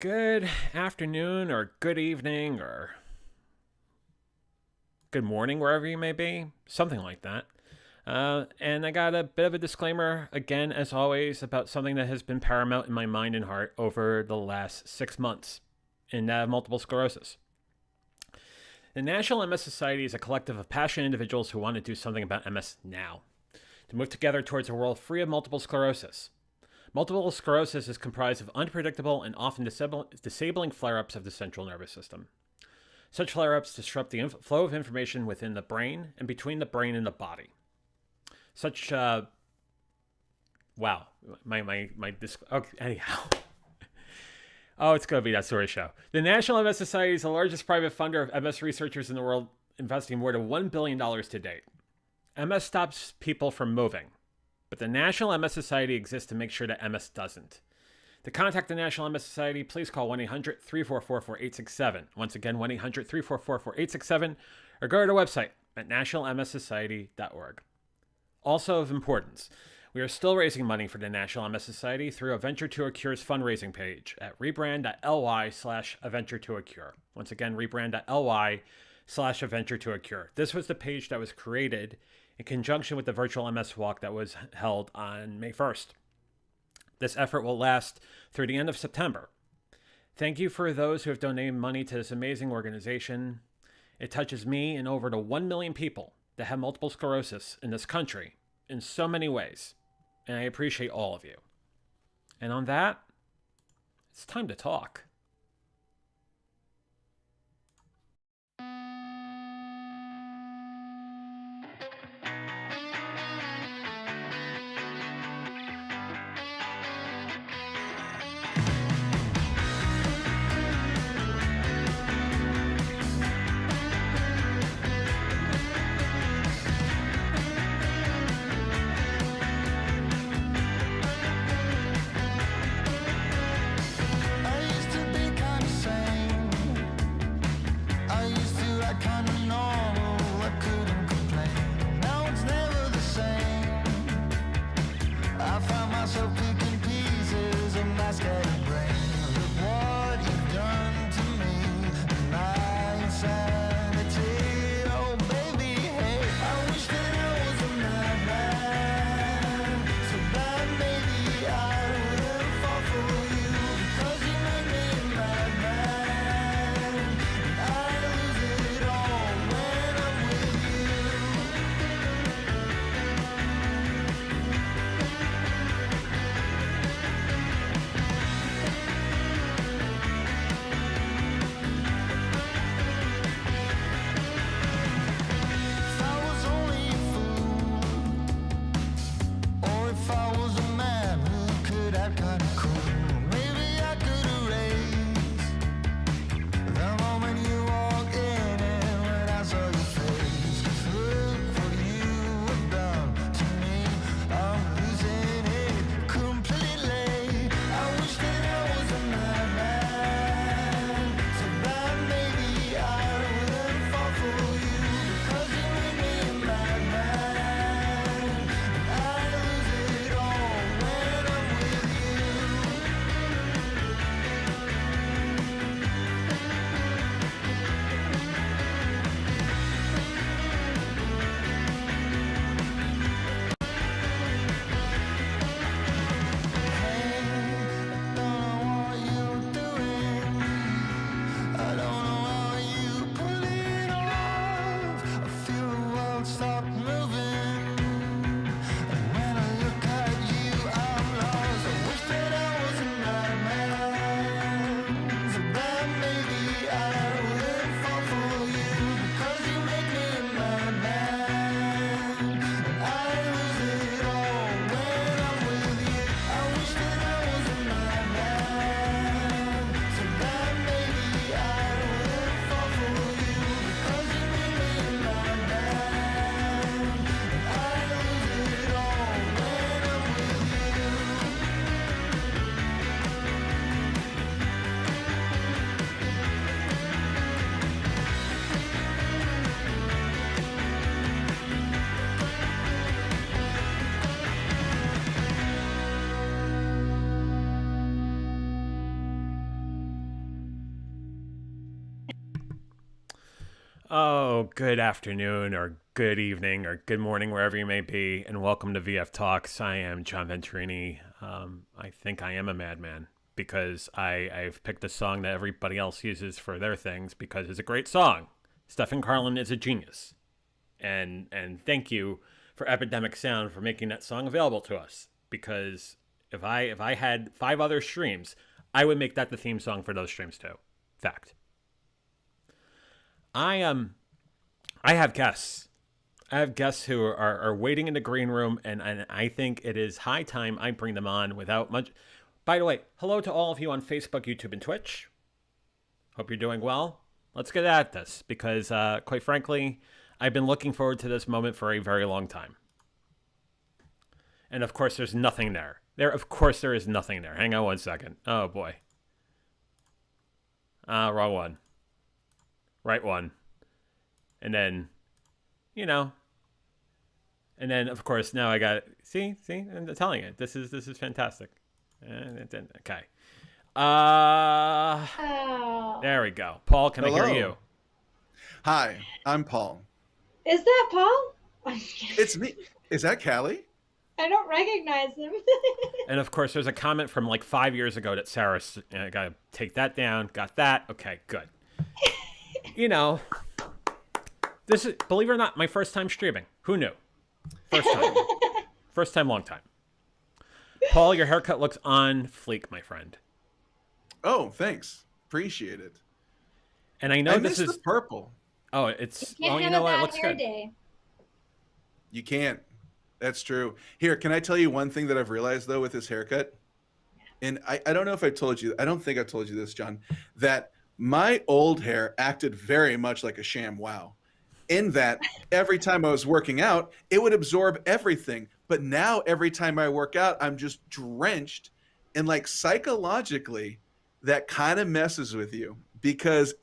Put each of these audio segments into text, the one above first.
Good afternoon, or good evening, or good morning, wherever you may be. Something like that. And I got a bit of a disclaimer, again, as always, about something that has been paramount in my mind and heart over the last 6 months, and that of multiple sclerosis. The National MS Society is a collective of passionate individuals who want to do something about MS now, to move together towards a world free of multiple sclerosis. Multiple sclerosis is comprised of unpredictable and often disabling flare-ups of the central nervous system. Such flare-ups disrupt the flow of information within the brain and between the brain and the body. Such, wow, okay, anyhow. Oh, it's going to be that sort of show. The National MS Society is the largest private funder of MS researchers in the world, investing more than $1 billion to date. MS stops people from moving, but the National MS Society exists to make sure that MS doesn't. To contact the National MS Society, please call 1-800-344-4867. Once again, 1-800-344-4867, or go to the website at nationalmssociety.org. Also of importance, we are still raising money for the National MS Society through A Venture to a Cure's fundraising page at rebrand.ly/A Venture to a Cure. Once again, rebrand.ly/A Venture to a Cure. This was the page that was created in conjunction with the virtual MS Walk that was held on May 1st. This effort will last through the end of September. Thank you for those who have donated money to this amazing organization. It touches me and over to 1 million people that have multiple sclerosis in this country in so many ways, and I appreciate all of you. And on that, it's time to talk. Oh, good afternoon or good evening or good morning, wherever you may be, and welcome to VF Talks. I am John Venturini. I think I am a madman because I've picked a song that everybody else uses for their things because it's a great song. Stephen Carlin is a genius. And thank you for Epidemic Sound for making that song available to us. Because if I had 5 other streams, I would make that the theme song for those streams too. Fact. I have guests. I have guests who are waiting in the green room, and I think it is high time I bring them on without much. By the way, hello to all of you on Facebook, YouTube, and Twitch. Hope you're doing well. Let's get at this because, quite frankly, I've been looking forward to this moment for a very long time. And of course, there's nothing there. Of course, there is nothing there. Hang on one second. Oh boy. Wrong one. Right one. And then, and then of course now I got see, I'm telling you, this is fantastic. Okay. There we go. Paul, can Hello. I hear you? Hi, I'm Paul. Is that Paul? It's me. Is that Callie? I don't recognize him. And of course, there's a comment from like 5 years ago that Sarah, I gotta take that down. Got that? Okay, good. This is, believe it or not, my first time streaming. Who knew? First time. First time, long time. Paul, your haircut looks on fleek, my friend. Oh, thanks. Appreciate it. And I know I this miss is the purple. Oh, it's Can't well, you have know a what? It bad looks hair good. day. You can't. That's true. Here, can I tell you one thing that I've realized though with this haircut? And I don't know if I told you. I don't think I've told you this, John. That my old hair acted very much like a sham wow. In that every time I was working out, it would absorb everything. But now every time I work out, I'm just drenched. And like psychologically, that kind of messes with you because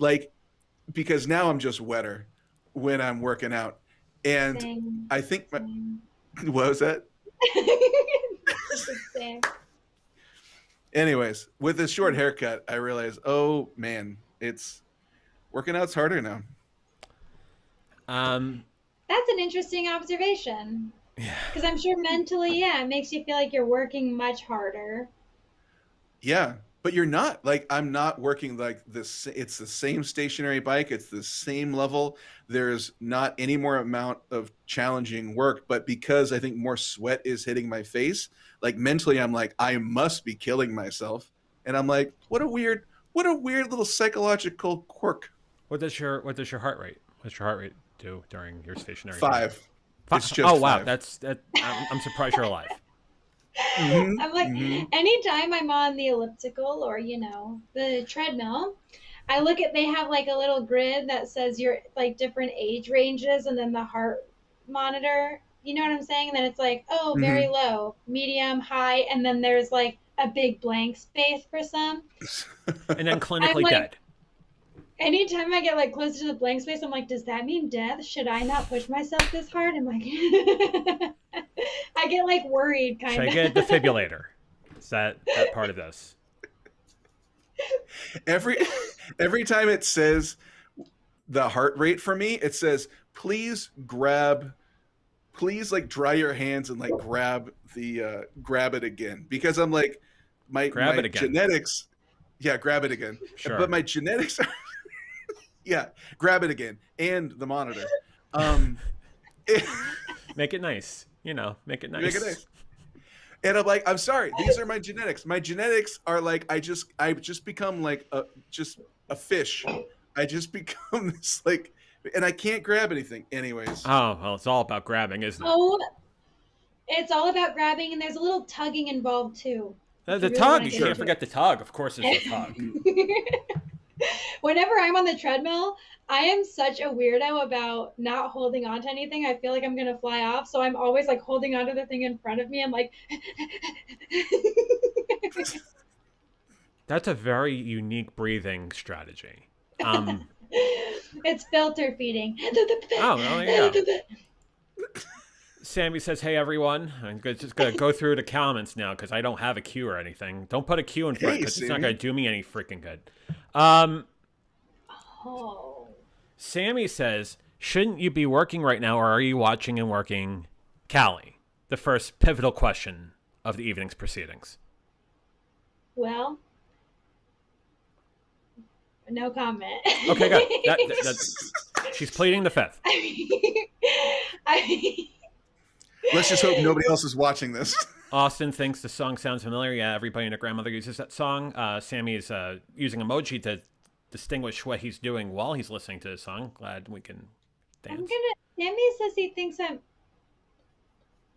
now I'm just wetter when I'm working out. And Same. I think Same. what was that? Same. Anyways, with this short haircut, I realized, oh man, it's working out's harder now. That's an interesting observation. Yeah. Because I'm sure mentally, yeah, it makes you feel like you're working much harder. Yeah, but you're not. Like I'm not working like this. It's the same stationary bike. It's the same level. There's not any more amount of challenging work, but because I think more sweat is hitting my face, like mentally I'm like I must be killing myself. And I'm like, what a weird little psychological quirk. What does your heart rate? What's your heart rate do during your stationary? 5. It's just oh wow, 5. I'm surprised you're alive. Mhm, I'm like, mhm. anytime I'm on the elliptical or, the treadmill, I look at, they have like a little grid that says your like different age ranges and then the heart monitor. You know what I'm saying? And then it's like, oh, very Mhm. low, medium, high, and then there's like a big blank space for some. And then I'm clinically like, dead. anytime I get like close to the blank space, I'm like, does that mean death? Should I not push myself this hard? I'm like, I get like worried Should kind I of. get a defibrillator? Is that part of this? Every time it says the heart rate for me, it says please like dry your hands and like grab it again because I'm like Grab my it again. genetics. Yeah, grab it again. Sure. But my genetics are yeah, grab it again and the monitor. Make it nice. Make it nice. Make it nice. And I'm like, I'm sorry, these are my genetics. My genetics are like I just become like a fish. I just become this like, and I can't grab anything. Anyways. Oh, well, it's all about grabbing, isn't it? Oh, it's all about grabbing, and there's a little tugging involved too. The really tug. wanna You get can't into forget the tug. Of course, it's the tug. Whenever I'm on the treadmill, I am such a weirdo about not holding on to anything. I feel like I'm gonna fly off, so I'm always like holding on to the thing in front of me. I'm like, That's a very unique breathing strategy. it's filter feeding. Oh, well, there you go. Sammy says, "Hey everyone." I'm just gonna go through the comments now because I don't have a queue or anything. Don't put a queue in front Hey, because it's not Sammy. gonna do me any freaking good. Oh, Sammy says, shouldn't you be working right now, or are you watching and working? Callie, the first pivotal question of the evening's proceedings. Well, no comment. Okay, good. She's pleading the fifth. Let's just hope nobody else is watching this. Austin thinks the song sounds familiar. Yeah, everybody and their grandmother uses that song. Sammy is using emoji to distinguish what he's doing while he's listening to the song. Glad we can dance. Sammy says he thinks I'm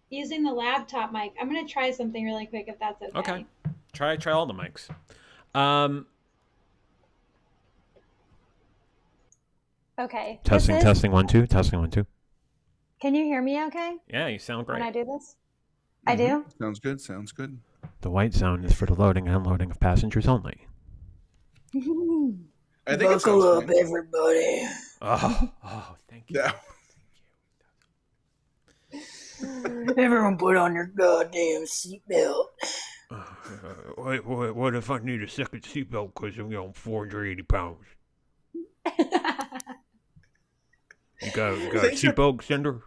using the laptop mic. I'm gonna try something really quick if that's okay. Okay. Try all the mics. Okay. Testing 1 2. Testing 1 2. Can you hear me okay? Yeah, you sound great. When I do this? I do? Sounds good. Sounds good. The white zone is for the loading and unloading of passengers only. I think it sounds Buckle up, fine. everybody. Oh, thank you. Yeah. Everyone put on your goddamn seatbelt. What if I need a second seatbelt because I'm 480 pounds? You got a Thanks for- seatbelt extender?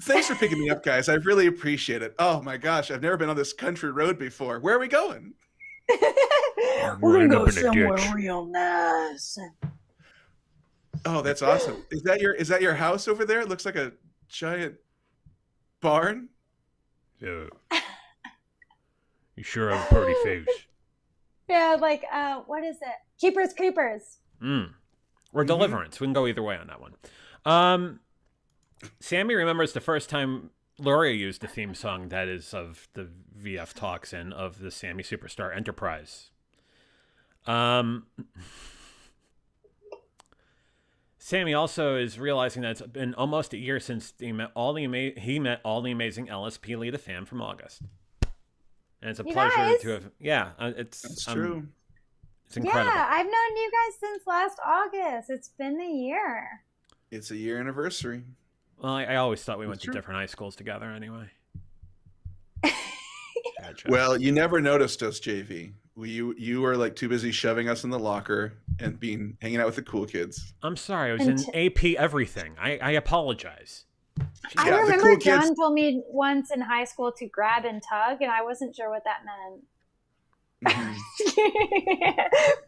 Thanks for picking me up, guys. I really appreciate it. Oh my gosh, I've never been on this country road before. Where are we going? We're End gonna up go in a somewhere ditch. real nice. Oh, that's awesome. Is that your house over there? It looks like a giant barn. Yeah. You sure have a pretty face. Yeah, like, what is it? Keepers Creepers. Or Deliverance. We can go either way on that one. Sammy remembers the first time Gloria used the theme song that is of the VF Talks and of the Sammy Superstar Enterprise. Sammy also is realizing that it's been almost a year since he met all the amazing LSP Lita Fan from August. And it's a You pleasure guys? to have. Yeah, it's That's true. It's incredible. Yeah, I've known you guys since last August. It's been a year. It's a year anniversary. Well, I always thought we went That's to true. different high schools together anyway. Gotcha. Well, you never noticed us, JV. You were like too busy shoving us in the locker and hanging out with the cool kids. I'm sorry. I was in AP everything. I apologize. I Yeah, the remember cool John kids- told me once in high school to grab and tug, and I wasn't sure what that meant.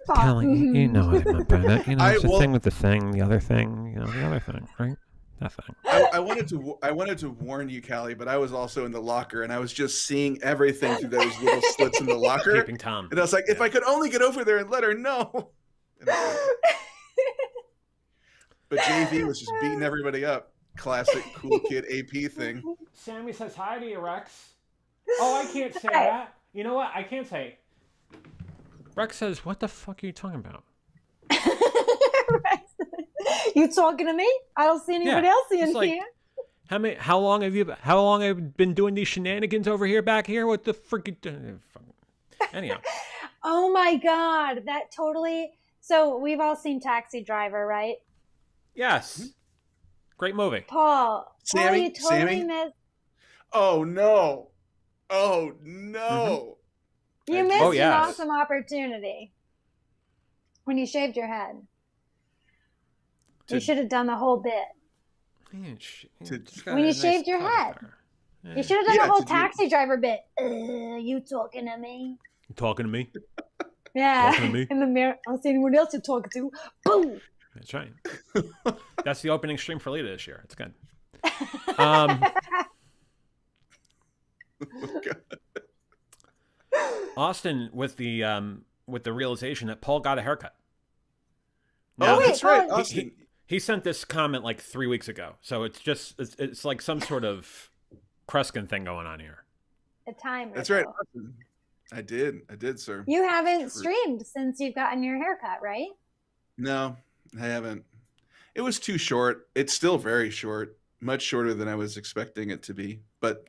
Paul, Kelly, you know what I meant by that. You know, I it's the will- thing with the thing, the other thing, the other thing, right? That thing. I wanted to warn you, Callie, but I was also in the locker and I was just seeing everything through those little slits in the locker. Keeping Tom. And I was like, if I could only get over there and let her know. And I couldn't. But JV was just beating everybody up. Classic cool kid AP thing. Sammy says hi to you, Rex. Oh, I can't say that. You know what? I can't say. Rex says, what the fuck are you talking about? You talking to me? I don't see anybody else in it's like, here. How long have you been doing these shenanigans over here, back here? What the frick? Anyhow. Oh my god, that totally. So we've all seen Taxi Driver, right? Yes. Great movie. Paul, Sammy, you totally Sammy? missed. Oh no. Oh no. You missed Oh, an yes. awesome opportunity when you shaved your head. You should have done the whole bit. When you shaved your head. You should have done Yeah, the whole to do- Taxi Driver bit. You talking to me? You talking to me? Yeah. Talking to me? In the mirror. I don't see anyone else you're talking to. Boom. That's right. That's the opening stream for Lita this year. It's good. Austin with the realization that Paul got a haircut. Now, Oh, wait, that's right. Paul- Austin. he sent this comment like 3 weeks ago, so it's like some sort of Kreskin thing going on here. A timer. That's right. though. Austin. I did, sir. You haven't True. streamed since you've gotten your haircut, right? No, I haven't. It was too short. It's still very short, much shorter than I was expecting it to be. But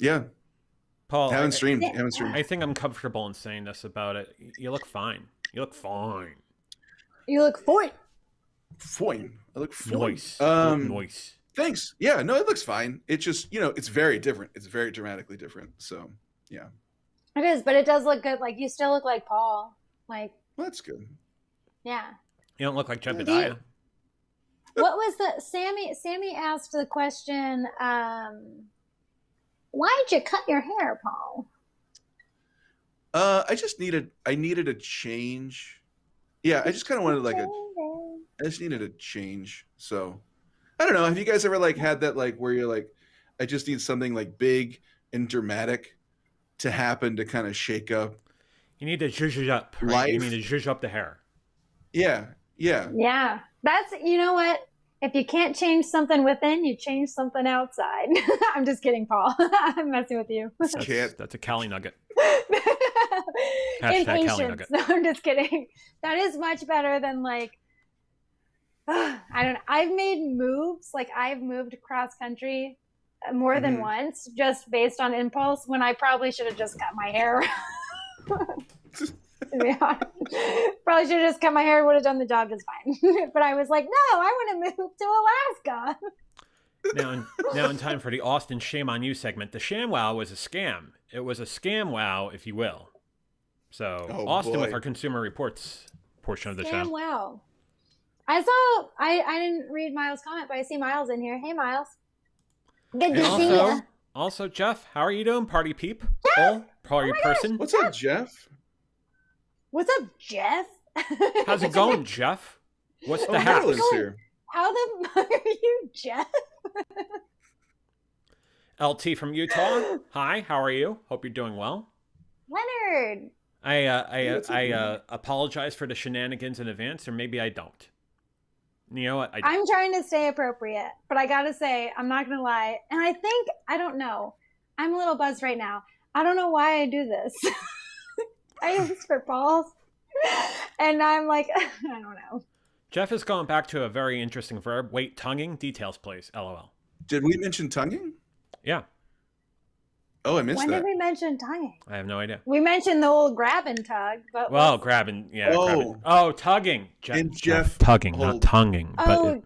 yeah, Paul, haven't streamed. Haven't streamed. I think I'm comfortable in saying this about it. You look fine. You look fine. You look fine. Fine. I look fine. Nice. You look nice. Thanks. Yeah, no, it looks fine. It's just, it's very different. It's very dramatically different. So, yeah. It is, but it does look good. Like, you still look like Paul. Like, Well, that's good. yeah. You don't look like Jebediah. What was the Sammy asked the question, why'd you cut your hair, Paul? I needed a change. Yeah, I just kind of wanted I just needed a change. So I don't know. Have you guys ever like had that like where you're like, I just need something like big and dramatic to happen to kind of shake up? You need to zhuzh it up. Right? Life. You need to zhuzh up the hair. Yeah. Yeah, that's, you know what? If you can't change something within, you change something outside. I'm just kidding, Paul. I'm messing with you. That's a Cali nugget. Hashtag Cali Impatience. nugget. No, I'm just kidding. That is much better than like, I don't know. I've made moves. Like I've moved cross country more than once just based on impulse when I probably should have just cut my hair. To be honest. Probably should have just cut my hair, would have done the job just fine. But I was like, no, I want to move to Alaska. Now in time for the Austin Shame on You segment. The ShamWow was a scam. It was a scam wow, if you will. So Austin boy. with our Consumer Reports portion of the show. Wow. I didn't read Miles' comment, but I see Miles in here. Hey, Miles. Good to see you. Also, Jeff, how are you doing? Party peep? Oh, party person? What's up, Jeff? What's up, Jeff? How's it going, Jeff? What's the haps? Marilyn's here. How the fuck are you, Jeff? LT from Utah. Hi, how are you? Hope you're doing well. Leonard. I apologize for the shenanigans in advance, or maybe I don't. You know what? I'm trying to stay appropriate, but I gotta say, I'm not gonna lie. And I don't know. I'm a little buzzed right now. I don't know why I do this. I use for Paul's. And I'm like, I don't know. Jeff is going back to a very interesting verb. Wait, tonguing? Details, please. LOL. Did we mention tonguing? Yeah. Oh, I missed When that. did we mention tonguing? I have no idea. We mentioned the old grab and tug, but Well, grabbing. Yeah. Oh. Grabbing. Oh, tugging. And Jeff tugging, not hold- tonguing. oh,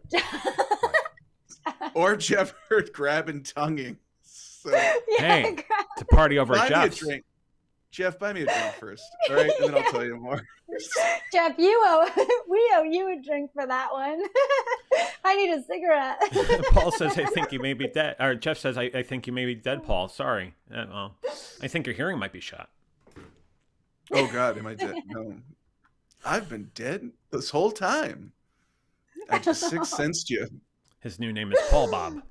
Or Jeff heard grab and tonguing. So yeah, Hey. grab- It's a party over buy at me a Jeff's. drink. Jeff, buy me a drink first. All right, and then I'll tell you more. Jeff, we owe you a drink for that one. I need a cigarette. Paul says, I think you may be dead. Or Jeff says, I think you may be dead, Paul. Sorry. Well, I think your hearing might be shot. Oh God, am I dead? No, I've been dead this whole time. I just sixth sensed you. His new name is Paul Bob.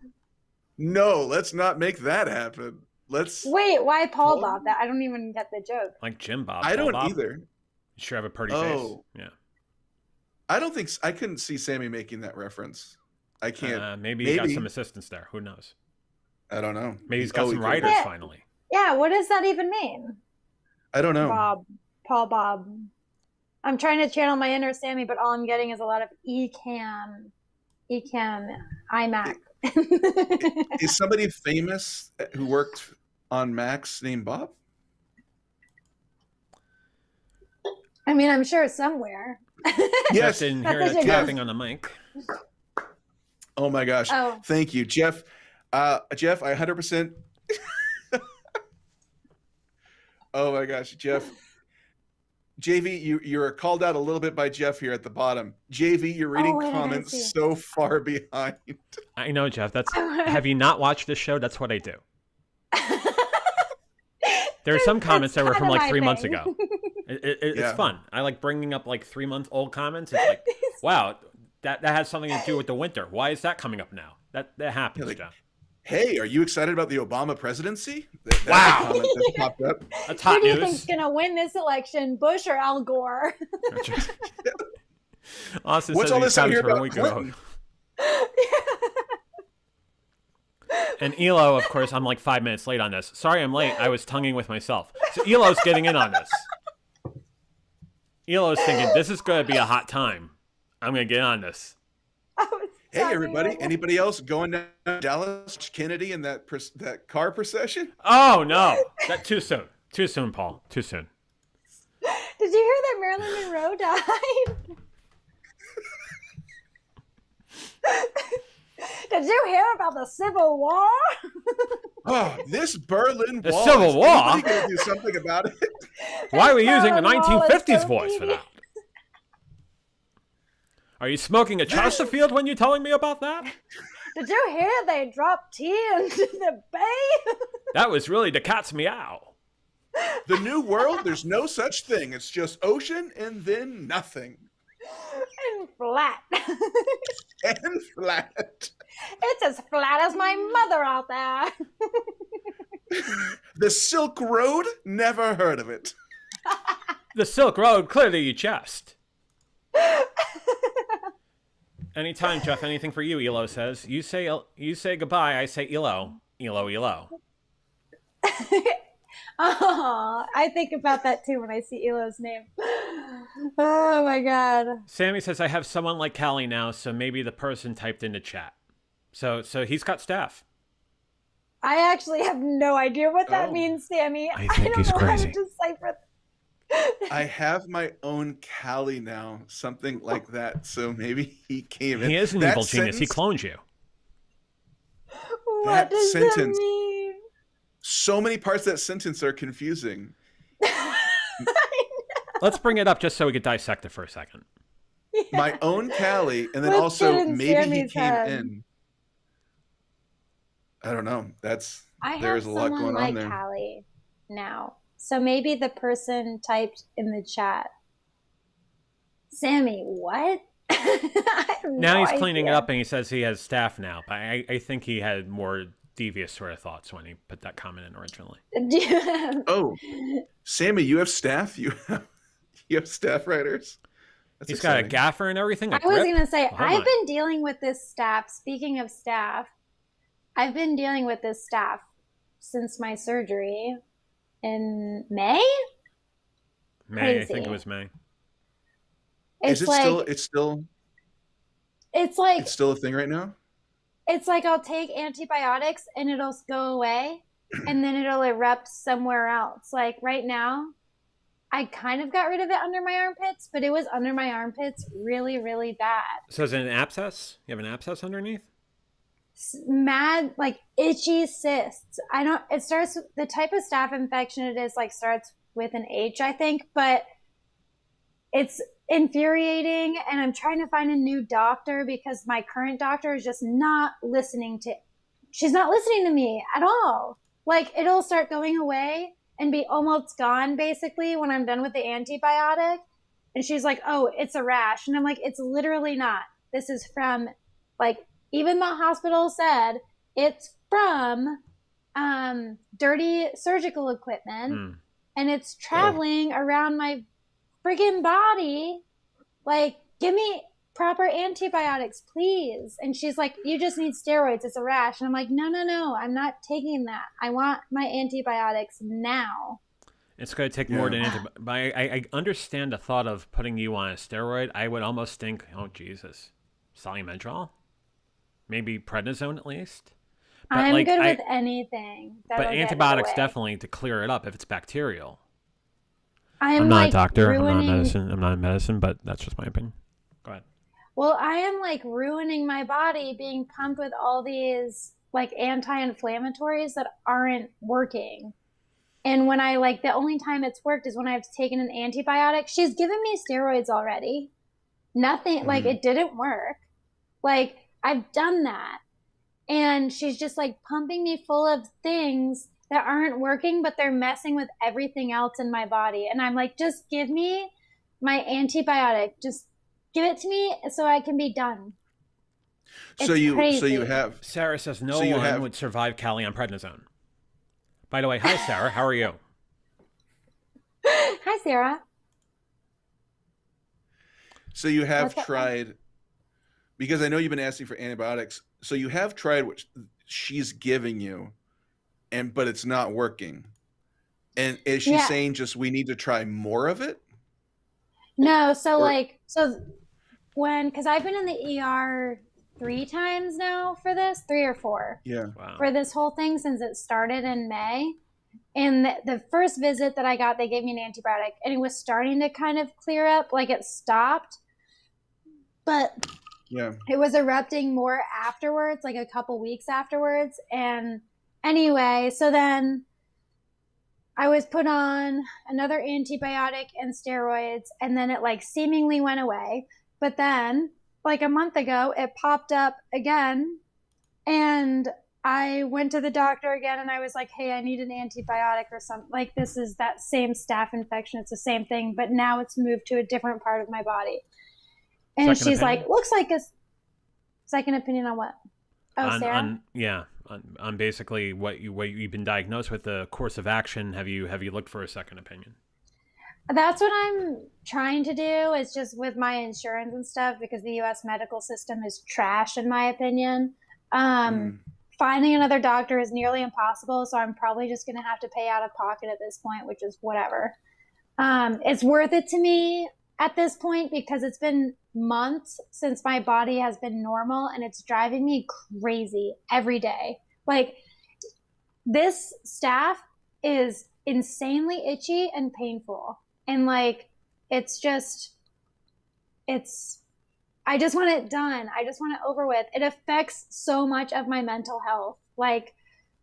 No, let's not make that happen. Let's. Wait, why Paul Bob? That I don't even get the joke. Like Jim Bob. I Paul don't Bob. either. You sure have a pretty Oh. face. Yeah. I don't think I couldn't see Sammy making that reference. I can't. Maybe he got Maybe. some assistance there. Who knows? I don't know. Maybe he's got he some could- writers Yeah. finally. Yeah, what does that even mean? I don't know. Bob. Paul Bob. I'm trying to channel my inner Sammy, but all I'm getting is a lot of Ecamm, iMac. Is somebody famous who worked on Macs named Bob? I mean, I'm sure somewhere. Jeff Yes. didn't That's hear such the a good- tapping on the mic. Oh my gosh. Oh. Thank you, Jeff. Jeff, I 100%. Oh my gosh, Jeff. JV, you're called out a little bit by Jeff here at the bottom. JV, you're reading wait, I didn't comments see. so far behind. I know, Jeff. Have you not watched this show? That's what I do. There are some comments that were from like 3 months ago. It's Yeah. fun. I like bringing up like 3-month-old comments. It's like, wow, that has something to do with the winter. Why is that coming up now? That happens, Yeah, like, Jeff. Hey, are you excited about the Obama presidency? That's Wow. a comment that popped up. That's Who hot do you news. think's gonna win this election, Bush or Al Gore? Austin What's says all he this I hear for a about week ago. Clinton? And Elo, of course, I'm like 5 minutes late on this. Sorry I'm late. I was tonguing with myself. So Elo's getting in on this. Elo's thinking, this is going to be a hot time. I'm going to get on this. Hey, everybody. Anybody else going down to Dallas Kennedy in that car procession? Oh, no. That too soon. Too soon, Paul. Too soon. Did you hear that Marilyn Monroe died? Did you hear about the Civil War? Oh, this Berlin The Wall. Civil Is War? anybody going to do something about it? Why are we using the Marilyn Wallace 1950s so voice for that? Are you smoking a Chesterfield when you're telling me about that? Did you hear they dropped tea into the bay? That was really the cat's meow. The new world, there's no such thing. It's just ocean and then nothing. And flat. And flat. It's as flat as my mother out there. The Silk Road? Never heard of it. The Silk Road, clear to your chest. Anytime, Jeff. Anything for you, Elo says. You say goodbye, I say Elo. Elo, Elo. Oh, I think about that too when I see Elo's name. Oh my god. Sammy says, I have someone like Callie now, so maybe the person typed in the chat. So he's got staff. I actually have no idea what that Oh. means, Sammy. I think he's don't know crazy. how to decipher. I have my own Callie now, something like that. So maybe he came in. He is an That evil genius. He sentence- cloned you. What That does that sentence- mean? So many parts of that sentence are confusing. Let's bring it up just so we could dissect it for a second. My own Callie, and then Let's also get in maybe he Sammy's came head. in. I don't know. I There have is a lot someone going on like there. Callie now. So maybe the person typed in the chat. Sammy, what? I have Now no he's cleaning it idea. up and he says he has staff now. But I think he had more devious sort of thoughts when he put that comment in originally. Oh, Sammy, you have staff. You have staff writers. That's He's got a exciting. gaffer and everything. I was going to say, Hold I've on. been dealing with this staff. Speaking of staff, I've been dealing with this staff since my surgery in May. May, I think Crazy. it was May. It's Is it like still? It's still. it's like It's still a thing right now. it's like I'll take antibiotics and it'll go away and then it'll erupt somewhere else. Like right now, I kind of got rid of it under my armpits, but it was under my armpits really, really bad. So is it an abscess? You have an abscess underneath? Mad, like itchy cysts. I don't, it starts, the type of staph infection it is like starts with an H, I think, but it's infuriating and I'm trying to find a new doctor because my current doctor is just not listening to, she's not listening to me at all. Like it'll start going away and be almost gone basically when I'm done with the antibiotic. And she's like, oh, it's a rash. And I'm like, it's literally not. This is from, like, even the hospital said it's from dirty surgical equipment Mm. and it's traveling around my friggin' body. Like, give me proper antibiotics, please. And she's like, you just need steroids. It's a rash. And I'm like, no, I'm not taking that. I want my antibiotics now. It's going to take more Yeah. than antibiotics. But I understand the thought of putting you on a steroid. I would almost think, oh, Jesus, Solumentrol? Maybe prednisone at least? But I'm like, good with anything. But that'll get it antibiotics away. definitely to clear it up if it's bacterial. I'm not like a doctor. ruining, I'm not in medicine, but that's just my opinion. Go ahead. Well, I am like ruining my body being pumped with all these like anti-inflammatories that aren't working. And when I like the only time it's worked is when I've taken an antibiotic. She's given me steroids already. Nothing like Mhm. it didn't work. Like I've done that. And she's just like pumping me full of things that aren't working, but they're messing with everything else in my body. And I'm like, just give me my antibiotic. Just give it to me so I can be done. So It's you crazy. have Sarah says no So you one have- would survive Callie on prednisone. By the way, hi, Sarah. How are you? Hi, Sarah. So you have What's that? tried, because I know you've been asking for antibiotics. So you have tried what she's giving you, but it's not working. And is she Yeah. saying just we need to try more of it? No, so Or- like, so when, because I've been in the ER 3 times now for this, 3 or 4. Yeah. Wow. For this whole thing since it started in May. And the first visit that I got, they gave me an antibiotic and it was starting to kind of clear up, like it stopped. But Yeah. it was erupting more afterwards, like a couple weeks afterwards. And anyway, so then I was put on another antibiotic and steroids, and then it like seemingly went away. But then like a month ago, it popped up again. And I went to the doctor again and I was like, hey, I need an antibiotic or something. Like, this is that same staph infection. It's the same thing, but now it's moved to a different part of my body. And Second she's opinion? like, looks like a second opinion on what? Oh, Sarah? On basically what you've been diagnosed with, the course of action. Have you looked for a second opinion? That's what I'm trying to do, is just with my insurance and stuff, because the US medical system is trash, in my opinion. Finding another doctor is nearly impossible, so I'm probably just going to have to pay out of pocket at this point, which is whatever. It's worth it to me at this point because it's been months since my body has been normal, and it's driving me crazy every day. Like, this staph is insanely itchy and painful. And like, I just want it done. I just want it over with. It affects so much of my mental health, like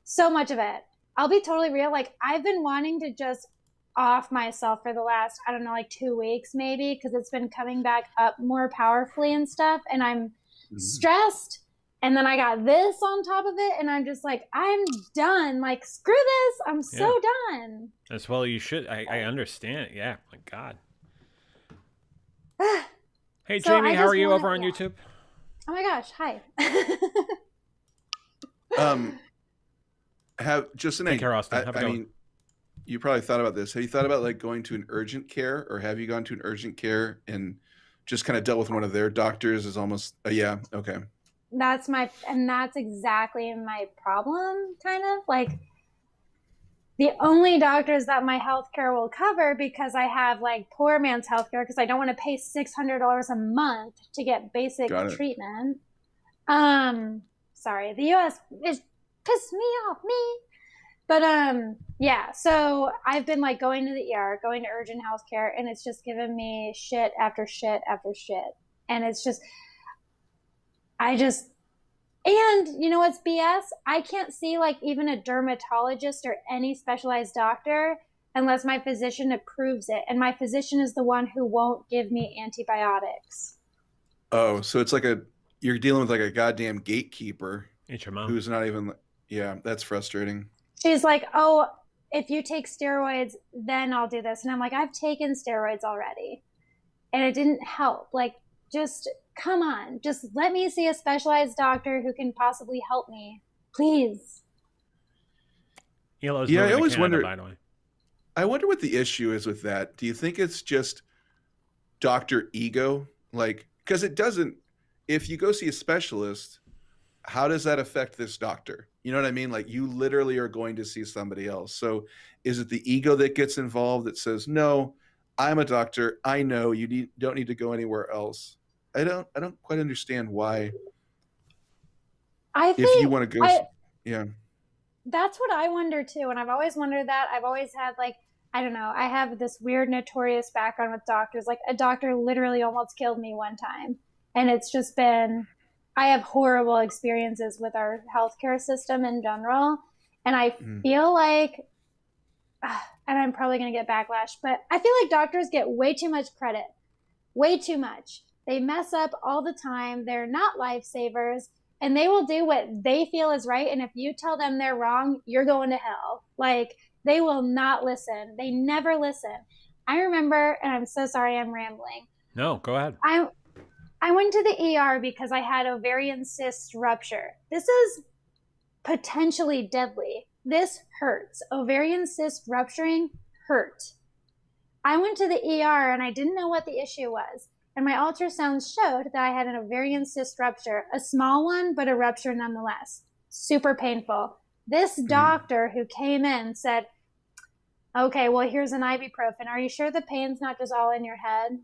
so much of it. I'll be totally real. Like, I've been wanting to just off myself for the last, I don't know, like 2 weeks maybe, because it's been coming back up more powerfully and stuff. And I'm stressed. And then I got this on top of it. And I'm just like, I'm done. Like, screw this. I'm so done. As well, you should. I understand. Yeah. My God. Hey, So Jamie, I how just are you wanna- over on yeah. YouTube? Oh my gosh. Hi. Take care, Austin. Have a I good mean, you probably thought about this. Have you thought about like going to an urgent care, or have you gone to an urgent care and just kind of dealt with one of their doctors? Is almost yeah, okay. That's exactly my problem, kind of. Like, the only doctors that my healthcare will cover, because I have like poor man's healthcare, because I don't want to pay $600 a month to get basic Got it. treatment. Sorry, the US is pissed me off, But yeah, so I've been like going to the ER, going to urgent healthcare, and it's just given me shit after shit after shit. And it's just, and you know what's BS? I can't see like even a dermatologist or any specialized doctor unless my physician approves it. And my physician is the one who won't give me antibiotics. Oh, so it's like you're dealing with like a goddamn gatekeeper It's your mom. who's not even. Yeah, that's frustrating. She's like, oh, if you take steroids, then I'll do this. And I'm like, I've taken steroids already. And it didn't help. Like, just come on. Just let me see a specialized doctor who can possibly help me. Please. Elo's Yeah, I moving to always Canada, wonder- by the way. I wonder what the issue is with that. Do you think it's just doctor ego? Like, because it doesn't. If you go see a specialist, how does that affect this doctor? You know what I mean? Like, you literally are going to see somebody else. So is it the ego that gets involved that says, no, I'm a doctor. I know you don't need to go anywhere else. I don't quite understand why. I If think you want to go, yeah. that's what I wonder too. And I've always wondered that. I've always had like, I don't know, I have this weird notorious background with doctors. Like, a doctor literally almost killed me one time. And it's just been, I have horrible experiences with our healthcare system in general. And I feel like, and I'm probably going to get backlash, but I feel like doctors get way too much credit. Way too much. They mess up all the time. They're not lifesavers, and they will do what they feel is right. And if you tell them they're wrong, you're going to hell. Like, they will not listen. They never listen. I remember, and I'm so sorry I'm rambling. No, go ahead. I went to the ER because I had ovarian cyst rupture. This is potentially deadly. This hurts. Ovarian cyst rupturing hurt. I went to the ER and I didn't know what the issue was. And my ultrasound showed that I had an ovarian cyst rupture, a small one, but a rupture nonetheless. Super painful. This doctor who came in said, okay, well, here's an ibuprofen. Are you sure the pain's not just all in your head?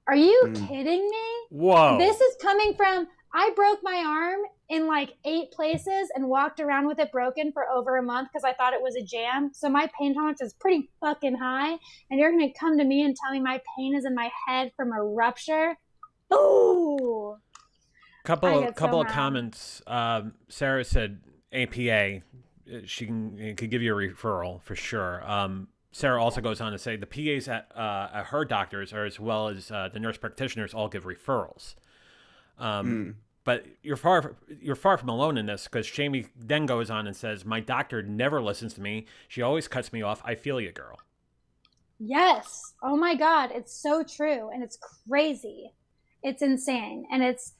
Are you kidding me? Whoa. This is coming from, I broke my arm in like 8 places and walked around with it broken for over a month because I thought it was a jam. So my pain tolerance is pretty fucking high. And you're going to come to me and tell me my pain is in my head from a rupture? Ooh. Couple get so of mad. comments. Sarah said APA. Could give you a referral for sure. Sarah also goes on to say the PAs at her doctors, or as well as the nurse practitioners, all give referrals. But you're far from alone in this, because Jamie then goes on and says, "My doctor never listens to me. She always cuts me off. I feel you, girl." Yes. Oh my God. It's so true. And it's crazy. It's insane. And it's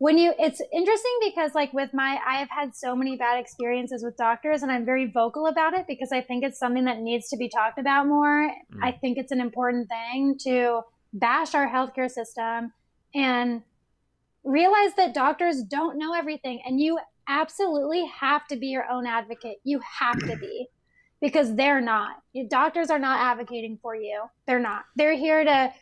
interesting because like I have had so many bad experiences with doctors, and I'm very vocal about it because I think it's something that needs to be talked about more. I think it's an important thing to bash our healthcare system and realize that doctors don't know everything, and you absolutely have to be your own advocate. You have to be. Because they're not. Doctors are not advocating for you. They're not. They're here to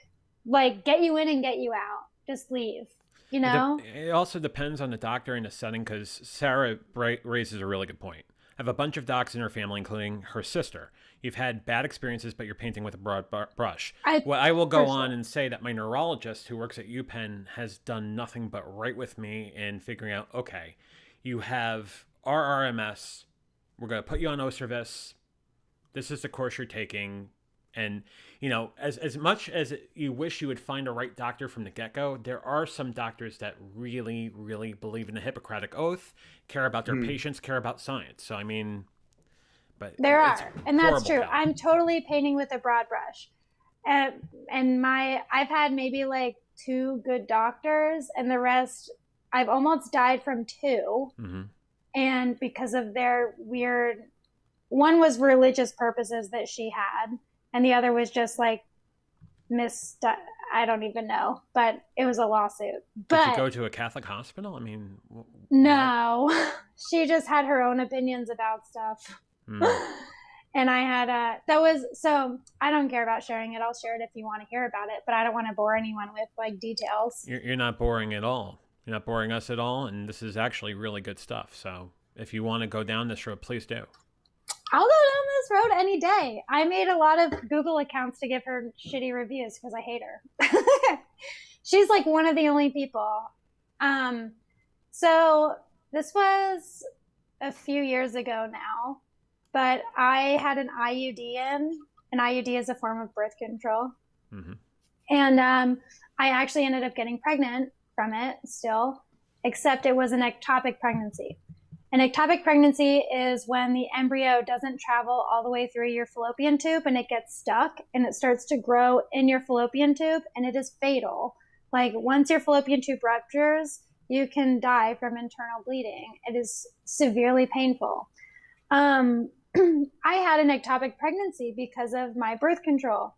like get you in and get you out. Just leave. You know? It also depends on the doctor and the setting, because Sarah raises a really good point. I have a bunch of docs in her family, including her sister. You've had bad experiences, but you're painting with a broad brush. I will go on and say that my neurologist who works at UPenn has done nothing but right with me in figuring out, okay, you have RRMS. We're going to put you on Oservis. This is the course you're taking. And, you know, as much as you wish you would find a right doctor from the get-go, there are some doctors that really, really believe in the Hippocratic Oath, care about their patients, care about science. So, I mean, but there are. And that's true. Cal. I'm totally painting with a broad brush. And I've had maybe like 2 good doctors, and the rest, I've almost died from 2. Mm-hmm. And because of their weird, one was religious purposes that she had, and the other was just like I don't even know, but it was a lawsuit. But did you go to a Catholic hospital? I mean, no, she just had her own opinions about stuff. And I had so I don't care about sharing it. I'll share it if you want to hear about it, but I don't want to bore anyone with like details. You're not boring at all. You're not boring us at all, and this is actually really good stuff. So if you want to go down this road, please do. I'll go down this road any day. I made a lot of Google accounts to give her shitty reviews because I hate her. She's like one of the only people. So this was a few years ago now, but I had an IUD in. An IUD is a form of birth control. Mm-hmm. And I actually ended up getting pregnant from it still, except it was an ectopic pregnancy. An ectopic pregnancy is when the embryo doesn't travel all the way through your fallopian tube and it gets stuck and it starts to grow in your fallopian tube, and it is fatal. Like once your fallopian tube ruptures, you can die from internal bleeding. It is severely painful. I had an ectopic pregnancy because of my birth control.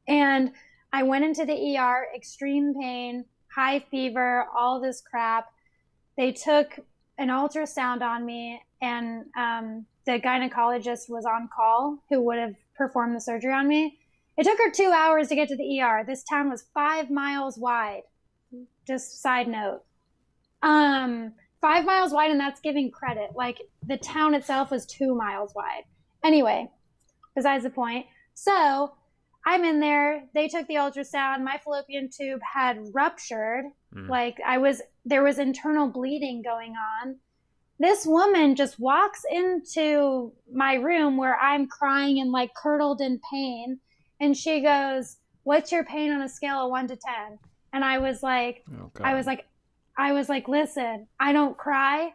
And I went into the ER, extreme pain, high fever, all this crap. They took an ultrasound on me, and the gynecologist was on call who would have performed the surgery on me. It took her 2 hours to get to the ER. This town was 5 miles wide. Just side note. 5 miles wide, and that's giving credit. Like the town itself was 2 miles wide. Anyway, besides the point. So I'm in there. They took the ultrasound. My fallopian tube had ruptured. Like there was internal bleeding going on. This woman just walks into my room where I'm crying and like curdled in pain. And she goes, "What's your pain on a scale of 1 to 10? And I was like, listen, I don't cry.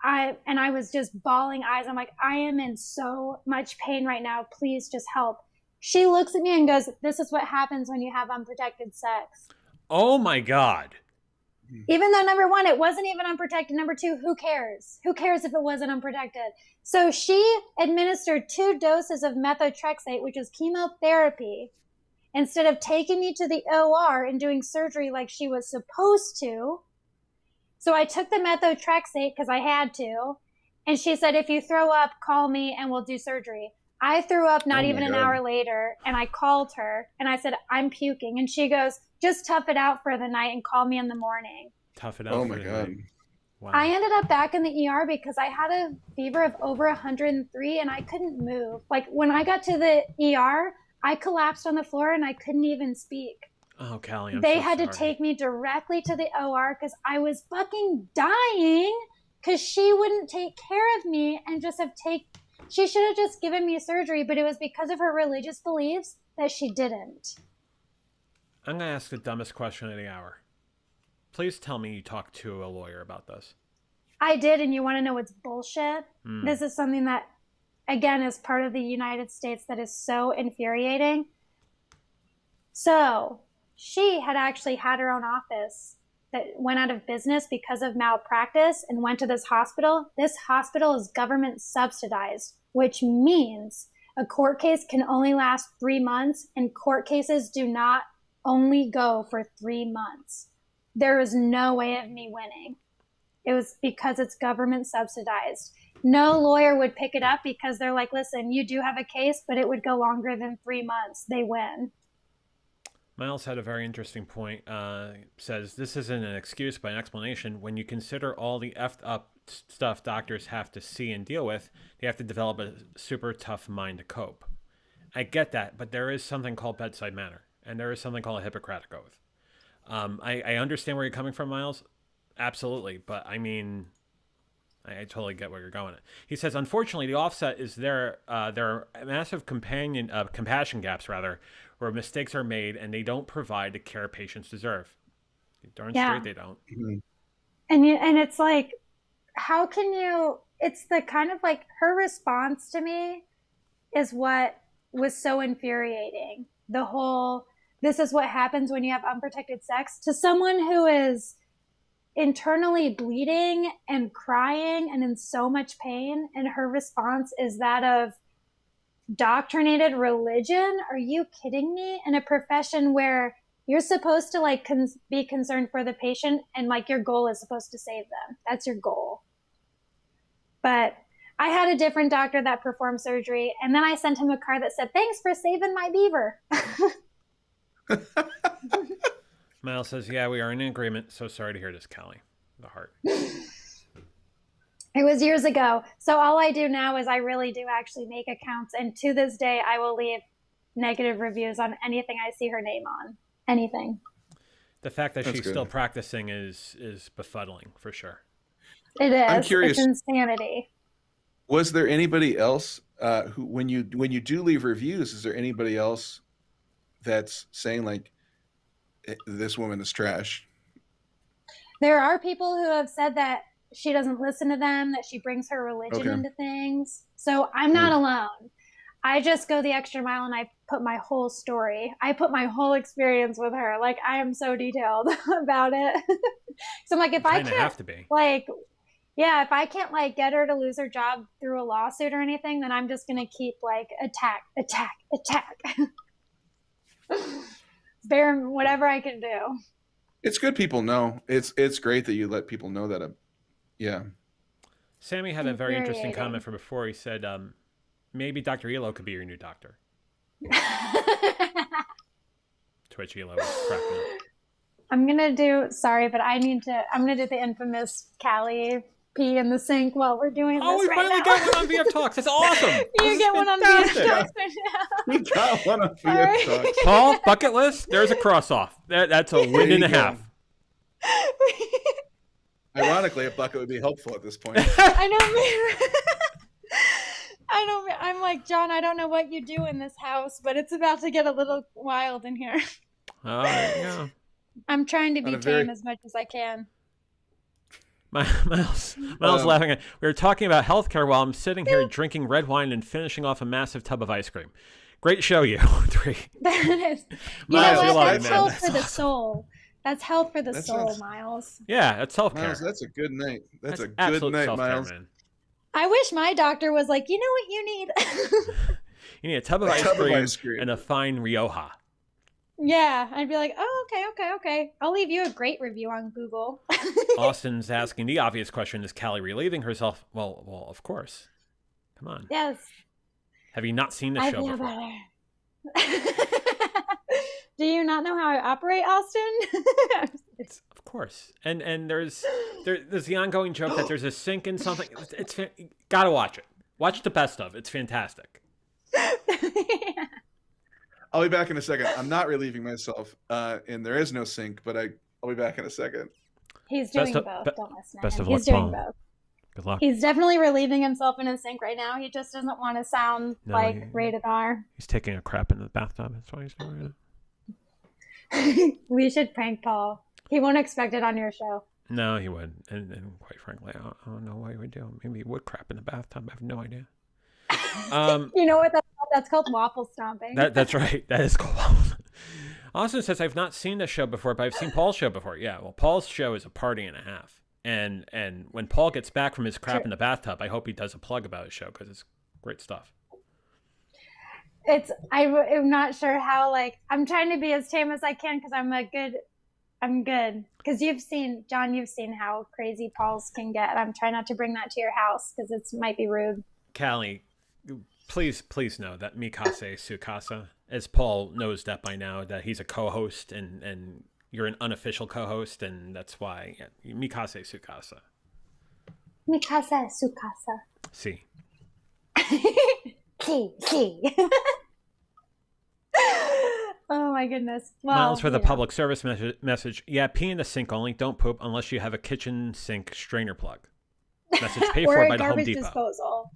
And I was just bawling eyes. I'm like, I am in so much pain right now. Please just help. She looks at me and goes, "This is what happens when you have unprotected sex." Oh my God. Even though number 1, it wasn't even unprotected. Number 2, who cares? Who cares if it wasn't unprotected? So she administered 2 doses of methotrexate, which is chemotherapy, instead of taking me to the OR and doing surgery like she was supposed to. So I took the methotrexate because I had to. And she said, "If you throw up, call me and we'll do surgery." I threw up not even an hour later, and I called her and I said, "I'm puking." And she goes, "Just tough it out for the night and call me in the morning." Tough it out. Oh my God. Wow. I ended up back in the ER because I had a fever of over 103 and I couldn't move. Like when I got to the ER, I collapsed on the floor and I couldn't even speak. Oh, Callie, They had to take me directly to the OR because I was fucking dying because she wouldn't take care of me and just she should have just given me surgery, but it was because of her religious beliefs that she didn't. I'm going to ask the dumbest question of the hour. Please tell me you talked to a lawyer about this. I did, and you want to know what's bullshit? Mm. This is something that, again, is part of the United States that is so infuriating. So she had actually had her own office that went out of business because of malpractice and went to this hospital. This hospital is government subsidized, which means a court case can only last 3 months, and court cases do not only go for 3 months. There is no way of me winning. It was because it's government subsidized. No lawyer would pick it up because they're like, listen, you do have a case, but it would go longer than 3 months. They win. Miles had a very interesting point. Says this isn't an excuse but an explanation. When you consider all the effed up stuff doctors have to see and deal with, they have to develop a super tough mind to cope. I get that, but there is something called bedside manner, and there is something called a Hippocratic Oath. I understand where you're coming from, Miles. Absolutely. But I mean, I totally get where you're going. He says, unfortunately, the offset is there are massive compassion gaps, where mistakes are made and they don't provide the care patients deserve. Darn straight they don't. Mhm. And it's like, how can you, it's the kind of like her response to me is what was so infuriating. The whole, this is what happens when you have unprotected sex, to someone who is internally bleeding and crying and in so much pain, and her response is that of doctrinated religion. Are you kidding me? In a profession where you're supposed to like be concerned for the patient, and like your goal is supposed to save them. That's your goal. But I had a different doctor that performed surgery, and then I sent him a card that said, thanks for saving my beaver. Miles says, yeah, we are in agreement. So sorry to hear this, Callie. The heart. It was years ago. So all I do now is I really do actually make accounts. And to this day, I will leave negative reviews on anything I see her name on. Anything. The fact that That's she's good. still practicing is befuddling, for sure. It is. I'm curious. It's insanity. Was there anybody else who, when you do leave reviews, is there anybody else that's saying like, this woman is trash? There are people who have said that she doesn't listen to them, that she brings her religion Okay. into things. So I'm not alone. I just go the extra mile and I put my whole story. I put my whole experience with her. Like, I am so detailed about it. So I'm like, if I Kind of can't, have to be. like, yeah, if I can't like get her to lose her job through a lawsuit or anything, then I'm just gonna keep like attack. Bear whatever I can do. It's good people know. It's great that you let people know that. Yeah. Sammy had a very interesting Infuriating. comment from before. He said, maybe Dr. Elo could be your new doctor. To which Elo was cracking up. I'm gonna do I'm gonna do the infamous Callie pee in the sink while we're doing Oh, this we right finally now. got one on VF Talks. That's awesome. You This get is one on fantastic. VF Talks right now. We got one of All right. your talks. Paul, bucket list. There's a cross off. That's a win There and you a go. half. Ironically, a bucket would be helpful at this point. I know. I'm like, John, I don't know what you do in this house, but it's about to get a little wild in here. Yeah. I'm trying to be On a very- tame as much as I can. Miles laughing at. We were talking about healthcare while I'm sitting here drinking red wine and finishing off a massive tub of ice cream. Great show, you 3. That is. You Miles, know we what? love you, That's man. health That's for the awesome. soul. That's health for the That soul, sounds- Miles. Yeah, that's self care. Miles, that's a good night. That's a good absolute night, self-care, Miles. man. I wish my doctor was like, you know what you need? You need a tub of ice tub of cream ice cream. and a fine Rioja. Yeah, I'd be like, oh, okay. I'll leave you a great review on Google. Austin's asking the obvious question: is Callie relieving herself? Well, of course. Come on. Yes, Have you not seen the I show feel before? better. Do you not know how I operate, Austin? Of course. And there's the ongoing joke that there's a sink in something. It's gotta watch it. Watch the best of. It's fantastic. I'll be back in a second. I'm not relieving myself, and there is no sink, but I'll be back in a second. He's Best doing of- both. be- Don't listen to best him. of He's luck, doing Paul. both. Good luck. He's definitely relieving himself in a sink right now. He just doesn't want to sound No, like he- rated R. He's taking a crap in the bathtub. That's why he's doing it. We should prank Paul. He won't expect it on your show. No, he wouldn't. And quite frankly, I don't know why he would do it. Maybe he would crap in the bathtub. I have no idea. You know what that's called? Waffle stomping. That's right. That is cool. Austin says, I've not seen this show before, but I've seen Paul's show before. Yeah, well, Paul's show is a party and a half. And when Paul gets back from his crap in the bathtub, I hope he does a plug about his show because it's great stuff. I'm not sure how, like, I'm trying to be as tame as I can because I'm good. Because you've seen how crazy Paul's can get. I'm trying not to bring that to your house because it might be rude. Callie, please know that Mikase Sukasa, as Paul knows that by now, that he's a co-host and you're an unofficial co-host, and that's why Mikase Sukasa. Mikasa Sukasa. See. See. Oh my goodness. Well, Miles with a public service message. Yeah, pee in the sink only. Don't poop unless you have a kitchen sink strainer plug. Message paid for by the Home Depot. Disposal.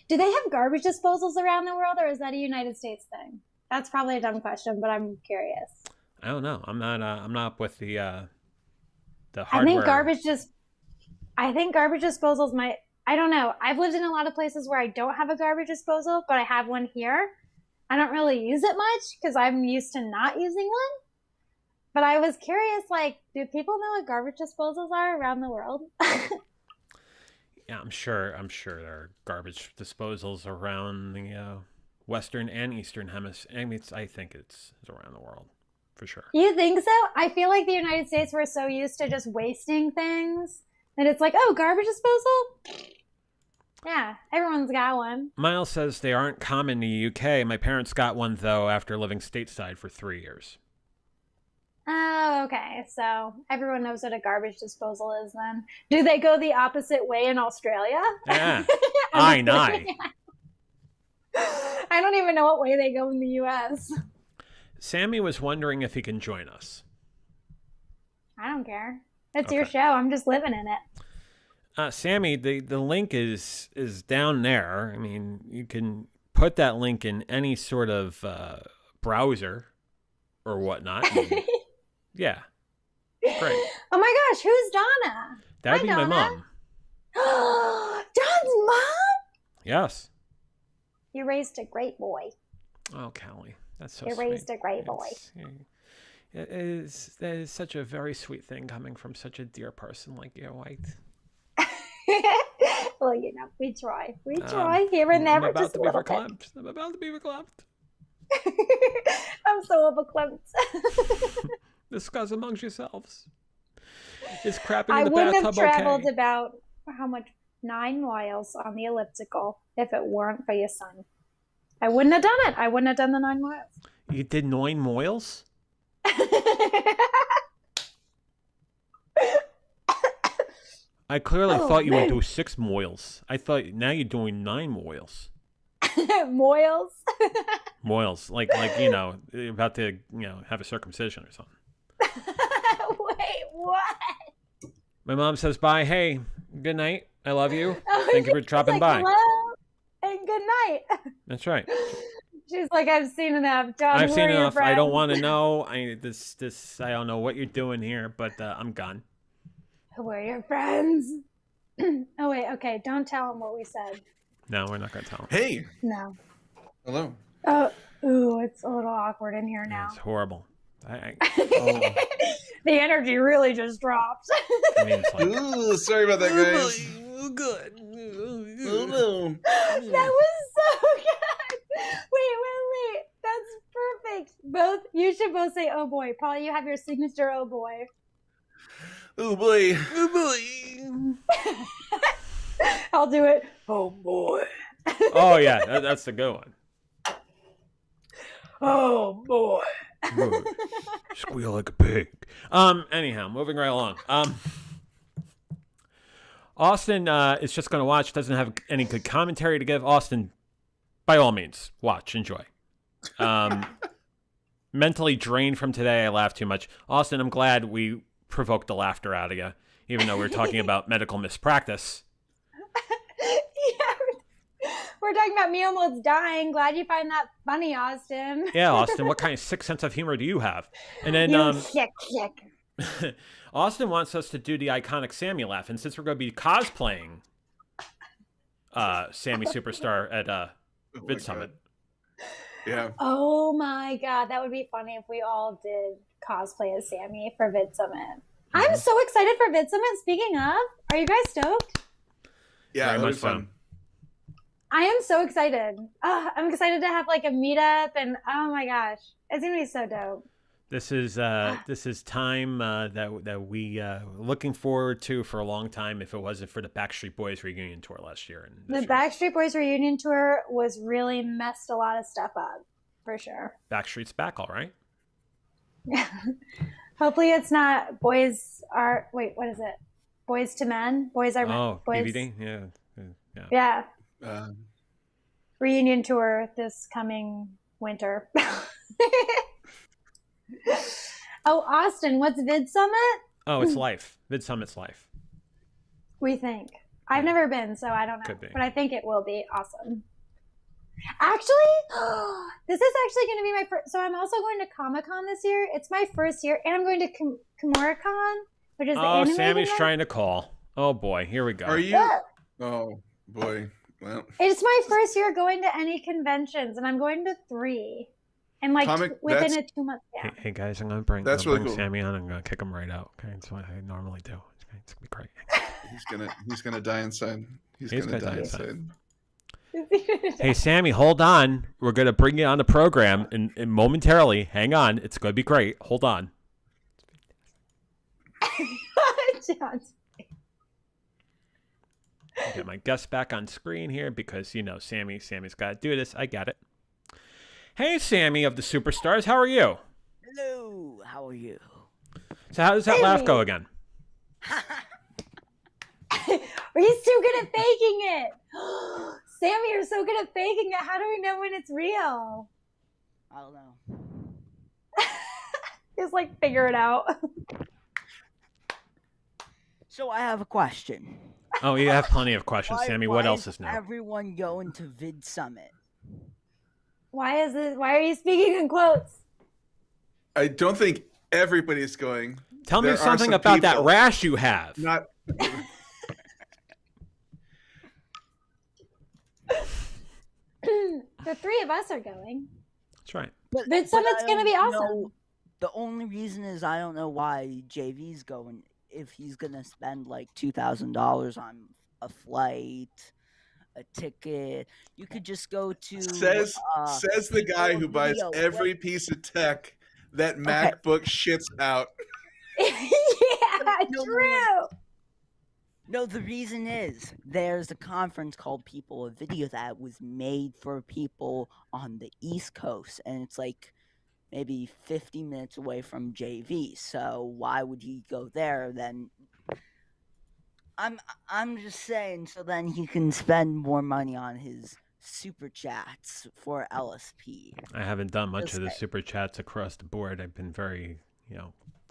Do they have garbage disposals around the world, or is that a United States thing? That's probably a dumb question, but I'm curious. I don't know. I'm not up with the hardware. I think garbage disposals might. I don't know. I've lived in a lot of places where I don't have a garbage disposal, but I have one here. I don't really use it much because I'm used to not using one. But I was curious, like, do people know what garbage disposals are around the world? Yeah, I'm sure there are garbage disposals around the Western and Eastern hemisphere. I mean, I think it's around the world for sure. You think so? I feel like the United States, we're so used to just wasting things that it's like, oh, garbage disposal? Yeah, everyone's got one. Miles says they aren't common in the UK. My parents got one, though, after living stateside for 3 years. Oh, okay. So everyone knows what a garbage disposal is then. Do they go the opposite way in Australia? Yeah. I know. I don't even know what way they go in the U.S. Sammy was wondering if he can join us. I don't care. It's your show. I'm just living in it. Sammy, the link is down there. I mean, you can put that link in any sort of browser or whatnot. Yeah. Great. Oh my gosh, who's Donna? That'd be Donna. my mom. Don's mom? Yes. You raised a great boy. Oh, Callie. That's so You sweet. raised a great boy. That is such a very sweet thing coming from such a dear person like you, White. Well, you know, we try. We try here and there, I'm just a little bit. I'm about to be verklempt. I'm so overclimped. Discuss amongst yourselves. Is crapping in I the wouldn't have bathtub traveled okay? about how much 9 miles on the elliptical if it weren't for your son. I wouldn't have done it. I wouldn't have done the 9 miles. You did 9 miles? I clearly thought you would do 6 miles. I thought now you're doing 9 miles. Moils? Moils, like you know, about to have a circumcision or something. Wait, what? My mom says bye. Hey, good night. I love you. Oh, Thank you for dropping by. Hello and good night. That's right. She's like, I've seen enough. John, I've who seen are your enough. I friends? don't want to know. I don't know what you're doing here, but I'm gone. Who are your friends? Oh wait, okay. Don't tell him what we said. No, we're not gonna tell him. Hey. No. Hello. Oh, ooh, it's a little awkward in here now. It's horrible. Oh. The energy really just dropped. I mean, it's like, Ooh, sorry about that, guys. good. Oh, no. That was so good. Wait. That's perfect. You should both say, oh boy. Paul, you have your signature, oh boy. Oh boy. I'll do it. Oh boy. Oh yeah, that's the good one. Oh boy. Good. Squeal like a pig. Anyhow, moving right along. Austin is just going to watch. Doesn't have any good commentary to give. Austin, by all means, watch, enjoy. Mentally drained from today. I laughed too much. Austin, I'm glad we provoked the laughter out of you, even though we were talking about medical mispractice. Yeah, we're talking about me almost dying. Glad you find that funny, Austin. Yeah, Austin, what kind of sick sense of humor do you have? And then, You sick. Austin wants us to do the iconic Sammy laugh, and since we're going to be cosplaying Sammy Superstar at Oh my Vid Summit, God. Yeah. Oh my god, that would be funny if we all did cosplay as Sammy for Vid Summit. I'm so excited for Vid Summit. Speaking of, are you guys stoked? Yeah, Very that much was fun. I am so excited. I'm excited to have like a meetup, and oh my gosh, it's gonna be so dope. this is time that we looking forward to for a long time. If it wasn't for the Backstreet Boys reunion tour last year, and The Backstreet Boys reunion tour was really messed a lot of stuff up, for sure. Backstreet's back, all right. Hopefully, it's not boys are. Wait, what is it? Boys to Men. Boys are. Oh, boys. DVD, yeah. Yeah, Uh, reunion tour this coming winter. Oh, Austin, what's Vid Summit? Oh, it's life. Vid Summit's life. We think. I've never been, so I don't know. Could be. But I think it will be awesome. Actually, this is actually going to be my first. So I'm also going to Comic-Con this year. It's my first year, and I'm going to Kimura-Con, which is the Oh, anime Sammy's convention. trying to call. Oh boy, here we go. are you? Yeah. Oh boy. Well, It's my first year going to any conventions, and I'm going to 3. And like within that's- a 2-month gap. Hey guys, I'm gonna bring That's really cool. Sammy on. I'm gonna kick him right out. Okay, that's what I normally do. It's gonna be great. he's gonna die inside. He's He's gonna gonna die die inside. Hey Sammy, hold on. We're gonna bring you on the program and momentarily. Hang on, it's gonna be great. Hold on. John's- Get my guest back on screen here because Sammy's got to do this. I got it. Hey Sammy of the Superstars, how are you? Hello, how are you? So how does that laugh go again? Are you so good at faking it? Sammy, you're so good at faking it. How do we know when it's real? I don't know. Just like figure it out. So I have a question. Oh, you have plenty of questions, Sammy. What else is new? Everyone going to Vid Summit? Why is this? Why are you speaking in quotes? I don't think everybody's going. Tell me There are something some about that people- rash you have. Not. The 3 of us are going. That's right. But, Vid Summit's I gonna be don't awesome. know- The only reason is I don't know why JV's going. If he's gonna spend like $2,000 on a flight, a ticket, you could just go to. Says the guy who buys video. every piece of tech that MacBook shits out. Yeah, No, true. No, the reason is there's a conference called People of Video that was made for people on the East Coast, and it's like maybe 50 minutes away from JV. So why would he go there then? I'm just saying, so then he can spend more money on his super chats for LSP. I haven't done much Just of the saying. super chats across the board. I've been very,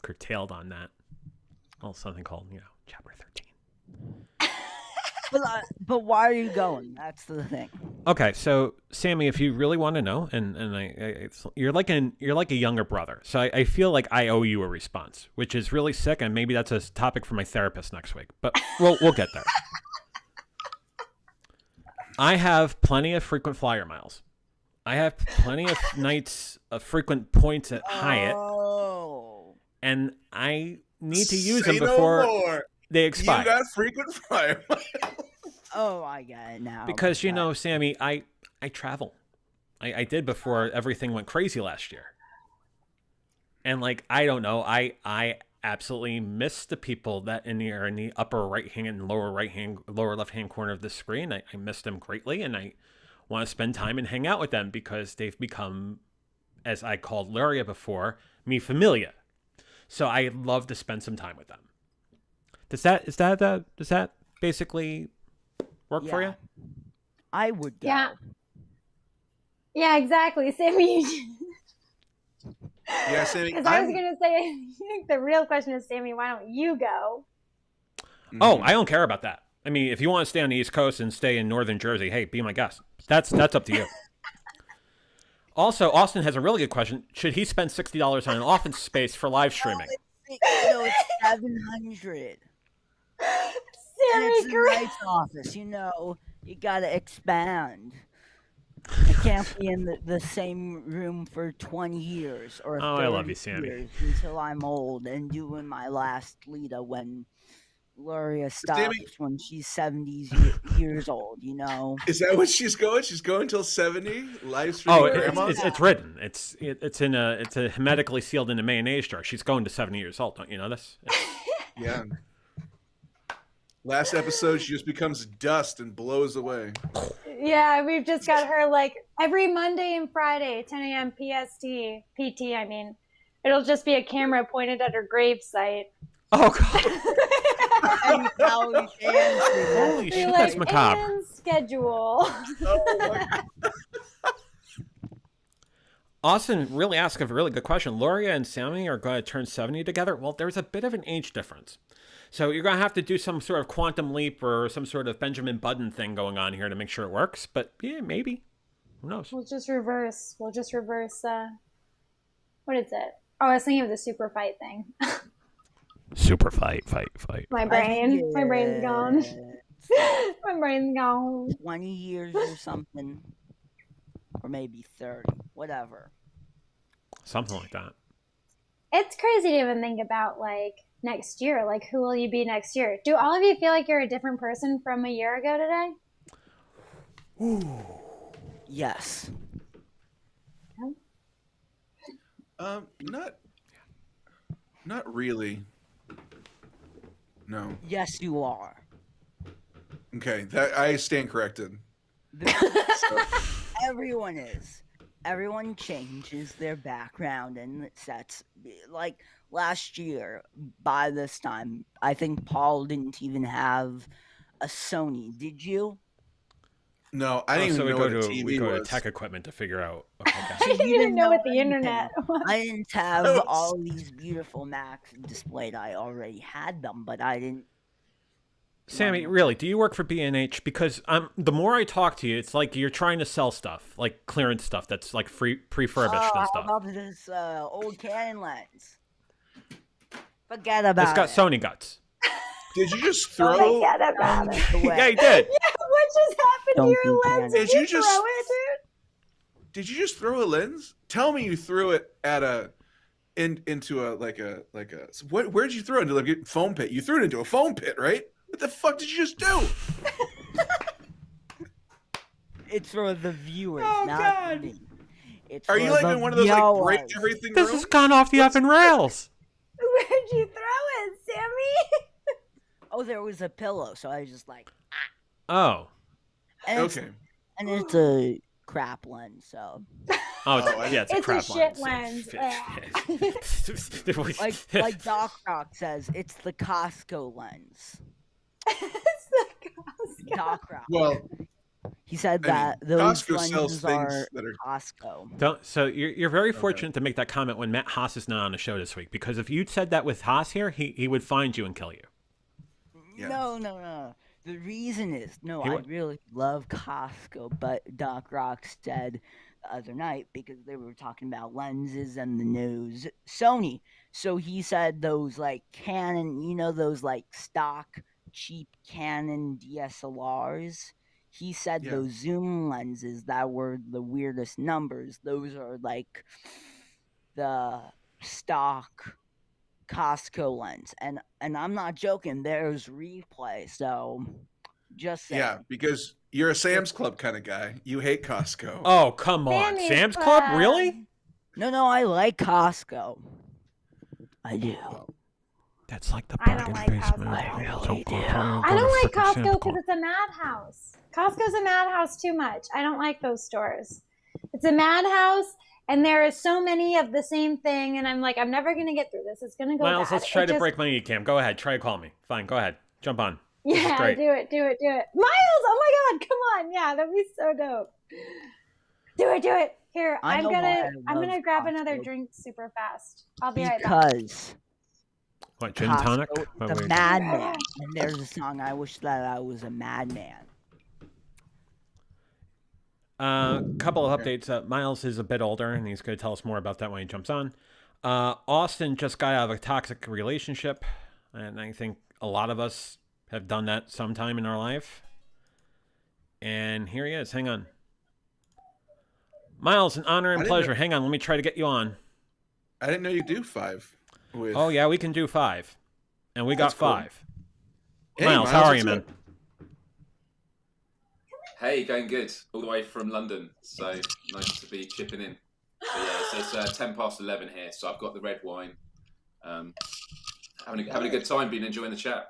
curtailed on that. Well, something called, Chapter 13. But why are you going? That's the thing. Okay, so Sammy, if you really want to know, and you're like a younger brother, so I feel like I owe you a response, which is really sick, and maybe that's a topic for my therapist next week. But we'll get there. I have plenty of frequent flyer miles. I have plenty of nights of frequent points at Hyatt, Oh. and I need to use Say them no before more. they You expire. got frequent flyer. Oh, I get it now. Because but- Sammy, I travel. I did before everything went crazy last year. And I don't know, I absolutely miss the people that are in the upper right hand and lower left hand corner of the screen. I miss them greatly, and I want to spend time and hang out with them because they've become, as I called Luria before, mi familia. So I love to spend some time with them. Does that basically work for you? Yeah. I would go. Yeah. Yeah, exactly. Sammy, Yeah, Sammy. because I was going to say, I think the real question is, Sammy, why don't you go? Oh, I don't care about that. I mean, if you want to stay on the East Coast and stay in Northern Jersey, hey, be my guest. That's up to you. Also, Austin has a really good question. Should he spend $60 on an office space for live streaming? It's it's 700. And it's a nice office, you gotta expand. I can't be in the same room for 20 years or Oh, I love 30 you, Sammy. years until I'm old and doing my last Lita when Gloria stops when she's 70 years old, Is that what she's going? She's going till 70? Live streaming grandma? It's written. It's a hermetically sealed in a mayonnaise jar. She's going to 70 years old. Don't you know this? Yeah. Last episode, she just becomes dust and blows away. Yeah, we've just got her like every Monday and Friday, 10 a.m. PT, I mean. It'll just be a camera pointed at her grave site. Oh, God. Holy shit, that's macabre. And schedule. Oh, my God. Austin really asked a really good question. Loria and Sammy are going to turn 70 together. Well, there's a bit of an age difference. So you're going to have to do some sort of quantum leap or some sort of Benjamin Button thing going on here to make sure it works. But yeah, maybe. Who knows? We'll just reverse. What is it? Oh, I was thinking of the super fight thing. Super fight. My brain's gone. My brain's gone. 20 years or something. Or maybe 30. Whatever. Something like that. It's crazy to even think about, like, next year. Like, who will you be next year? Do all of you feel like you're a different person from a year ago today? Ooh. Yes. Not really. No. Yes, you are. Okay, that I stand corrected. Everyone is. Everyone changes their background and sets. Like last year, by this time, I think Paul didn't even have a Sony. Did you? No, I didn't even know what a TV we go was. to tech equipment to figure out. Okay. I didn't even know what the internet was. I didn't have all these beautiful Macs displayed. I already had them, but I didn't. Sammy, really, do you work for B&H? Because the more I talk to you, it's like you're trying to sell stuff, like clearance stuff that's like prefurbished and stuff. How about this old Canon lens? Forget about it. It's got Sony guts. Did you just throw? Forget about it. Yeah, he did. Yeah, what just happened to your lens? Did you just throw it, dude? Did you just throw a lens? Tell me you threw it at into a what? Where'd you throw it into? Like a foam pit? You threw it into a foam pit, right? What the fuck did you just do? It's for the viewers, Oh, not God. me. It's Are for you like the in one of those like break viewers. everything This rooms? has gone off the effing rails. Where'd you throw it, Sammy? Oh, there was a pillow, so I was just like, Oh. and Okay. it's a crap lens, so Oh, Oh, yeah, it's a It's a crap shit lens. like Doc Rock says, it's the Costco lens. It's the Costco. Doc Rock. Well, He said I mean, that those Costco sells lenses things are that are. Costco. So you're very fortunate to make that comment when Matt Haas is not on the show this week, because if you said that with Haas here, he would find you and kill you. Yeah. No. The reason is, He I would- really love Costco, but Doc Rock said the other night, because they were talking about lenses and the news, Sony. So he said those like Canon, those like stock cheap Canon DSLRs. He said Yeah. those zoom lenses that were the weirdest numbers, those are like the stock Costco lens. And I'm not joking, there's replay, so just saying. Yeah, because you're a Sam's Club kind of guy. You hate Costco. Oh, come on. Sammy's Sam's Club? Really? No, I like Costco. I do. That's like the I don't bargain like basement. Costco. I really So do. cool. I don't like Costco because it's a madhouse. Costco's a madhouse too much. I don't like those stores. It's a madhouse, and there are so many of the same thing, and I'm like, I'm never going to get through this. It's going to go Miles, bad. let's try It to just- break my e-cam. Go ahead. Try to call me. Fine. Go ahead. Jump on. This is Yeah, great. do it. Miles, oh my God, come on. Yeah, that'd be so dope. Do it. Here, I I'm know why I gonna love grab another Costco. drink super fast. I'll be right back. Because What, gin tonic? Costco What is were a you- madman. And there's a song, I wish that I was a madman. Couple of updates. Miles is a bit older, and he's going to tell us more about that when he jumps on. Austin just got out of a toxic relationship, and I think a lot of us have done that sometime in our life. And here he is. Hang on. Miles, an honor and pleasure. Hang on, let me try to get you on. I didn't know you do 5. With... Oh, yeah, we can do 5. And we got That's cool. 5. Hey, Miles, how are you, what's man? up? Hey, going good. All the way from London. So nice to be chipping in. But yeah, it's 10 past 11 here, so I've got the red wine. Having a good time, been enjoying the chat.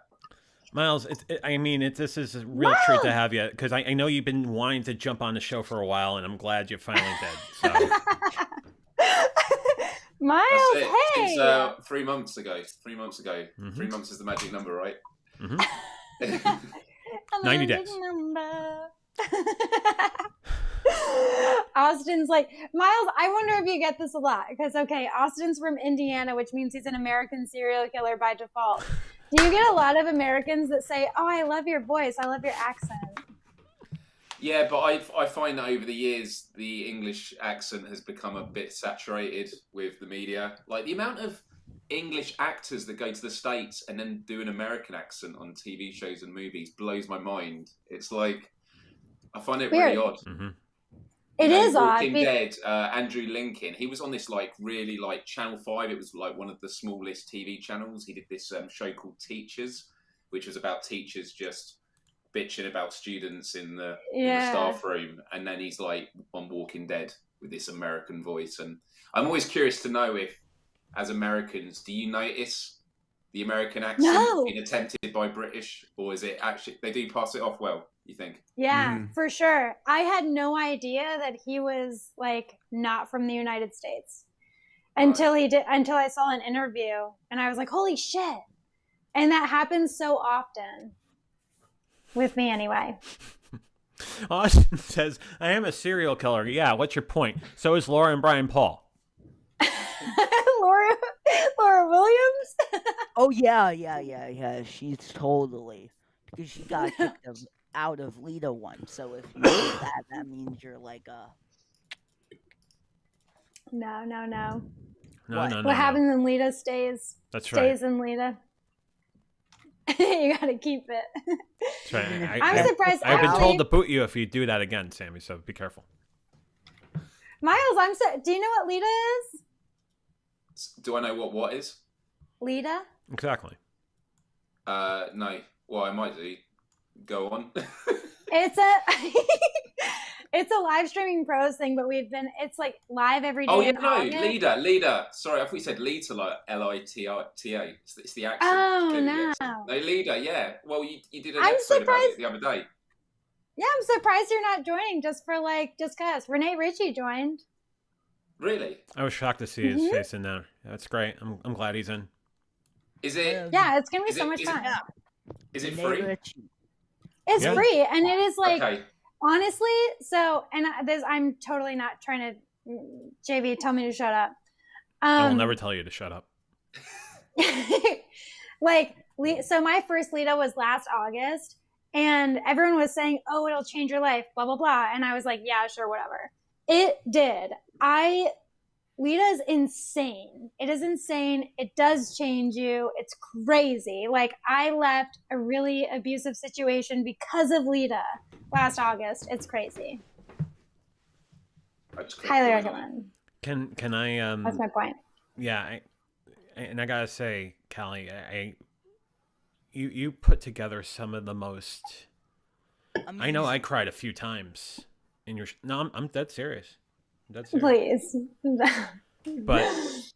Miles, this is a real treat to have you, because I know you've been wanting to jump on the show for a while, and I'm glad you finally did. So. Miles, That's it. hey! Since 3 months ago. 3 months ago. Mhm. 3 months is the magic number, right? Mm-hmm. 90 days. Austin's like, Miles, I wonder if you get this a lot. Because, okay, Austin's from Indiana, which means he's an American serial killer by default. Do you get a lot of Americans that say, oh, I love your voice, I love your accent? Yeah, but I find that over the years, the English accent has become a bit saturated with the media. Like, the amount of English actors that go to the States and then do an American accent on TV shows and movies blows my mind. It's like, I find it really odd. Mm-hmm. It is odd. Walking Dead, Andrew Lincoln, he was on this like really like Channel 5. It was like one of the smallest TV channels. He did this show called Teachers, which was about teachers just bitching about students in the staff room. And then he's like on Walking Dead with this American voice. And I'm always curious to know if, as Americans, do you notice the American accent being attempted by British, or is it actually, they do pass it off well, you think? Yeah, for sure. I had no idea that he was like not from the United States until I saw an interview, and I was like, holy shit. And that happens so often with me anyway. Austin says, I am a serial killer. Yeah, what's your point? So is Laura and Brian Paul. Laura Williams? Oh yeah. She's totally, because she got kicked out of Lita once. So if you do that, that means you're like a. No. No. What happens in Lita stays. That's right. Stays in Lita. You gotta keep it. That's right. I'm surprised. I've been told to boot you if you do that again, Sammy. So be careful. Miles, do you know what Lita is? Do I know what is? Lita? Exactly. No. Well, I might do. Go on. It's a live streaming pros thing, but it's like live every day. Oh yeah, no, Lida. Sorry, I thought you said Lita, like Lita. It's the accent. Oh no. No, Lida. Yeah. Well, you did an I'm episode about surprised. it the other day. Yeah, I'm surprised you're not joining just cause Renee Ritchie joined. Really? I was shocked to see his face in there. That's great. I'm glad he's in. Is it? Yeah, it's gonna be so much fun. Is it free? It's free, and it is like Okay. honestly. So, and I'm totally not trying to. JV, tell me to shut up. I will never tell you to shut up. So my first Lita was last August, and everyone was saying, "Oh, it'll change your life," blah blah blah, and I was like, "Yeah, sure, whatever." It did. Lita is insane. It is insane. It does change you. It's crazy. Like, I left a really abusive situation because of Lita last August. It's crazy. Highly recommend. Can I? That's my point. Yeah, I gotta say, Callie, you put together some of the most. Amazing. I know I cried a few times in your. No, I'm dead serious. I'm dead serious. Please. But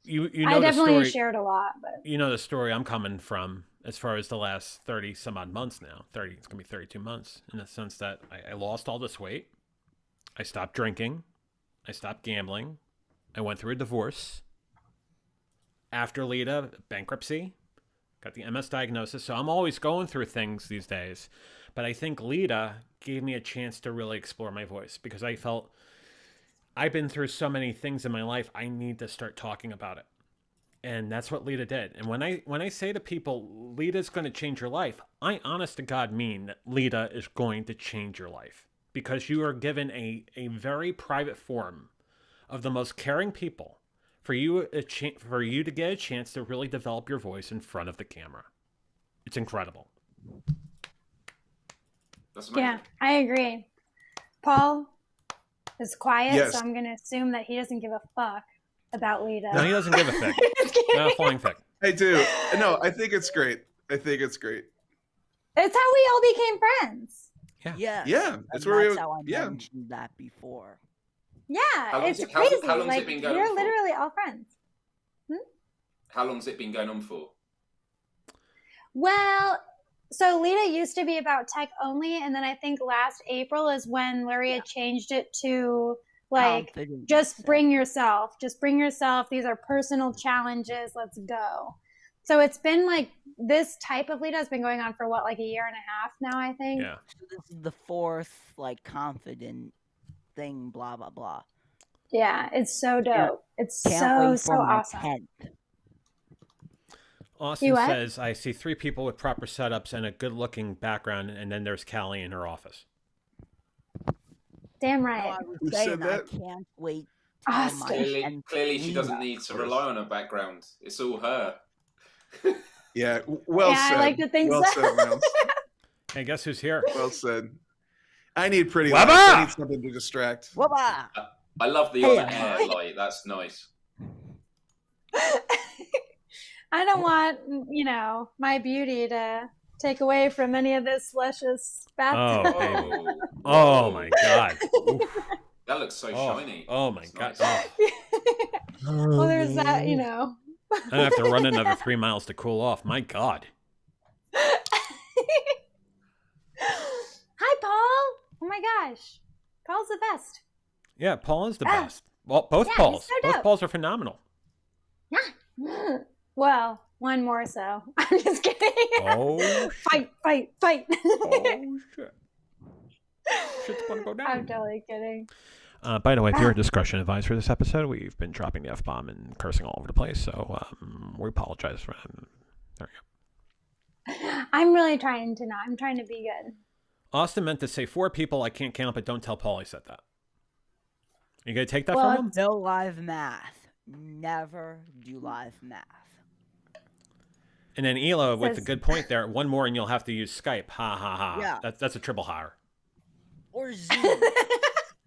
you know I definitely the story, shared a lot, but you know the story I'm coming from as far as the last 30 some odd months now. It's gonna be 32 months in the sense that I lost all this weight. I stopped drinking. I stopped gambling. I went through a divorce. After Lita, bankruptcy. Got the MS diagnosis. So I'm always going through things these days. But I think Lita gave me a chance to really explore my voice because I felt I've been through so many things in my life. I need to start talking about it. And that's what Lita did. And when I say to people, Lita's going to change your life, I honest to God mean that Lita is going to change your life because you are given a very private forum of the most caring people for you to get a chance to really develop your voice in front of the camera. It's incredible. That's amazing. Yeah, I agree. Paul is quiet, Yes. so I'm going to assume that he doesn't give a fuck about Lita. No, he doesn't give a fuck. Not a flying fuck. I do. No, I think it's great. I think it's great. It's how we all became friends. Yeah. Yeah, that's where we. how I Yeah, mentioned that before. Yeah, long's it's it- how's it- crazy. how long's it Like, been going we're for? literally all friends. How long's it been going on for? Well, so Lita used to be about tech only, and then I think last April is when Luria changed it to like Confidence just and- bring yourself. Just bring yourself. These are personal challenges. Let's go. So it's been like this type of Lita has been going on for what, like a year and a half now, I think. Yeah. So this is the fourth like confident thing. Blah blah blah. Yeah, it's so dope. It's Can't wait so for my awesome. 10th. Austin You what? says, I see 3 people with proper setups and a good-looking background, and then there's Callie in her office. Damn No, right. I was Who saying said I that? can't wait till Austin. my Clearly, 10th clearly she doesn't Lita. need to rely on her background. It's all her. yeah. Well Yeah, I said. like to think well so. said, Miles. Hey, guess who's here? Well said. I need pretty Wabba! lights. I need something to distract. Whoop-ah! I love the Hey, on air light. That's nice. I don't want, my beauty to take away from any of this luscious Oh, bath. baby. Oh, Oh, my God. Oof. that looks so Oh, shiny. oh my It's God. nice. Oh, Well, there's that, I'm gonna have to run another 3 miles to cool off. My God. Hi, Paul. Oh my gosh. Paul's the best. Yeah, Paul is the Ah. best. Well, both Yeah, he's Pauls. so Both dope. Pauls are phenomenal. Well, one more so. I'm just kidding. Oh, shit. Fight. Oh, shit. Shit's gonna go I'm down. totally kidding. By the way, viewer discretion advised for this episode. We've been dropping the F-bomb and cursing all over the place, so we apologize for that. There you go. I'm really trying to not. I'm trying to be good. Austin meant to say 4 people I can't count, but don't tell Paul he said that. You gonna take that Well, from him? No live math. Never do live math. And then Ela with a Says- good point there. One more and you'll have to use Skype. Ha ha ha. Yeah. That's a triple hire. Or Zoom.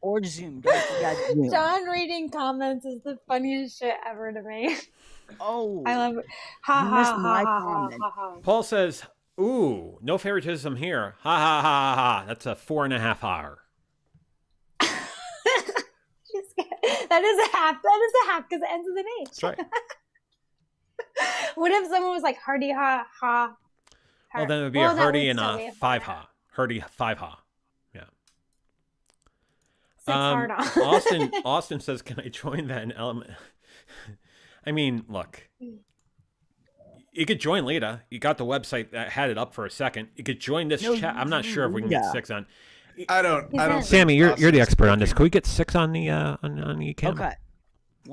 Or Zoom. Don't forget Zoom. John reading comments is the funniest shit ever to me. Oh. I love it. Ha You ha missed ha my ha comment. ha ha. Paul says, "Ooh, no favoritism here." Ha ha ha ha ha. That's a 4.5 hour. She's good. That is a half. That is a half because it ends with an H. That's right. What if someone was like hardy ha ha? Well, then it would be Well, a that Hurdy would and still a be a 5 fun ha. Hurdy 5 ha. Yeah. 6 hard on. Austin says, "Can I join that in element?" I mean, look. You could join Lita. You got the website that had it up for a second. You could join this No, chat. I'm not sure if we can get Lita. 6 on. I don't. think Sammy, you're the Austin's expert on this. speaking. Could we get 6 on the on the camera? Okay.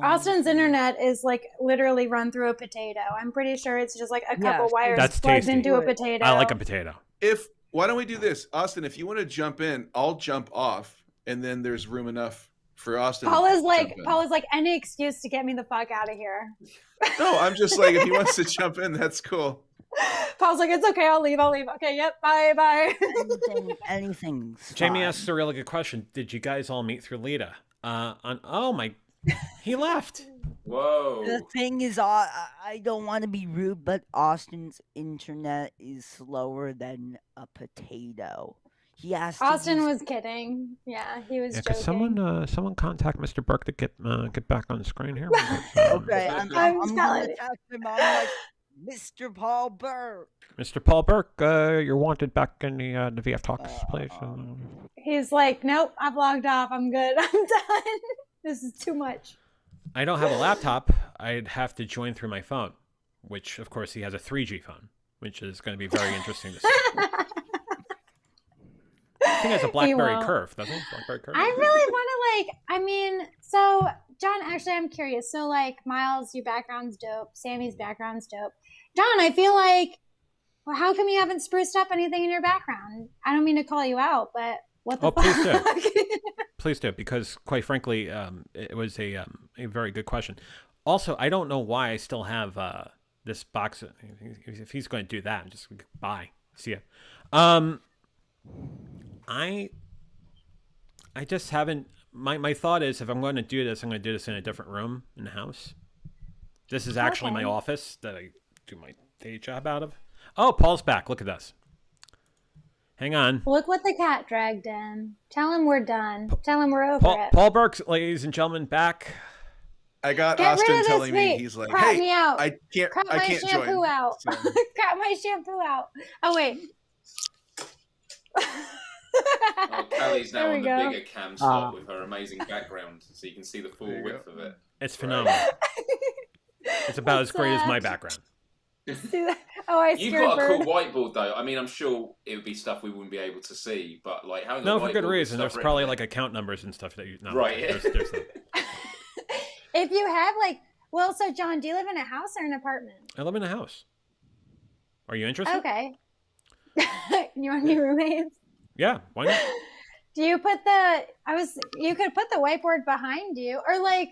Austin's internet is like literally run through a potato. I'm pretty sure it's just like a Yeah, couple wires That's plugged tasty. into a potato. I like a potato. Why don't we do this, Austin? If you want to jump in, I'll jump off, and then there's room enough for Austin. Paul is to like jump in. Paul is like any excuse to get me the fuck out of here. No, I'm just like, if he wants to jump in, that's cool. Paul's like, it's okay, I'll leave. Okay, yep, bye. Anything's Jamie fine. asks a really good question. Did you guys all meet through Lita? Oh my, he left. Whoa. The thing is, I don't want to be rude, but Austin's internet is slower than a potato. He has to Austin use- was kidding. Yeah, he was Yeah, joking. could someone contact Mr. Burke to get back on the screen here? Okay, I'm I'm gonna telling- text him. I'm like, Mr. Paul Burke. Mr. Paul Burke, you're wanted back in the VF Talks place. He's like, nope, I've logged off. I'm good. I'm done. This is too much. I don't have a laptop. I'd have to join through my phone, which of course he has a 3G phone, which is going to be very interesting to see. I think it's a BlackBerry won't. Curve, doesn't it? BlackBerry Curve. I really want to so John, actually I'm curious. So like Miles, your background's dope. Sammy's background's dope. John, I feel like, well, how come you haven't spruced up anything in your background? I don't mean to call you out, but what the Oh, please do. fuck? Please do, because quite frankly, it was a very good question. Also, I don't know why I still have this box. If he's going to do that, just bye. See ya. I just haven't. My thought is, if I'm going to do this, I'm going to do this in a different room in the house. This is actually my Okay. office that I do my day job out of. Oh, Paul's back. Look at this. Hang on. Look what the cat dragged in. Tell him we're done. Tell him we're over it. Paul Burks, ladies and gentlemen, back. I got Get rid Austin of this telling me vape. he's like, Crop "Hey, me out. I can't Crop my join." shampoo out. So- Crop my shampoo out. Oh wait. Oh, Callie's now There we on the go. bigger cam slot with her amazing background, so you can see the full There you width go. of it. It's phenomenal. It's about as great as my sad. background. See that? Oh, I You've scared got a Bird. cool whiteboard, though. I mean, I'm sure it would be stuff we wouldn't be able to see, but like having No, a for whiteboard good with reason. stuff There's written probably on like it. account numbers and stuff that you. No, Right. There's no. If you have like, well, so John, do you live in a house or an apartment? I live in a house. Are you interested? Okay. You want new roommates? Yeah. Why not? Do you put you could put the whiteboard behind you, or like,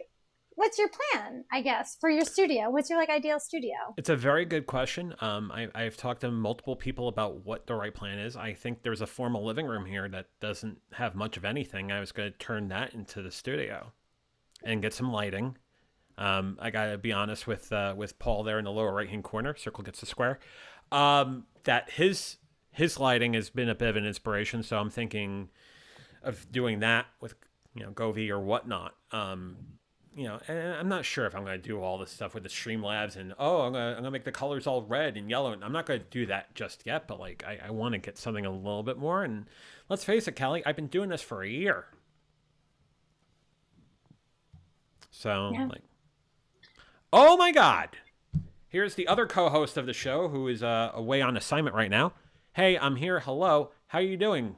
what's your plan, I guess, for your studio? What's your like ideal studio? It's a very good question. I've talked to multiple people about what the right plan is. I think there's a formal living room here that doesn't have much of anything. I was going to turn that into the studio and get some lighting. I got to be honest with Paul there in the lower right-hand corner. Circle gets the square. That his lighting has been a bit of an inspiration. So I'm thinking of doing that with, Govee or whatnot. And I'm not sure if I'm going to do all this stuff with the Streamlabs and, I'm going to make the colors all red and yellow. I'm not going to do that just yet, but like, I want to get something a little bit more. And let's face it, Callie, I've been doing this for a year. So Yeah. like, oh my God. Here's the other co-host of the show who is away on assignment right now. Hey, I'm here. Hello. How you doing?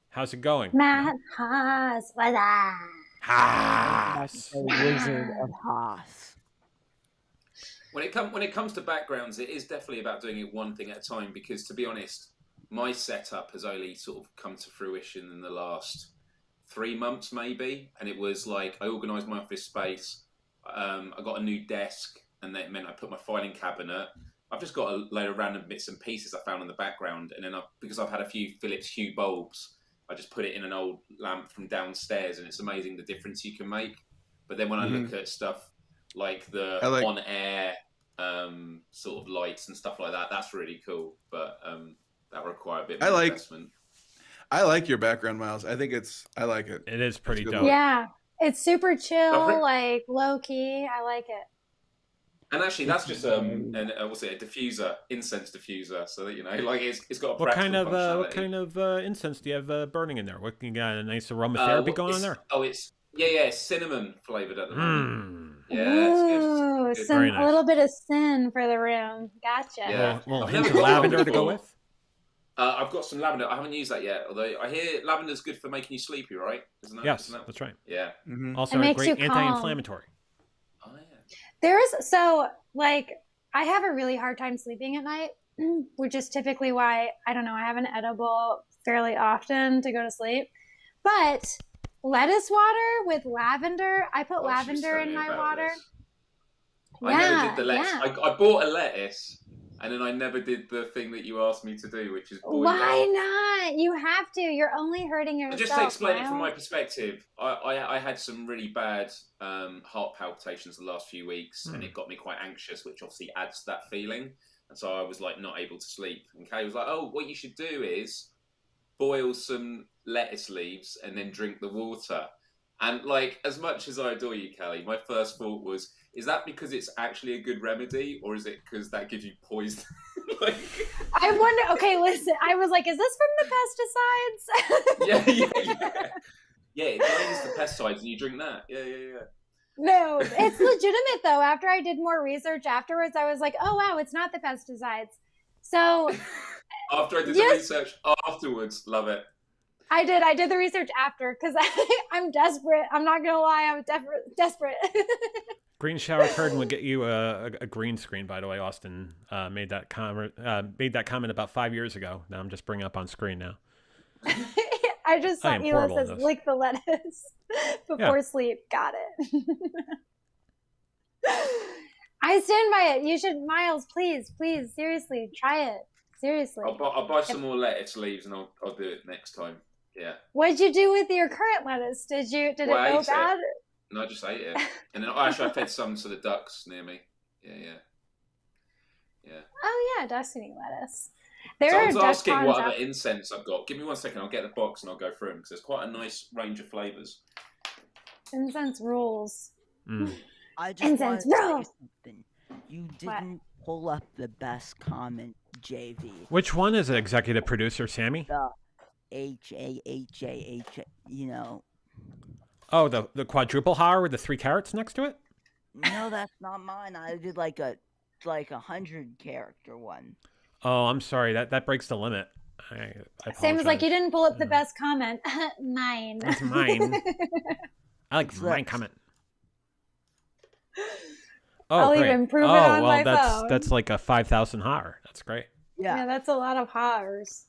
How's it going? Matt Haas, what's up? Haas. The Wizard of Haas. When it comes to backgrounds, it is definitely about doing it one thing at a time. Because to be honest, my setup has only sort of come to fruition in the last 3 months, maybe. And it was like I organised my office space. I got a new desk, and that meant I put my filing cabinet. I've just got a load of random bits and pieces I found in the background, and then because I've had a few Philips Hue bulbs, I just put it in an old lamp from downstairs, and it's amazing the difference you can make. But then when I look at stuff like the on-air sort of lights and stuff like that, that's really cool. But that require a bit more investment. I like your background, Miles. I like it. It is pretty That's dope. good. Yeah, it's super chill, Okay. like low key. I like it. And actually, that's just a diffuser, incense diffuser. So that like it's got a What kind practical of what functionality. kind of incense do you have burning in there? What you got a nice aromatherapy going on there? It's it's cinnamon flavored at the moment. Mm. Yeah, it's good. Ooh, It's good. some Very nice. A little bit of sin for the room. Gotcha. Yeah. Well, I've hint never of got one lavender to go before. with. I've got some lavender. I haven't used that yet. Although I hear lavender's good for making you sleepy, right? Isn't that? Yes, Isn't that? that's right. Yeah. Mhm. Also, It a makes great you calm. anti-inflammatory. Oh yeah. I have a really hard time sleeping at night, which is typically why I have an edible fairly often to go to sleep. But lettuce water with lavender, I put Oh, she was lavender telling in me my about water. this. I never Yeah, did the lettuce. yeah. I bought a lettuce, and then I never did the thing that you asked me to do, which is boil Why it. not? You have to. You're only hurting yourself. Just to explain it from my Miles. perspective, I had some really bad heart palpitations the last few weeks, and it got me quite anxious, which obviously adds to that feeling. And so I was like not able to sleep. And Kay was like, "Oh, what you should do is boil some lettuce leaves and then drink the water." And like, as much as I adore you, Kelly, my first thought was, is that because it's actually a good remedy, or is it because that gives you poison? Like, I wonder. Okay, listen. I was like, is this from the pesticides? yeah, it drains the pesticides, and you drink that. Yeah. No, it's legitimate though. After I did more research afterwards, I was like, oh wow, it's not the pesticides. So After I did Yes. the research afterwards, love it. I did the research after because I'm desperate. I'm not gonna lie, I'm desperate. Green shower curtain would get you a green screen. By the way, Austin made that comment about 5 years ago. Now I'm just bringing up on screen now. I just I saw am Ela horrible at says this. lick the lettuce before sleep. Got it. I stand by it. You should, Miles. Please, seriously, try it. Seriously. I'll buy some more lettuce leaves and I'll do it next time. Yeah. What'd you do with your current lettuce? Did it Well, I go ate it. bad? No, I just ate it. And then I fed some to the ducks near me. Yeah. Oh yeah, destiny lettuce. There Someone's are duck asking ponds what out- other incense I've got. Give me 1 second. I'll get the box and I'll go through them because there's quite a nice range of flavors. incense rules. I just want Incense, to say bro. something. You didn't pull up the best comment, JV. Which one is it, executive producer Sammy? The H-A-H-A-H, you know. Oh, the quadruple har with the 3 carrots next to it? No, that's not mine. I did like a 100-character one. Oh, I'm sorry. That breaks the limit. I Sam was like, you apologize. didn't pull up the best comment. Mine. That's mine. I like my Look. comment. Oh, I'll great. even prove it oh, on well, my that's phone. that's like a 5,000 har. That's great. Yeah, Yeah, that's a lot of hars.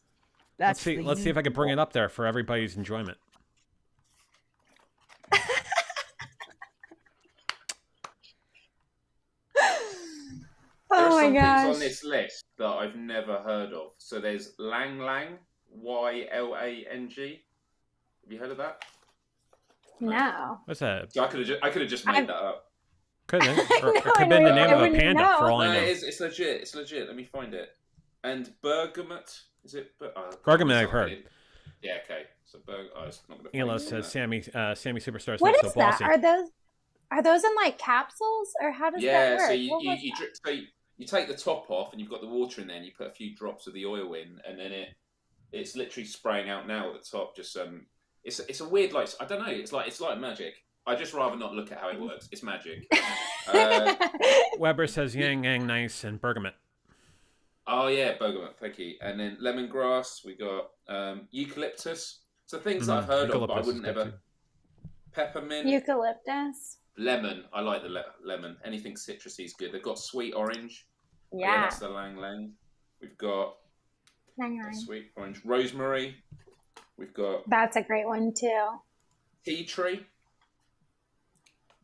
that's Let's see if I can bring it up there for everybody's enjoyment. There are Oh my some things gosh. on this list that I've never heard of. So there's Lang Lang, Y-L-A-N-G. Have you heard of that? No. What's that? So I could have just made I've- that up. Could have been. Or, I it could have been the know, name I of a wouldn't panda know. for all I No, know. it's legit. It's legit. Let me find it. And Bergamot. Is it? Bergamot, I've heard. Yeah. Okay. So it's not gonna. Elo find says it. Sammy Superstar's What not is so that? bossy. Are those in like capsules or how does that Yeah. work? So you What was you, that? drip, so you take the top off and you've got the water in there and you put a few drops of the oil in and then it's literally spraying out now at the top. Just it's a weird like I don't know. It's like magic. I just rather not look at how it works. It's magic. Weber says yang yang nice and bergamot. Oh yeah, bergamot, thank you. And then lemongrass, we got eucalyptus. So things that I've heard of, but I Eucalyptus is wouldn't good ever. too. Peppermint, Eucalyptus. lemon. I like the lemon. Anything citrusy is good. They've got sweet orange. Yeah. That's the Lang Lang. We've got Hang on. sweet orange. Rosemary. We've got That's a great one too. tea tree.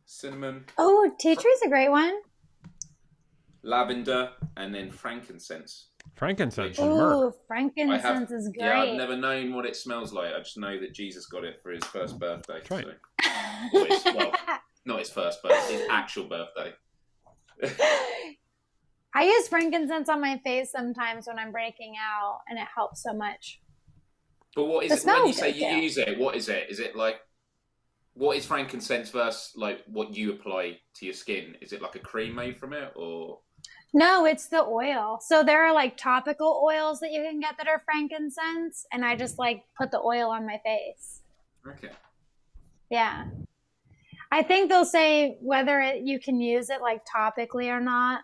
Cinnamon, Oh, tea tree's a great one. lavender, and then frankincense. Frankincense and myrrh. Ooh, frankincense is great. Yeah, I've never known what it smells like. I just know that Jesus got it for his first birthday. That's right. So. Well, not his first birthday, his actual birthday. I use frankincense on my face sometimes when I'm breaking out, and it helps so much. But what is The it when you smell's say good, you too. use it? What is it? Is it like what is frankincense versus like what you apply to your skin? Is it like a cream made from it, or No, it's the oil. So there are like topical oils that you can get that are frankincense, and I just like put the oil on my face. okay? Yeah. I think they'll say whether you can use it like topically or not.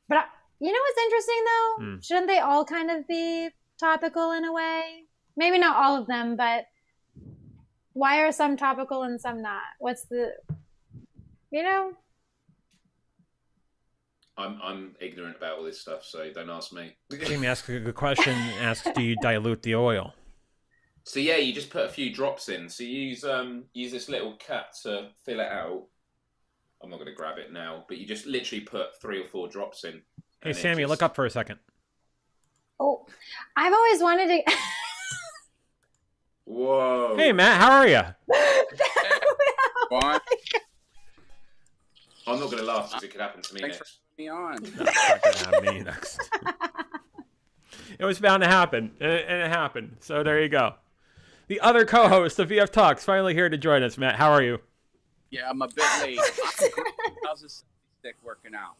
But you know what's interesting though? Hmm. Shouldn't they all kind of be topical in a way? Maybe not all of them, but why are some topical and some not? What's the, you know? I'm ignorant about all this stuff, so don't ask me. Jamie asks a good question. Asks, do you dilute the oil? So yeah, you just put a few drops in. So you use this little cap to fill it out. I'm not going to grab it now, but you just literally put 3 or 4 drops in. Hey, and it Sammy, just- look up for a second. Oh, I've always wanted to. Whoa! Hey, Matt, how are you? Fine. I'm not going to laugh because it could happen to me Thanks for next. having me on. No, it's not gonna have me next. It was bound to happen, and it happened. So there you go. The other co-host of VF Talks finally here to join us. Matt, how are you? Yeah, I'm a bit late. How's this stick working out?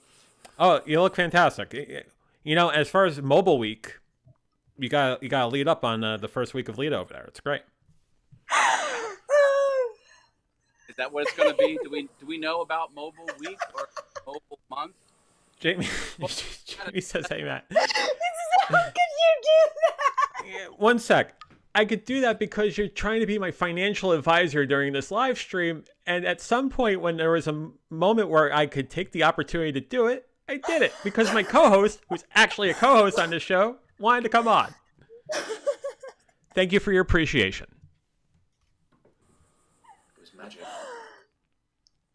Oh, you look fantastic. You know, as far as mobile week, you got to lead up on the first week of lead over there. It's great. Is that what it's going to be? Do we know about Mobile Week or Mobile Month? Jamie, Jamie says, "Hey, Matt." How could you do that? Yeah, 1 sec. I could do that because you're trying to be my financial advisor during this live stream. And at some point when there was a moment where I could take the opportunity to do it, I did it because my co-host, who's actually a co-host on this show, wanted to come on. Thank you for your appreciation. It was magic.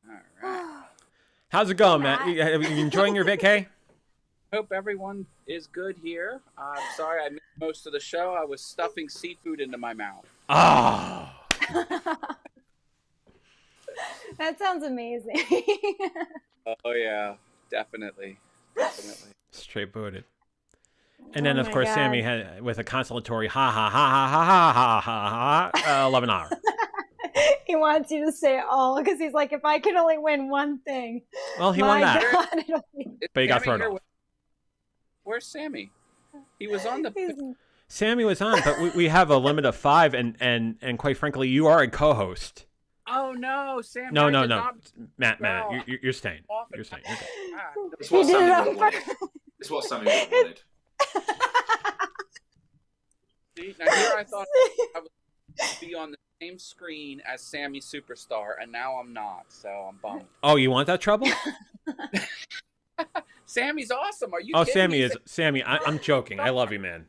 All right. How's it going, Matt. Matt? Are you enjoying your vacay? Hope everyone is good here. I'm sorry I missed most of the show. I was stuffing seafood into my mouth. Oh, That sounds amazing. Oh yeah, definitely. straight booted. And then, Oh of my course, God. Sammy had with a consolatory ha ha ha ha ha ha ha ha 11 hour. He wants you to say it all because he's like, if I could only win one thing, Well, he my won that. God, it'll be. Is But he got Sammy thrown here? off. Where's Sammy? He was on the. He's- Sammy was on, but we have a limit of 5, and quite frankly, you are a co-host. Oh no, Sammy! No, I no, did no, not- Matt, No. you're staying. Off it. You're staying. You're staying. Ah, It's He what did Sammy it would on have wanted. purpose. It's what Sammy would have wanted. See, now here I thought I would be on the same screen as Sammy Superstar, and now I'm not, so I'm bummed. Oh, you want that trouble? Sammy's awesome. Are you? Oh, kidding Sammy me? is Sammy. I'm joking. I love you, man.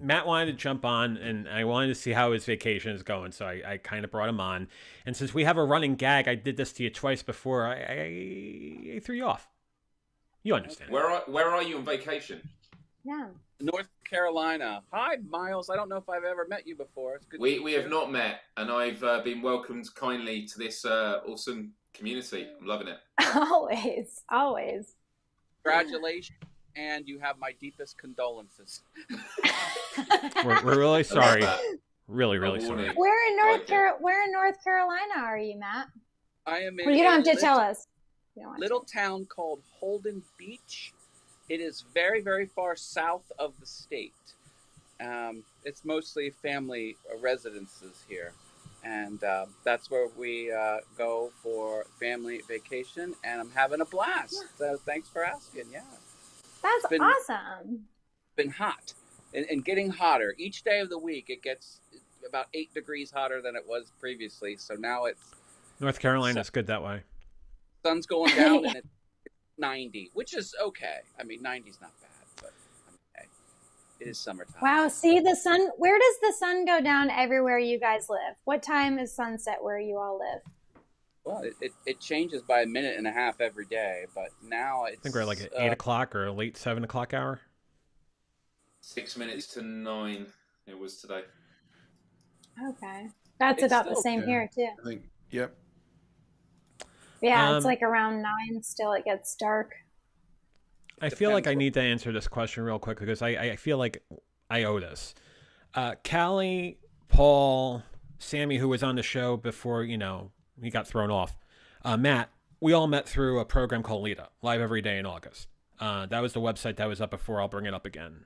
Matt wanted to jump on, and I wanted to see how his vacation is going, so I kind of brought him on. And since we have a running gag, I did this to you twice before. I threw you off. You understand? Where are you on vacation? Yeah. North Carolina. Hi, Miles. I don't know if I've ever met you before. It's good. to We meet have you. not met, and I've been welcomed kindly to this awesome community. I'm loving it. Always, always. Congratulations, and you have my deepest condolences. We're really sorry. Really, really A sorry. warning. Where in Okay. Where in North Carolina are you, Matt? I am in Well, you don't a have to tell us. You don't have to. little town called Holden Beach. It is very, very far south of the state. It's mostly family residences here. And that's where we go for family vacation. And I'm having a blast. So thanks for asking. Yeah. That's been- awesome. Been hot and getting hotter. Each day of the week, it gets about 8 degrees hotter than it was previously. So now it's North Carolina's good that way. sun's going down and it's 90, which is okay. I mean, 90's not bad, but I'm okay. It is summertime. Wow. See the sun. Where does the sun go down everywhere you guys live? What time is sunset where you all live? Well, it changes by a minute and a half every day, but now it's. I think we're like at 8 o'clock or a late 7 o'clock hour. 6 minutes to 9. It was today. Okay. That's It's about the still- same Yeah. here too. I think. Yep. Yeah, it's Um, like around 9 still it gets dark. I feel like I Depends. need to answer this question real quick because I feel like I owe this. Callie, Paul, Sammy, who was on the show before, he got thrown off. Matt, we all met through a program called Lita, live every day in August. That was the website that was up before. I'll bring it up again.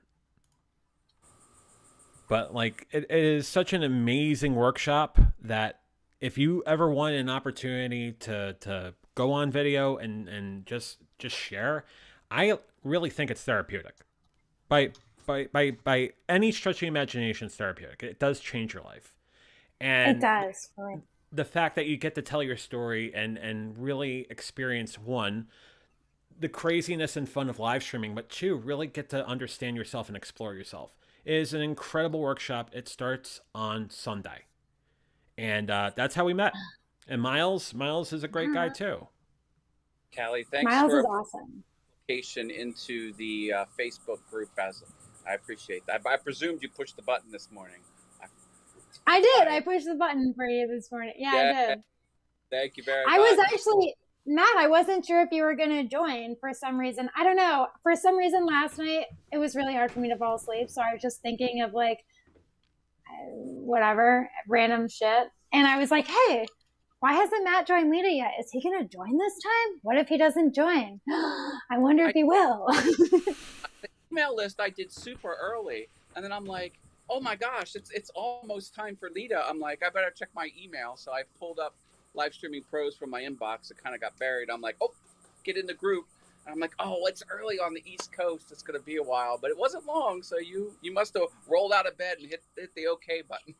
But like, it is such an amazing workshop that if you ever want an opportunity to go on video and just share, I really think it's therapeutic. By any stretch of the imagination, it's therapeutic. It does change your life. And It does. Really. the fact that you get to tell your story and really experience, one, the craziness and fun of live streaming, but two, really get to understand yourself and explore yourself. It is an incredible workshop. It starts on Sunday. And that's how we met. And Miles is a great guy too. Callie, thanks Miles for is awesome. application into the Facebook group. I appreciate that. I presumed you pushed the button this morning. I did. I pushed the button for you this morning. Yeah, I did. Thank you very I much. was actually, Matt, I wasn't sure if you were going to join for some reason. I don't know. For some reason last night, it was really hard for me to fall asleep. So I was just thinking of like, whatever, random shit. And I was like, hey, why hasn't Matt joined Lita yet? Is he going to join this time? What if he doesn't join? I wonder if he will. Email list I did super early, and then I'm like, oh my gosh, it's almost time for Lita. I'm like, I better check my email. So I pulled up Live Streaming Pros from my inbox. It kind of got buried. I'm like, oh, get in the group. And I'm like, oh, it's early on the East Coast. It's gonna be a while, but it wasn't long. So you must have rolled out of bed and hit the OK button.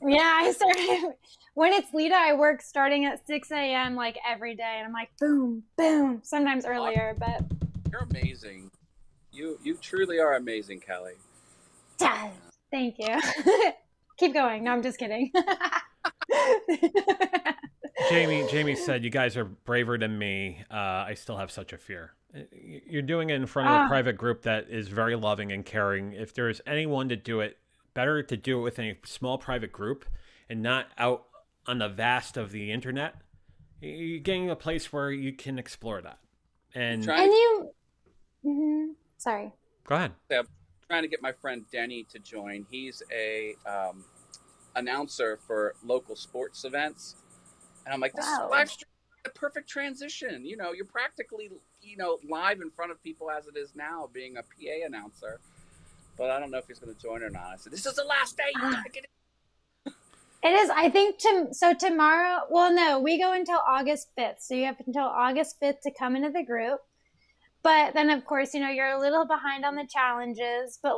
Yeah, I started when it's Lita. I work starting at 6 a.m. like every day, and I'm like boom, boom. Sometimes earlier, but You're amazing. You truly are amazing, Callie. thank you. Keep going. No, I'm just kidding. Jamie said, "You guys are braver than me. I still have such a fear." You're doing it in front of a private group that is very loving and caring. If there's anyone to do it, better to do it within a small private group and not out on the vast of the internet. You're getting a place where you can explore that. And you, sorry. Go ahead. I'm trying to get my friend Denny to join. He's a announcer for local sports events, and I'm like, this is live stream, the perfect transition. You know, you're practically, live in front of people as it is now, being a PA announcer. But I don't know if he's going to join or not. I said, this is the last day. You gotta get it. It is. I think tomorrow. Well, no, we go until August 5th, so you have until August 5th to come into the group. But then, of course, you're a little behind on the challenges, but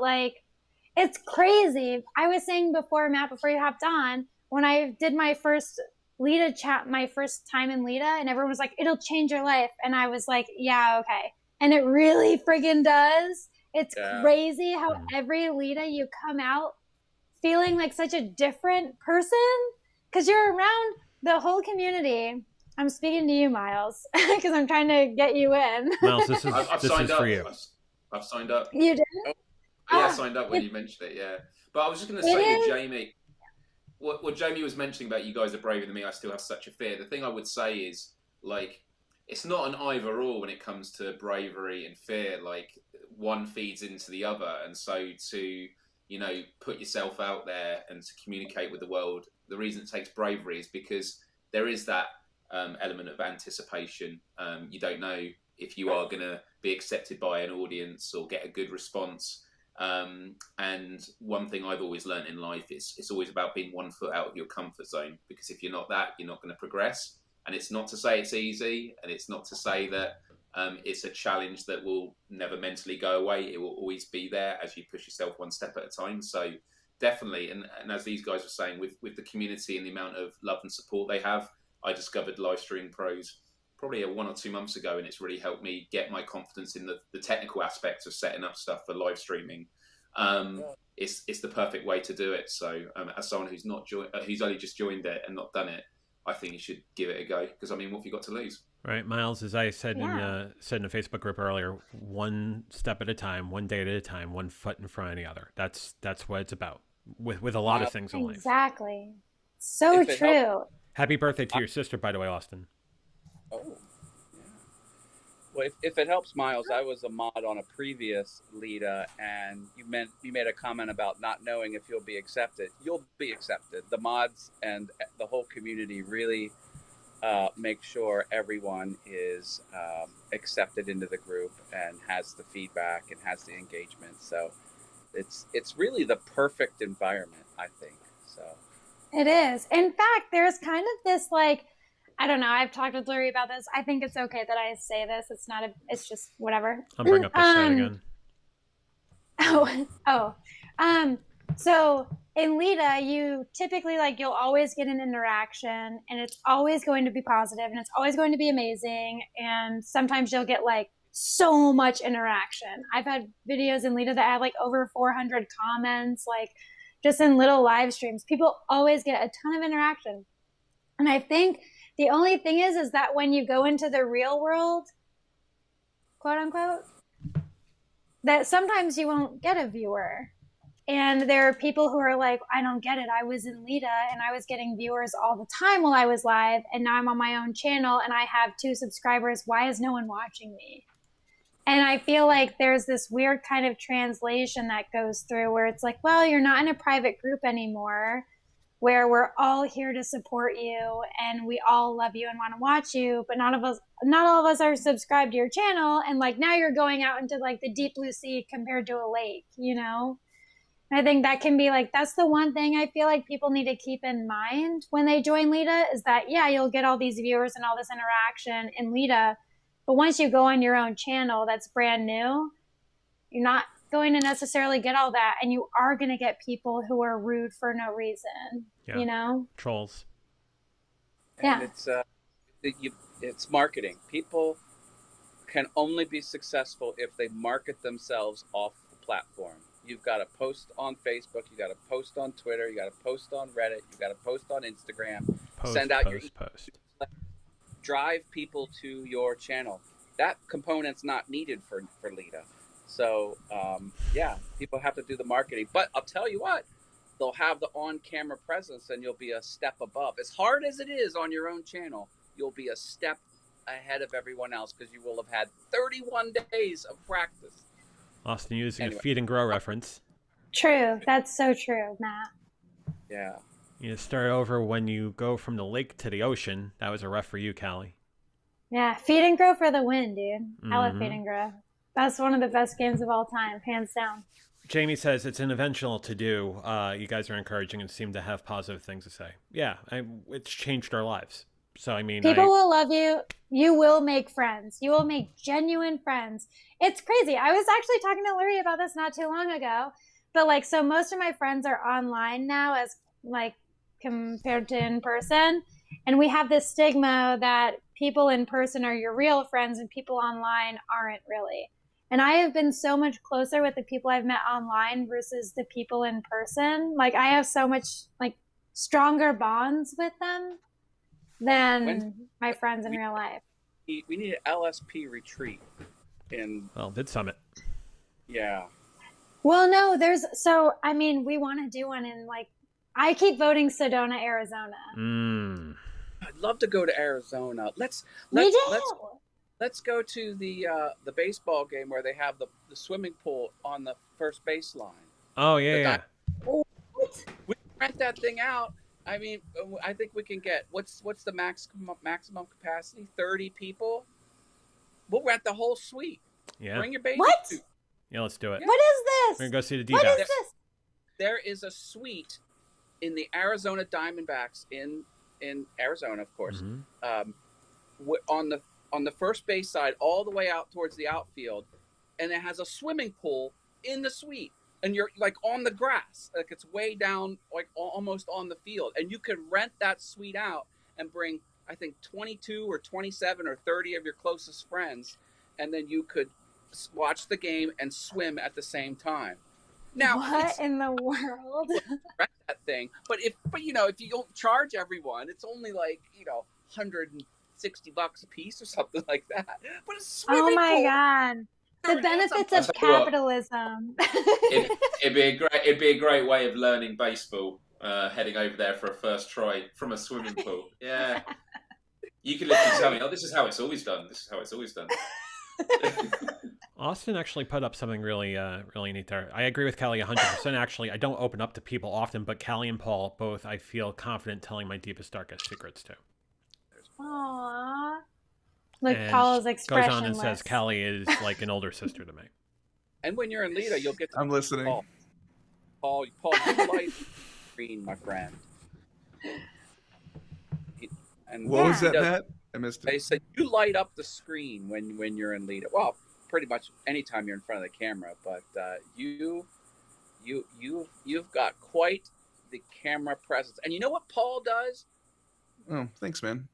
it's crazy. I was saying before, Matt, before you hopped on, when I did my first Lita chat, my first time in Lita, and everyone was like, it'll change your life. And I was like, yeah, okay. And it really friggin' does. It's crazy how every Lita you come out feeling like such a different person because you're around the whole community. I'm speaking to you, Miles, because I'm trying to get you in. Miles, this is I've this signed is up. for you. I've signed up. You did? I signed up when you mentioned it. Yeah, but I was just going to say to Jamie, what Jamie was mentioning about you guys are braver than me. I still have such a fear. The thing I would say is it's not an either or when it comes to bravery and fear. One feeds into the other, and so to put yourself out there and to communicate with the world. The reason it takes bravery is because there is that element of anticipation. You don't know if you are going to be accepted by an audience or get a good response. And one thing I've always learned in life is it's always about being 1 foot out of your comfort zone, because if you're not that, you're not going to progress. And it's not to say it's easy, and it's not to say that it's a challenge that will never mentally go away. It will always be there as you push yourself 1 step at a time. So definitely, and as these guys were saying, with the community and the amount of love and support they have, I discovered Livestream Pros probably 1 or 2 months ago, and it's really helped me get my confidence in the technical aspects of setting up stuff for live streaming. It's the perfect way to do it. So as someone who's who's only just joined it and not done it, I think you should give it a go, because what have you got to lose? Right, Miles, as I said in the Facebook group earlier, 1 step at a time, 1 day at a time, 1 foot in front of the other. That's what it's about with a lot of things in life. Exactly. So true. Happy birthday to your sister, by the way, Austin. Oh, yeah. Well, if it helps, Miles, I was a mod on a previous Lita, and you made a comment about not knowing if you'll be accepted. You'll be accepted. The mods and the whole community really make sure everyone is accepted into the group and has the feedback and has the engagement. So it's really the perfect environment, I think. So it is. In fact, there's kind of this I don't know. I've talked with Lurie about this. I think it's okay that I say this. It's just whatever. I'll bring up the site again. So in Lita, you typically you'll always get an interaction, and it's always going to be positive, and it's always going to be amazing. And sometimes you'll get so much interaction. I've had videos in Lita that have over 400 comments, just in little live streams. People always get a ton of interaction. And I think the only thing is that when you go into the real world, quote unquote, that sometimes you won't get a viewer. And there are people who are like, I don't get it. I was in Lita and I was getting viewers all the time while I was live. And now I'm on my own channel and I have 2 subscribers. Why is no one watching me? And I feel like there's this weird kind of translation that goes through where it's well, you're not in a private group anymore, where we're all here to support you and we all love you and want to watch you, but not all of us are subscribed to your channel. And now you're going out into the deep blue sea compared to a lake, And I think that can be that's the one thing I feel people need to keep in mind when they join Lita is that, you'll get all these viewers and all this interaction in Lita, but once you go on your own channel that's brand new, you're not going to necessarily get all that, and you are going to get people who are rude for no reason. Trolls. And it's marketing. People can only be successful if they market themselves off the platform. You've got to post on Facebook, you got to post on Twitter, you got to post on Reddit, you got to post on Instagram, send out your post. drive people to your channel. That component's not needed for Lita. So yeah, people have to do the marketing. But I'll tell you what, they'll have the on-camera presence, and you'll be a step above. As hard as it is on your own channel, you'll be a step ahead of everyone else because you will have had 31 days of practice. Austin using Anyway. a feed and grow reference. True. That's so true, Matt. Yeah. You start over when you go from the lake to the ocean. That was a ref for you, Callie. Yeah, Feed and Grow for the win, dude. I love Mhm. Feed and Grow. That's one of the best games of all time, hands down. Jamie says it's interventional to do. You guys are encouraging and seem to have positive things to say. Yeah, it's changed our lives. So, I mean, People will love you. You will make friends. You will make genuine friends. It's crazy. I was actually talking to Larry about this not too long ago. But, like, so most of my friends are online now as, like, compared to in person. And we have this stigma that people in person are your real friends and people online aren't really. And I have been so much closer with the people I've met online versus the people in person. Like, I have so much, like, stronger bonds with them than my friends in real life. We need an LSP retreat. Well, Vid Summit. Yeah. Well, no, I mean, we want to do one in, like, I keep voting Sedona, Arizona. I'd love to go to Arizona. Let's go to the baseball game where they have the swimming pool on the first baseline. Oh, yeah. We rent that thing out. I mean, I think we can get what's the maximum capacity? 30 people. We'll rent the whole suite. Yeah. Bring your baby. What? Yeah, let's do it. What is this? We're going to go see the What D-backs. is this? There is a suite in the Arizona Diamondbacks in Arizona, of course. On the first base side, all the way out towards the outfield, and it has a swimming pool in the suite, and you're like on the grass, like it's way down, like almost on the field, and you could rent that suite out and bring, I think, 22 or 27 or 30 of your closest friends, and then you could watch the game and swim at the same time. Now, what in the world? Rent that thing, but if you don't charge everyone, it's only like $160 a piece or something like that. But it's swimming Oh my pool. God. The benefits of capitalism. It'd be a great way of learning baseball. Heading over there for a first try from a swimming pool. Yeah, you could literally tell me, "Oh, this is how it's always done. This is how it's always done." Austin actually put up something really neat there. I agree with Callie 100%. Actually, I don't open up to people often, but Callie and Paul both, I feel confident telling my deepest, darkest secrets to. Aww. Look, And Paul's goes expressionless. on and says Callie is like an older sister to me. And when you're in Lita, you'll get to I'm listening. Paul, you light the screen, my friend. And What was that, does- Matt? I missed They it. said you light up the screen when you're in Lita. Well, pretty much anytime you're in front of the camera, but you've got quite the camera presence. And you know what Paul does? Oh, thanks, man.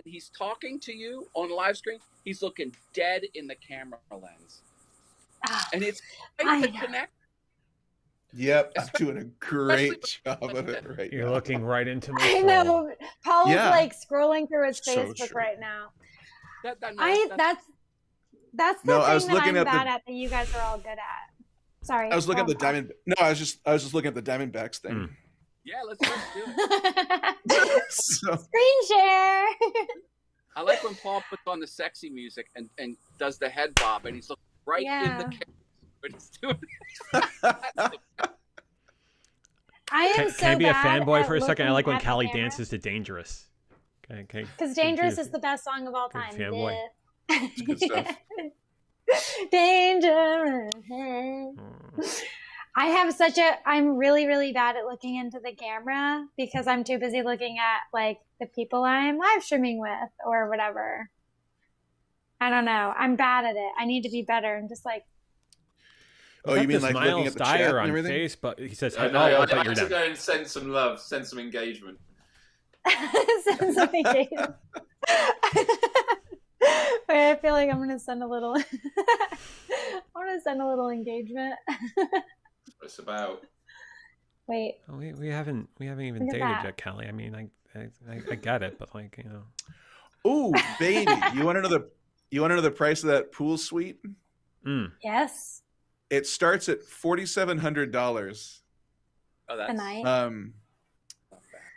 He's talking to you on the live screen. He's looking dead in the camera lens, and it's I quite the know. connect. Yep, I'm doing a great job of it right You're now. looking right into my I soul. know. Paul's Yeah. like scrolling through his So Facebook true. right now. That's That's the No, I thing was that looking I'm at the- bad at that you guys are all good at. Sorry. I was looking at the go on, diamond. No, I was just looking at the Diamondbacks thing. yeah. Let's do it. Paul. So Screen share. I like when Paul puts on the sexy music and does the head bob, and he's looking right in Yeah. the camera when he's doing I am Can I be a fanboy for a second? I like when Callie camera. dances to Dangerous. Okay. Because Dangerous is the best song of all Good time. fanboy. it's good stuff. Dangerous. I'm really, really bad at looking into the camera because I'm too busy looking at like the people I'm live streaming with or whatever. I don't know. I'm bad at it. I need to be better and just like, Oh, you mean This like looking Miles at the chat Dyer and on everything? Facebook? He says, I "Oh, know. I but have you're to done." go and send some love, send some engagement. send some engagement. Wait, I feel like I'm gonna send a little. I want to send a little engagement. What it's about. Wait. Oh, we haven't even Look at dated that. yet, Callie. I mean, I get it, but like, you know. Ooh, baby. You want to know the price of that pool suite? Yes. It starts at $4,700. Oh, A that's night.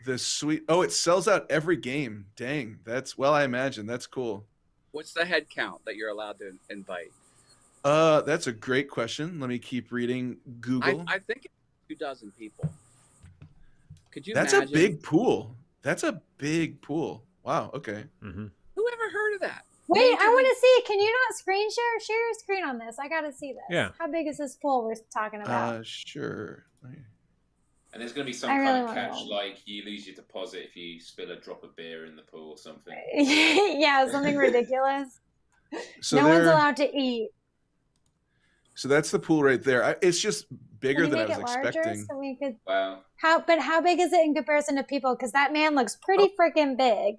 The suite. Oh, it sells out every game. Dang, I imagine that's cool. what's the head count that you're allowed to invite? That's a great question. Let me keep reading Google. I think it's 24 people. Could you That's imagine? a big pool. That's a big pool. Wow. Okay. Mm-hmm. Who ever heard of that? Wait, Imagine I want to see. Can you not screen share? Share your screen on this. I got to see this. Yeah. How big is this pool we're talking about? Sure. And there's going to be some I kind really of wanna catch, know. like you lose your deposit if you spill a drop of beer in the pool or something. Yeah, something ridiculous. So No one's there- allowed to eat. So that's the pool right there. It's just bigger Can you than I make was it larger expecting. so we could? Wow. But how big is it in comparison to people? Because that man looks pretty freaking big.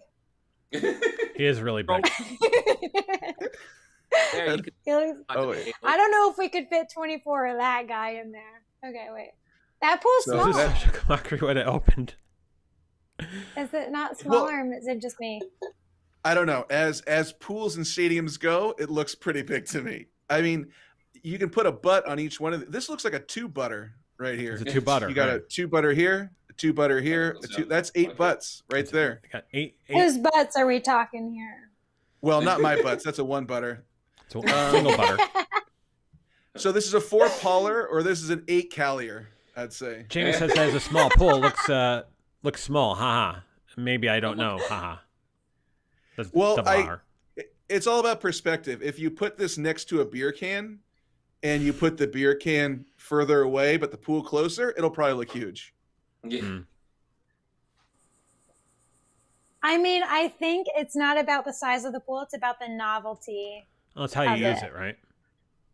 He is really big. There, you could He looks- Oh, wait. I don't know if we could fit 24 of that guy in there. Okay, wait. That pool's So small. This is such a mockery when it opened. Is it not Well- smaller or is it just me? I don't know. As pools and stadiums go, it looks pretty big to me. I mean, you can put a butt on each one of this. Looks like a two butter right here. It's a two butter. You got a right. two butter here, a two butter here. That's 8 butts right there. I got eight. Whose butts are we talking here? Well, not my butts. That's a one butter. It's a single butter. So this is a 4 Polar or this is an 8 Callier, I'd say. Jamie says that as a small pool looks small. Haha. Maybe I don't know. Haha. That's Well, double R. It's all about perspective. If you put this next to a beer can and you put the beer can further away but the pool closer, it'll probably look huge. Yeah. Mm. I mean, I think it's not about the size of the pool, it's about the novelty. Well, that's how you of use it. it, right?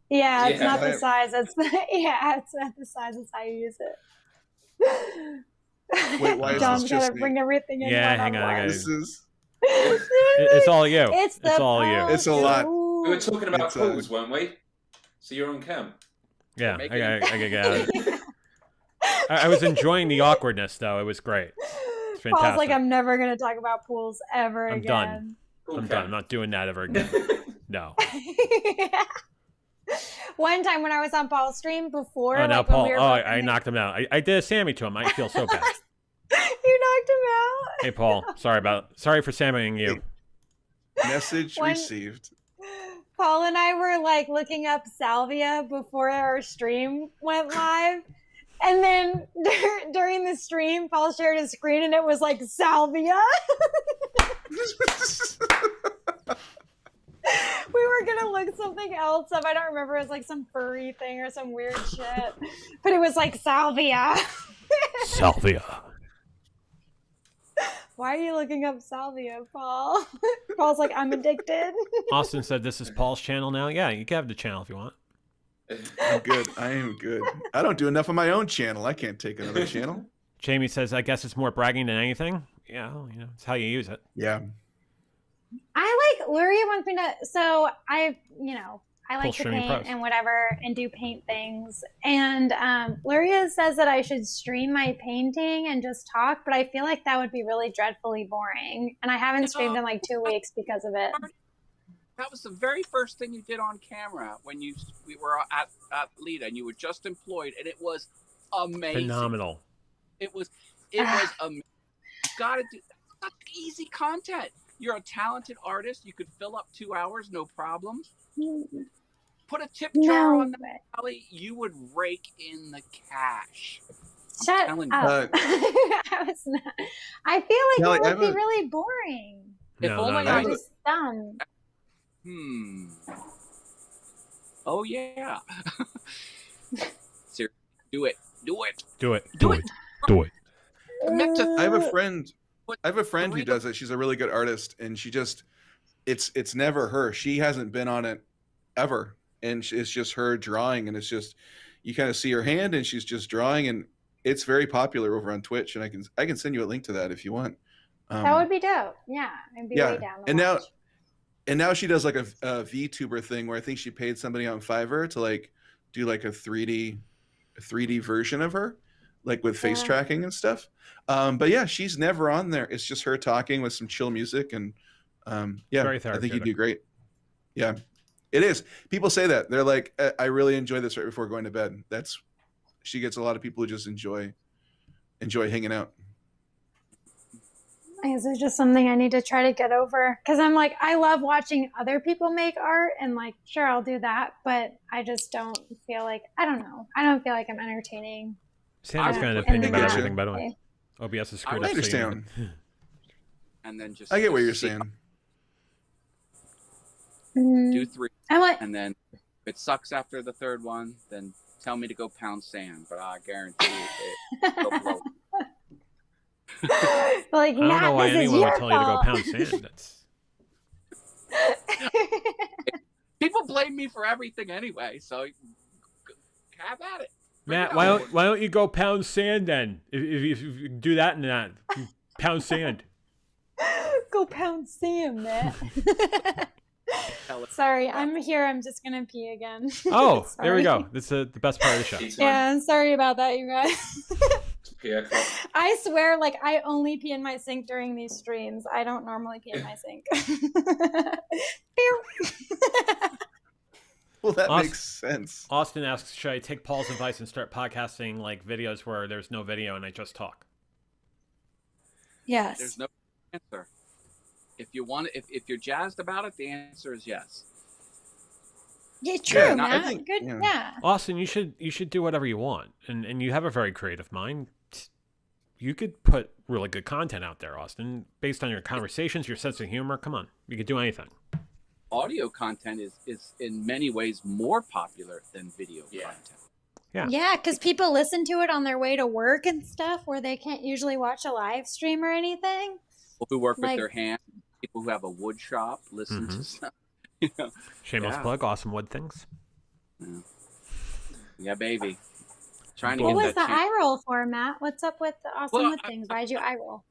Yeah, it's Yeah. not the size, it's it's not the size, it's how you use it. Wait, why is John's this gotta just me? bring everything in. Yeah, one hang on, I gotta- This is It's all you. It's the all you. It's a lot. We were talking about It's, pools, weren't we? So you're on cam. Yeah, Make I it- gotta get out of it. I was enjoying the awkwardness, though. It was great. It's Paul's fantastic. like, I'm never gonna talk about pools ever I'm again. done. Cool I'm cam. done. I'm not doing that ever again. No. One time when I was on Paul's stream before, Oh, now like when Paul. we were Oh, both I in knocked him out. I did a Sammy to him. I feel so bad. you knocked him out. Hey, Paul. Sorry for Sammying you. message When- received. Paul and I were like looking up salvia before our stream went live. And then during the stream, Paul shared his screen and it was like salvia. We were gonna look something else up. I don't remember. It was like some furry thing or some weird shit. But it was like salvia. Salvia. Why are you looking up salvia, Paul? Paul's like, I'm addicted. Austin said this is Paul's channel now. Yeah, you can have the channel if you want. I'm good. I am good. I don't do enough on my own channel. I can't take another channel. Jamie says, I guess it's more bragging than anything. Yeah, well, it's how you use it. Yeah. I like Luria wants me to. So I Full like to streaming paint pros. and whatever and do paint things. And Luria says that I should stream my painting and just talk, but I feel like that would be really dreadfully boring. And I haven't streamed in like 2 weeks because of it. That was the very first thing you did on camera when we were at Lita and you were just employed, and it was amazing. Phenomenal. It was amazing. You gotta do that's easy content. You're a talented artist. You could fill up 2 hours, no problem. Put a tip jar No, on that, Kelly. You would rake in the cash. shut telling up. you. I was not. I feel like Kelly, it I would be have a- really boring. If No, only no, I I'm no. was. just dumb. Oh yeah. Seriously, do it. Do it. Do it. Do Do it. it. Do it. Commit to I have a friend. What- I have a friend who three- does it. She's a really good artist, and she just it's never her. She hasn't been on it ever, and it's just her drawing, and it's just you kind of see her hand, and she's just drawing, and it's very popular over on Twitch. And I can send you a link to that if you want. That would be dope. Yeah, I'd be yeah, way down. To and now watch. and now she does like a VTuber thing where I think she paid somebody on Fiverr to like do like a 3D version of her, like with face Yeah. tracking and stuff. But yeah, she's never on there. It's just her talking with some chill music, and Yeah, Very I think you therapeutic. do great. Yeah, it is. People say that. They're like, I really enjoy this right before going to bed. She gets a lot of people who just enjoy hanging out. I guess it's just something I need to try to get over because I'm like, I love watching other people make art and like, sure, I'll do that, but I just don't feel like, I don't know. I don't feel like I'm entertaining. Sandy's got an in opinion the about get you. everything, by the way. way. OBS is I screwed would up. so you understand. And then just I get what just you're see- saying. Do 3, I'm like, and then if it sucks after the 3rd one, then tell me to go pound sand. But I guarantee it'll blow. like, I don't know Matt, why this is anyone your would tell you to go fault. pound sand. That's People blame me for everything anyway, so have at it. Bring Matt. it Why on. don't you go pound sand then? If you do that and that, pound sand. Go pound Sam, Matt. Tell it. Sorry, I'm here. I'm just gonna pee again. Oh, there we Sorry. go. That's the best part of the show. Tea time. Yeah, I'm sorry about that, you guys. Pierre Cock. I swear, like, I only pee in my sink during these streams. I don't normally pee in my sink. Well, that Awesome. makes sense. Austin asks, should I take Paul's advice and start podcasting like videos where there's no video and I just talk? Yes. There's no answer. If you want, if you're jazzed about it, the answer is yes. Yeah, true, Yeah, no, I Matt. think- Good. yeah. Yeah. Austin, you should do whatever you want, and you have a very creative mind. You could put really good content out there, Austin, based on your conversations, your sense of humor. Come on, you could do anything. Audio content is in many ways more popular than video Yeah. content. Yeah. Yeah, because people listen to it on their way to work and stuff where they can't usually watch a live stream or anything. People who work with Like- their hands, people who have a wood shop, listen to Mhm. stuff. You know, Shameless Yeah. plug, Awesome Wood Things. yeah, baby. Trying to What get was that the channel. eye roll for, Matt? What's up with the awesome Well, wood things? Why'd you eye roll?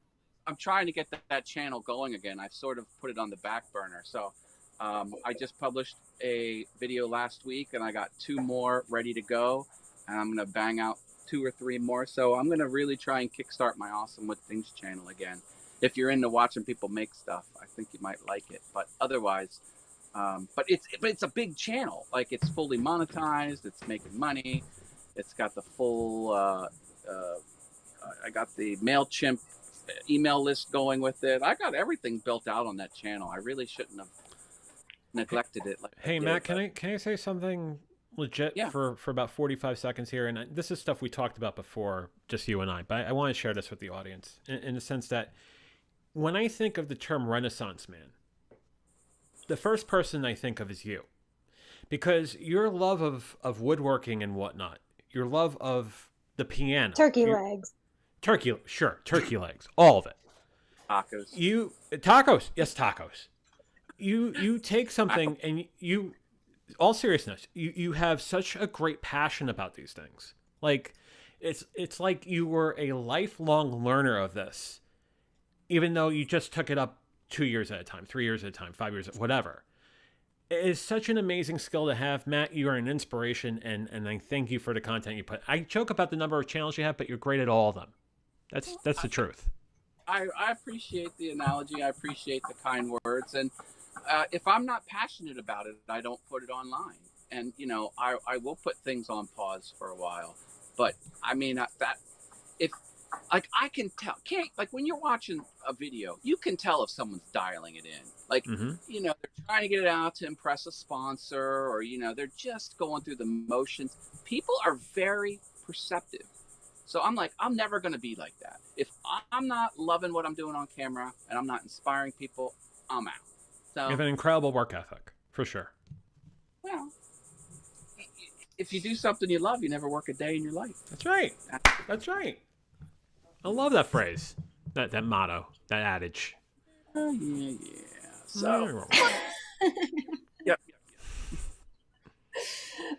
I'm trying to get that channel going again. I've sort of put it on the back burner. So I just published a video last week, and I got 2 more ready to go, and I'm gonna bang out 2 or 3 more. So I'm gonna really try and kickstart my Awesome Wood Things channel again. If you're into watching people make stuff, I think you might like it. But otherwise, but it's a big channel. Like, it's fully monetized. It's making money. It's got the full. I got the Mailchimp email list going with it. I got everything built out on that channel. I really shouldn't have neglected it. Like I Hey did, Matt, but- can I say something legit Yeah. for about 45 seconds here? And this is stuff we talked about before, just you and I. But I want to share this with the audience in the sense that when I think of the term Renaissance man, the first person I think of is you, because your love of woodworking and whatnot, your love of the piano, Turkey your- legs. turkey legs, all of it. tacos. You tacos, yes, tacos. You take something and you, all seriousness, you have such a great passion about these things. Like it's like you were a lifelong learner of this, even though you just took it up 2 years at a time, 3 years at a time, 5 years, whatever. It is such an amazing skill to have, Matt. You are an inspiration, and I thank you for the content you put. I joke about the number of channels you have, but you're great at all of them. That's the truth. I appreciate the analogy. I appreciate the kind words. And if I'm not passionate about it, I don't put it online. And, you know, I will put things on pause for a while. But, I mean, that if, like, I can tell, like, when you're watching a video, you can tell if someone's dialing it in. Like, Mhm. you know, they're trying to get it out to impress a sponsor, or, you know, they're just going through the motions. People are very perceptive. So I'm like, I'm never going to be like that. If I'm not loving what I'm doing on camera and I'm not inspiring people, I'm out. So, You have an incredible work ethic, for sure. well, if you do something you love, you never work a day in your life. That's right. That's right. I love that phrase, that motto, that adage. Oh, yeah. So, yep.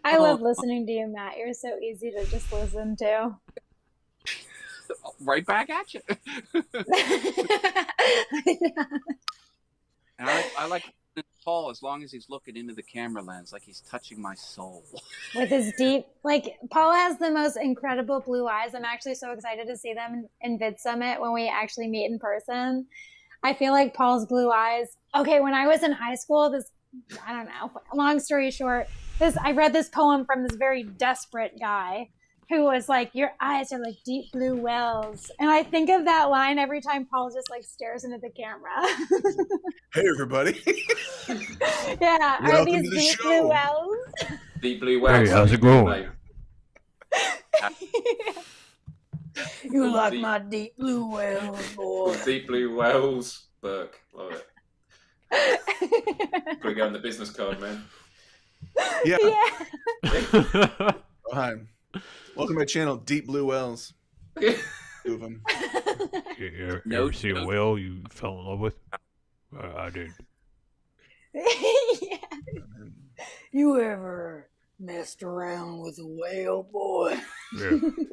I love listening to you, Matt. You're so easy to just listen to. Right back at you. And I like Paul as long as he's looking into the camera lens, like he's touching my soul. With his deep, like, Paul has the most incredible blue eyes. I'm actually so excited to see them in Vid Summit when we actually meet in person. I feel like Paul's blue eyes. Okay, when I was in high school, I don't know. Long story short, I read this poem from this very desperate guy who was like, "Your eyes are like deep blue wells," and I think of that line every time Paul just like stares into the camera. Hey, everybody. Yeah, are Welcome these to the deep show. blue wells? Deep blue wells. Hey, how's it going? You like Deep- my deep blue wells, boy. Deep blue wells. Burke. Love it. Gotta go on the business card, man. Yeah. Yeah. Oh, hi. Welcome to my channel, Deep Blue Wells. Two of them. You No, ever see a no. whale you fell in love with? I did. Yeah. You ever messed around with a whale, boy? Yeah.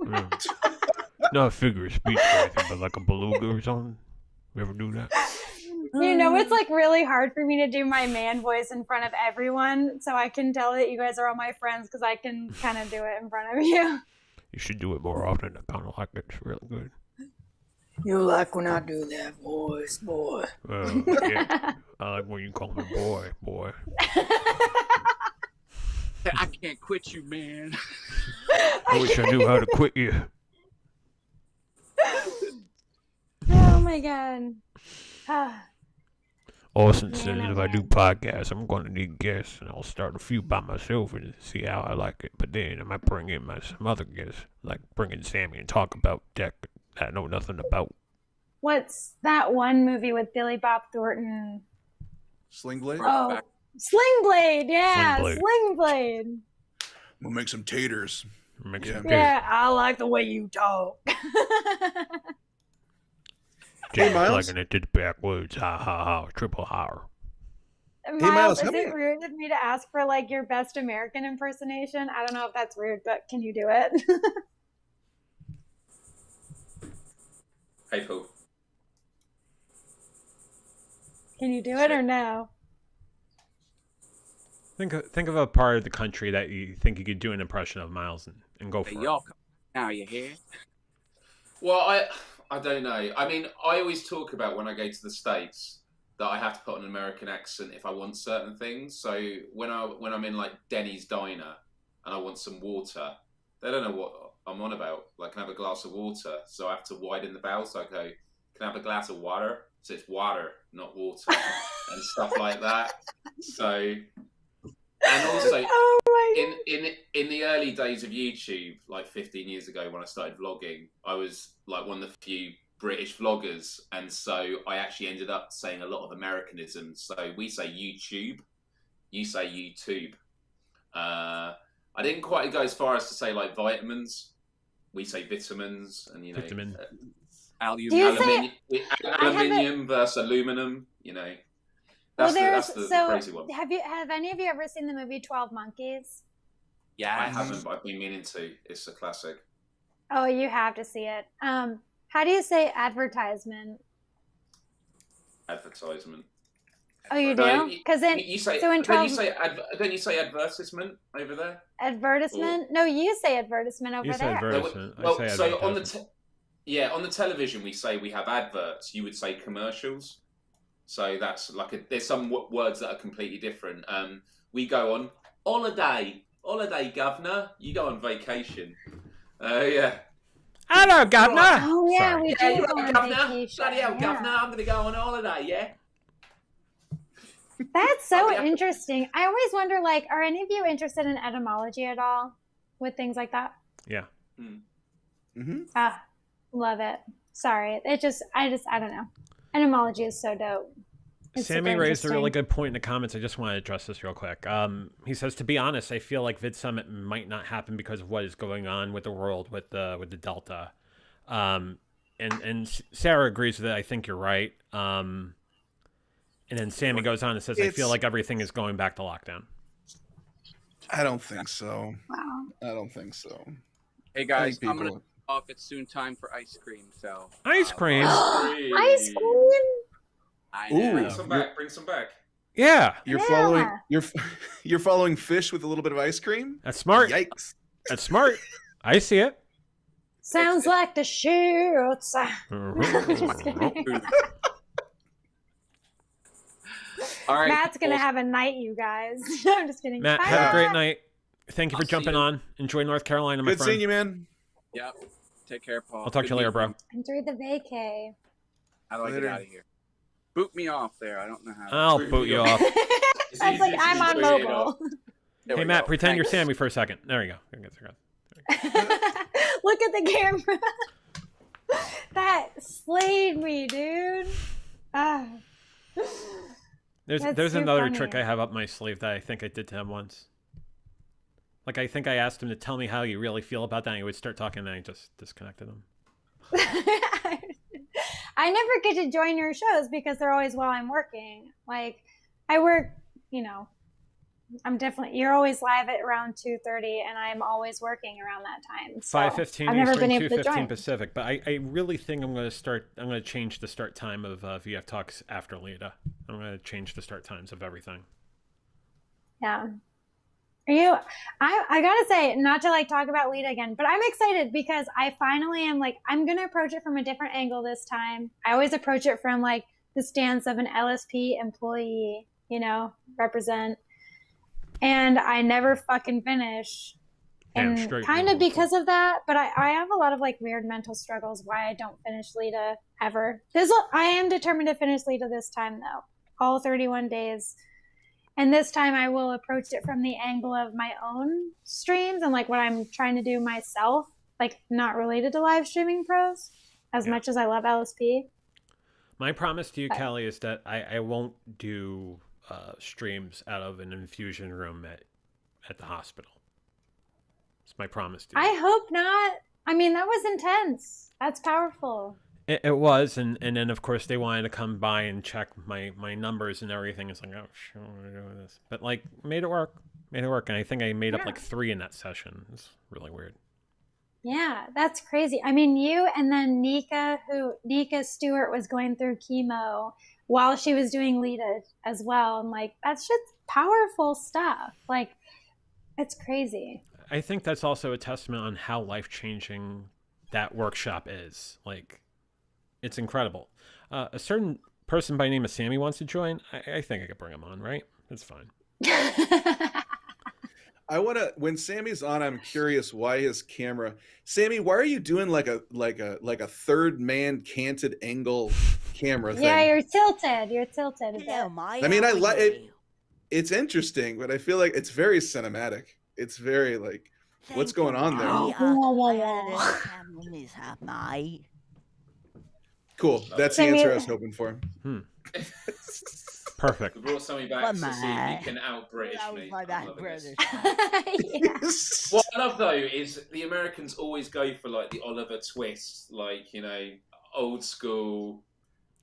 Yeah. Not a figure of speech or anything, but like a beluga or something. You ever do that? You know, it's like really hard for me to do my man voice in front of everyone, so I can tell that you guys are all my friends because I can kind of do it in front of you. You should do it more often. I kind of like it. It's really good. You like when I do that voice, boy? Yeah. I like when you call me boy. I can't quit you, man. I wish I knew how to quit you. Oh my god. Ah. Austin Man, says oh if I do man. podcasts, I'm going to need guests, and I'll start a few by myself and see how I like it. But then I might bring in some other guests, like bring in Sammy and talk about tech that I know nothing about. What's that one movie with Billy Bob Thornton? Sling Blade? Oh, Sling Blade. Yeah, Sling Blade. Sling Blade. We'll make some taters. Make Yeah. some taste. Yeah, I like the way you talk. James Miles? liking it did backwards. Ha ha ha. Triple horror. Miles, Miles, is how it many- rude of me to ask for like your best American impersonation? I don't know if that's rude, but can you do it? Hey, Paul. Can you do it or no? Think of a part of the country that you think you could do an impression of, Miles, and go for Hey, it. y'all, come now you hear? Well, I don't know. I mean, I always talk about when I go to the States that I have to put on an American accent if I want certain things. So when I'm in like Denny's diner and I want some water, they don't know what I'm on about. Like, can I have a glass of water? So I have to widen the vowel. So I go, can I have a glass of water? So it's water, not water, and stuff like that. So, and also Oh my in the early days of YouTube, like 15 years ago when I started vlogging, I was like one of the few British vloggers, and so I actually ended up saying a lot of Americanisms. So we say YouTube, you say YouTube. I didn't quite go as far as to say like vitamins. We say vitamins, and you know, Vitamin. Al, Do you say- aluminium versus aluminum. You know, Well, that's the so crazy one. have any of you ever seen the movie 12 Monkeys? Yeah, I haven't, but I've been meaning to. It's a classic. Oh, you have to see it. How do you say advertisement? Advertisement. Oh, you No, do? Because in You say, so in don't 12 you say advertisement over there? advertisement, no, you say advertisement over You say there. advertisement. Well, I say so on advertisement. on the television we say we have adverts. You would say commercials. So that's like there's some words that are completely different. We go on holiday, governor. You go on vacation. Yeah. Hello, governor. Oh yeah, Sorry. we Yeah, do you're go right, on governor. vacation. Bloody hell, yeah. governor. I'm going to go on holiday. Yeah. That's so Oh, yeah. interesting. I always wonder, like, are any of you interested in etymology at all with things like that? Yeah. Mm-hmm. Ah, love it. Sorry, I don't know. Etymology is so dope. It's Sammy super raised a really interesting. good point in the comments. I just want to address this real quick. He says, to be honest, I feel like VidSummit might not happen because of what is going on with the world with the Delta. And Sarah agrees with it. I think you're right. And then Sammy goes on and says, I feel like everything is going back to lockdown. I don't think so. Wow. I don't think so. Hey I guys, think I'm gonna people- off. It's soon time for ice cream. So Ice cream? Ice cream? I Ooh. know. Bring some back. Bring some back. Yeah. You're Yeah. following you're following fish with a little bit of ice cream? That's smart. Yikes. That's smart. I see it. Sounds like the shoots. Mhm. Just kidding. All right. Matt's gonna well, have a night, you guys. I'm just kidding. Matt, Bye, have a Matt. great night. Thank you for I'll see jumping you. on. Enjoy North Carolina, my Good friend. seeing you, man. Yep. Take care, Paul. I'll talk to you Good later, bro. meeting Enjoy the vacay. How do I get Later. out of here? Boot me off there. I don't know how. I'll boot you off. I was like, I'm on mobile. There Hey, we Matt, go. pretend you're Thanks. Sammy for a second. There you go. Look at the camera. That slayed me, dude. Ah. There's That's too another funny. trick I have up my sleeve that I think I did to him once. Like, I think I asked him to tell me how you really feel about that, and he would start talking, and I just disconnected him. I never get to join your shows because they're always while I'm working. Like, I work, you're always live at around 2:30, and I'm always working around that time. So 5:15 I've never Eastern, been able to 2:15 join. Pacific. But I really think I'm going to change the start time of VF Talks after Lita. I'm going to change the start times of everything. Yeah. I gotta say, not to like talk about Lita again, but I'm excited because I finally am like, I'm gonna approach it from a different angle this time. I always approach it from like the stance of an LSP employee, represent. And I never fucking finish. Damn And straight, kind you of won't. because of that, but I have a lot of like weird mental struggles why I don't finish Lita ever. I am determined to finish Lita this time though. All 31 days. And this time I will approach it from the angle of my own streams and like what I'm trying to do myself, like not related to live streaming pros as much as I love LSP. My promise to you, Callie, is that I won't do streams out of an infusion room at the hospital. It's my promise to you. I hope not. I mean, that was intense. That's powerful. It was, and then of course they wanted to come by and check my numbers and everything. It's like, oh shit, what am I doing with this? But like, made it work, and I think I made up like 3 in that session. It's really weird. Yeah, that's crazy. I mean, you and then Nika Stewart was going through chemo while she was doing Lita as well. And like, that's just powerful stuff. Like, it's crazy. I think that's also a testament on how life-changing that workshop is. Like, it's incredible. A certain person by the name of Sammy wants to join. I think I could bring him on, right? It's fine. When Sammy's on, I'm curious why his camera. Sammy, why are you doing like a third man canted angle camera thing? Yeah, you're tilted. You're tilted a bit. Yeah, my I mean, I like it. allergy. It's interesting, but I feel like it's very cinematic. It's very like, what's going on there? I had a family mishap, mate. Cool. That's the Sammy- answer I was hoping for. Perfect. We brought something back What, to see if mate? you can out-British That was me. my I'm bad loving this. British. Yeah. What I love though is the Americans always go for like the Oliver Twist, like old school.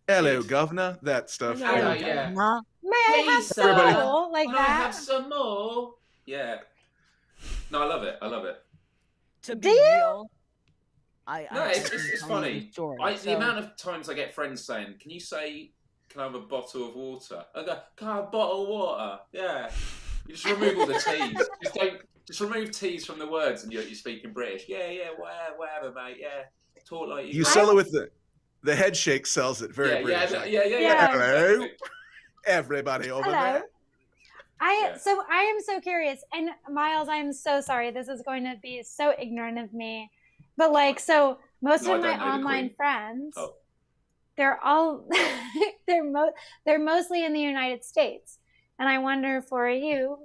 Hello, governor. That stuff. Hello, Yeah. yeah. Nah, May I have Please, some everybody. more like Can I have that? some more? Yeah. No, I love it. I love it. to Do be you? real, No, it's funny. The So, amount of times I get friends saying, "Can I have a bottle of water?" I go, "Can I have a bottle of water?" Yeah. You just remove all the T's. Just remove T's from the words, and you're speaking British. Yeah, whatever, mate. Yeah, talk like You sell it with the head shake sells it very British. like, yeah. Hello, everybody over Hello. there. So I am so curious, and Miles, I am so sorry. This is going to be so ignorant of me, but like, so most No, of I my don't know the online Queen. friends, Oh. they're all they're mostly in the United States, and I wonder for you,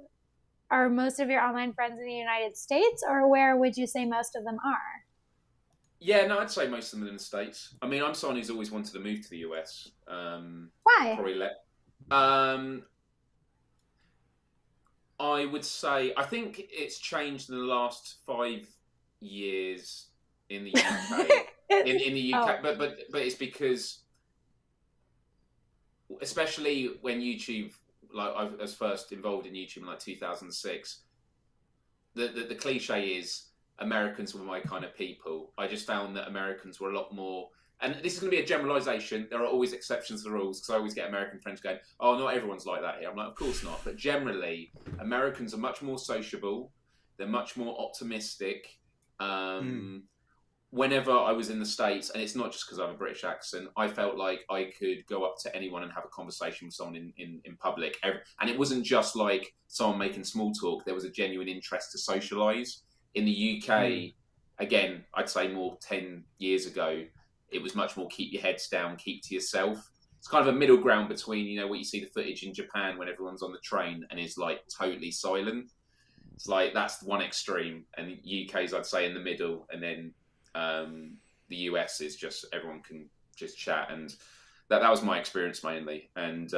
are most of your online friends in the United States, or where would you say most of them are? Yeah, no, I'd say most of them are in the States. I mean, I'm someone who's always wanted to move to the US. Why? Probably I would say, I think it's changed in the last 5 years in the UK. in the UK, Oh. but it's because, especially when YouTube, like I was first involved in YouTube in like 2006, the cliche is Americans were my kind of people. I just found that Americans were a lot more, and this is going to be a generalization. There are always exceptions to the rules because I always get American friends going, "Oh, not everyone's like that here." I'm like, "Of course not." But generally, Americans are much more sociable. They're much more optimistic. whenever I was in the States, and it's not just because I have a British accent, I felt like I could go up to anyone and have a conversation with someone in public. And it wasn't just like someone making small talk. There was a genuine interest to socialise. In the UK, again, I'd say more 10 years ago, it was much more keep your heads down, keep to yourself. It's kind of a middle ground between, you know, what you see the footage in Japan when everyone's on the train and is like totally silent. It's like that's one extreme, and the UK's, I'd say, in the middle, and then the US is just everyone can just chat, and that was my experience mainly. And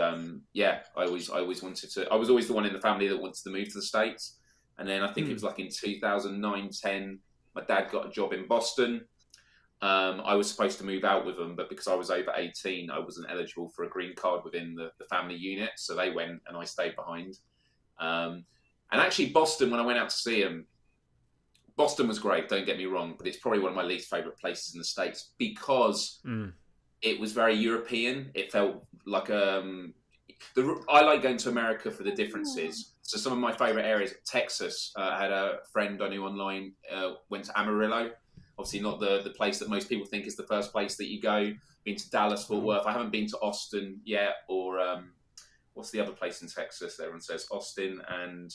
yeah, I always wanted to. I was always the one in the family that wanted to move to the States, and then I think it was like in 2009-10, my dad got a job in Boston. I was supposed to move out with them, but because I was over 18, I wasn't eligible for a green card within the family unit, so they went and I stayed behind. And actually, Boston, when I went out to see him, Boston was great, don't get me wrong, but it's probably one of my least favourite places in the States because it was very European. It felt like I like going to America for the differences. So some of my favourite areas, Texas, I had a friend I knew online, went to Amarillo. Obviously not the place that most people think is the first place that you go. Been to Dallas, Fort Worth. I haven't been to Austin yet, or what's the other place in Texas? Everyone says Austin and...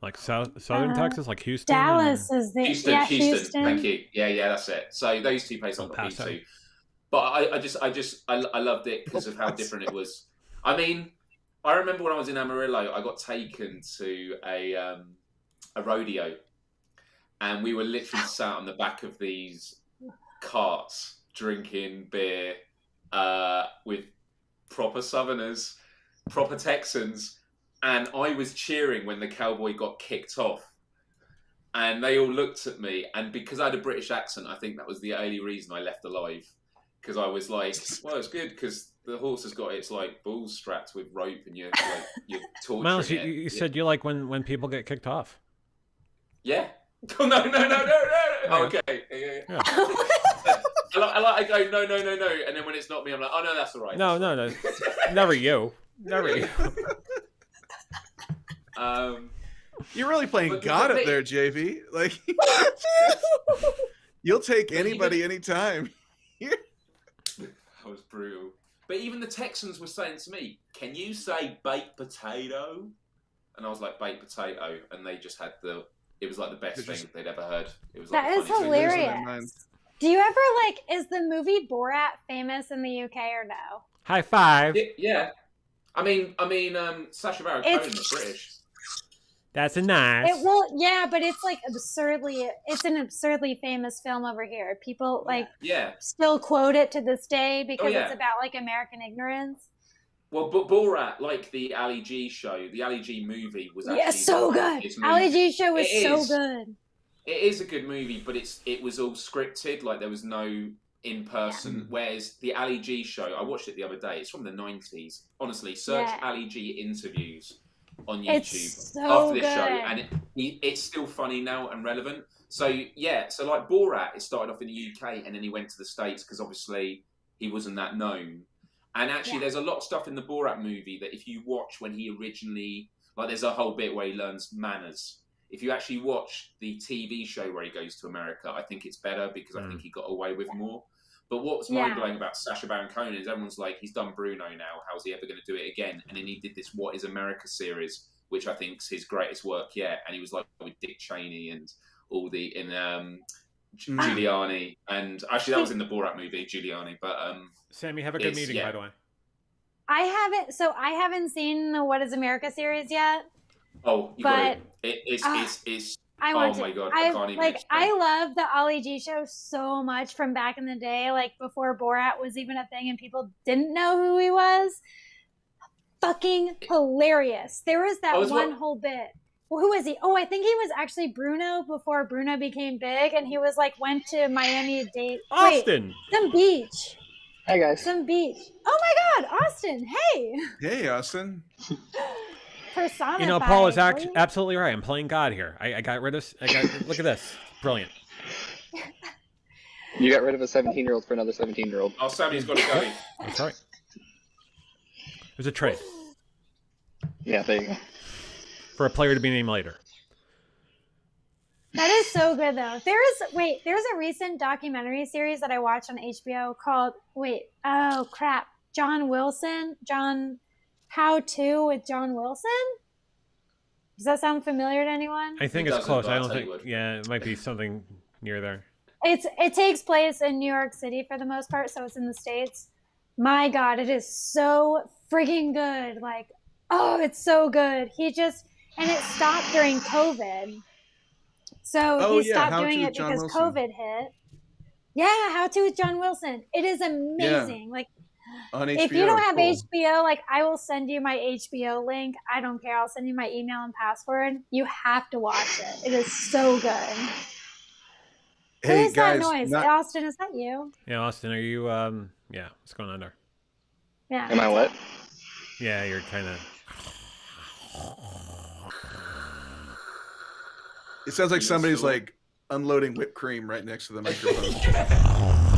Like southern Texas, like Houston. Dallas is the Houston. Thank you. Yeah, that's it. So those two places I've got been to. But I loved it because of how different it was. I mean, I remember when I was in Amarillo, I got taken to a rodeo, and we were literally sat on the back of these carts drinking beer with proper Southerners, proper Texans. And I was cheering when the cowboy got kicked off. And they all looked at me. And because I had a British accent, I think that was the only reason I left alive. Because I was like, well, it's good because the horse has got its like balls strapped with rope and you're torturing Miles, it. you said you like when people get kicked off. Yeah. Oh, no. Oh, okay. Yeah. I go, no. And then when it's not me, I'm like, oh, no, that's all right. No. Never you. You're really playing God up there, JV. Like, you'll take anybody anytime. That was brutal. But even the Texans were saying to me, "Can you say baked potato?" And I was like, "Baked potato," and they just had it was like the best thing they'd ever heard. It was like that is hilarious. Do you ever is the movie Borat famous in the UK or no? High five. Yeah. I mean, Sacha Baron Cohen is British. That's a nice. But it's it's an absurdly famous film over here. People still quote it to this day because it's about American ignorance. Well, but Borat, like the Ali G show, the Ali G movie was actually so good. Ali G show was so good. It is a good movie, but it was all scripted. Like there was no in person. Yeah. Whereas the Ali G show, I watched it the other day. It's from the 90s. Honestly, search Ali G interviews on YouTube after this show, and it's still funny now and relevant. So like Borat, it started off in the UK and then he went to the States because obviously he wasn't that known. And actually, there's a lot of stuff in the Borat movie that if you watch when he originally, there's a whole bit where he learns manners. If you actually watch the TV show where he goes to America, I think it's better because I think he got away with more. But what's mind-blowing about Sacha Baron Cohen is everyone's like, he's done Bruno now. How's he ever going to do it again? And then he did this What is America series, which I think is his greatest work yet. And he was like with Dick Cheney and all Giuliani. And actually, that was in the Borat movie, Giuliani. But Sammy, have a good meeting, by the way. I haven't seen the What is America series yet. Oh, it's my God, I can't even explain. I love the Ali G show so much from back in the day, before Borat was even a thing and people didn't know who he was. Fucking hilarious. There was that whole bit. Well, who is he? Oh, I think he was actually Bruno before Bruno became big, and he was went to Miami to date Austin. Some beach. Hi guys. Some beach. Oh my God, Austin. Hey. Hey, Austin. Personified. Paul is absolutely right. I'm playing God here. I got rid of. Look at this. Brilliant. You got rid of a 17-year-old for another 17-year-old. Oh, Sammy's got to go. That's right. It was a trade. Yeah, there you go. For a player to be named later. That is so good though. There's a recent documentary series that I watched on HBO called How To with John Wilson. Does that sound familiar to anyone? I think It it's doesn't, close. but I I'll don't tell think. you what. Yeah, it might be something near there. It takes place in New York City for the most part, so it's in the States. My God, it is so frigging good. Like, oh, it's so good. And it stopped during COVID. So he stopped How doing To it with John because Wilson. COVID hit. Yeah, How To with John Wilson. It is amazing. Like, On HBO. if you don't have cool. HBO, like, I will send you my HBO link. I don't care. I'll send you my email and password. You have to watch it. It is so good. Who Hey is guys, that noise? Austin, is that you? Yeah, Austin, are you? Yeah, what's going on there? Yeah. Am I what? Yeah, you're kind of. it sounds like You somebody's still- like unloading whipped cream right next to the microphone.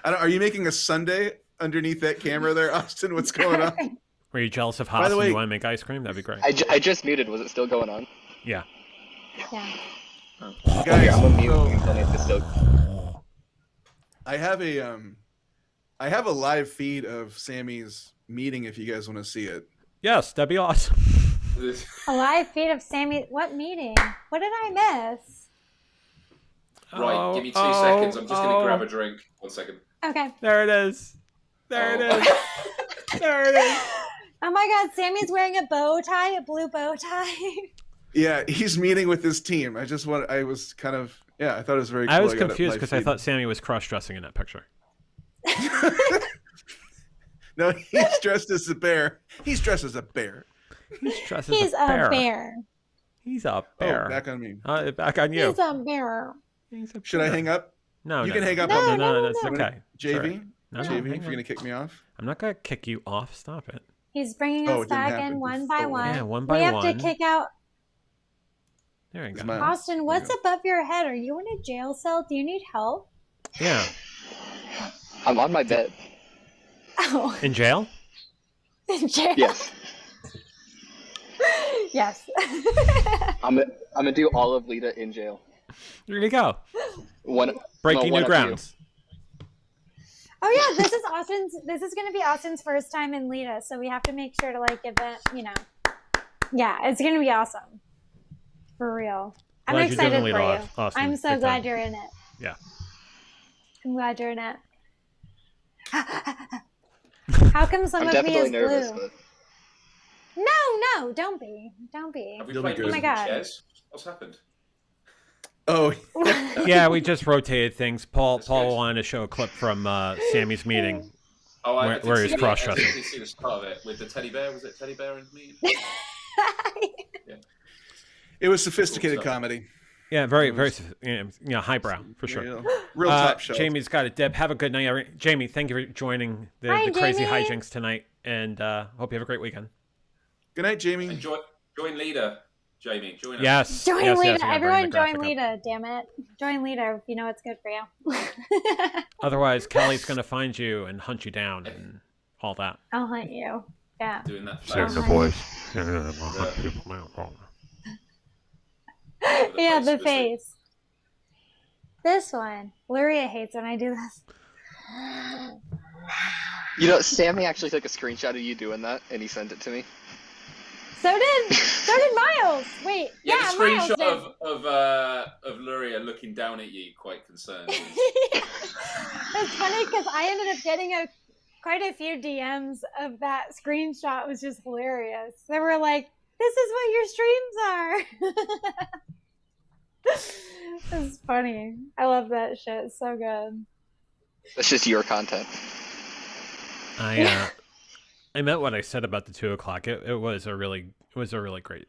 Are you making a sundae underneath that camera there, Austin? What's going on? Were you jealous of By the Haas and way- you want to make ice cream? That'd be great. I just muted. Was it still going on? Yeah. Yeah. Okay, I'm a mute. so- You can tell me if it's still. I have a live feed of Sammy's meeting if you guys want to see it. Yes, that'd be awesome. A live feed of Sammy. What meeting? What did I miss? Right, give me 2 seconds. I'm just going to grab a drink. 1 second. Okay. There it is. There it is. There it is. Oh my God, Sammy's wearing a bow tie, a blue bow tie. Yeah, he's meeting with his team. I thought it was very cool. I was got it confused live because I feed. thought Sammy was cross-dressing in that picture. No, he's dressed as a bear. He's dressed as a bear. He's dressed as He's a bear. a bear. He's a Oh, bear. back on me. Back on you. He's a bear. He's a Should I bear. hang up? No, You no, can no. hang up No, on no, me. no, that's No, no, okay. JV? Sorry. No, JV, hang if you're on. going to kick me off? I'm not gonna kick you off. Stop it. He's bringing Oh, us it didn't back happen in one by before. one. Yeah, one by we have one. to kick out. There you Is go. my- Austin, what's Yeah. above your head? Are you in a jail cell? Do you need help? Yeah. I'm on my bed. Oh, In jail? in jail? Yes. Yes. I'm gonna do all of Lita in jail. There you go. Breaking one new up to grounds. Oh yeah, this is Austin's. This is going to be Austin's first time in Lita, so we have to make sure to like give it. Yeah, it's going to be awesome. For real, I'm Glad you're doing excited Lita, for you. Austin. I'm so Big glad time. you're in it. Yeah. I'm glad you're in it. How come some I'm of me definitely is nervous, blue? but No, don't be. Don't be. Have we You'll be played good. Oh my musical God. chairs? What's happened? Oh, Yeah, we just rotated things. Paul That's good. wanted to show a clip from Sammy's meeting. Oh, I Where- did where see he's the- cross-dressing. I did see the start of it with the teddy bear. Was it teddy bear and me? it was sophisticated Cool stuff. comedy. Yeah, very, very, highbrow for sure. Real top shelf. Jamie's got it. Deb, have a good night. Jamie, thank you for joining the Hi, crazy Jamie. hijinks tonight, and hope you have a great weekend. Good night, Jamie. And join leader, Jamie. Join us. Yes. Join yes, Lita. yes, yeah, bring Everyone the join graphic up. Lita, damn it. Join Lita if you know what's good for you. Otherwise, Kelly's gonna find you and hunt you down and all that. I'll hunt you. Yeah. Doing that. Sing the Hi. voice. Hunt people down. Yeah, the face. face. This one. Luria hates when I do this. you know, Sammy actually took a screenshot of you doing that, and he sent it to me. So did Miles. Wait, Yeah, yeah, the Miles screenshot did. of Luria looking down at you, quite concerned. It's funny because I ended up getting quite a few DMs of that screenshot. It was just hilarious. They were like, "This is what your streams are." It's funny. I love that shit. It's so good. That's just your content. I meant what I said about the 2 o'clock. It was a really great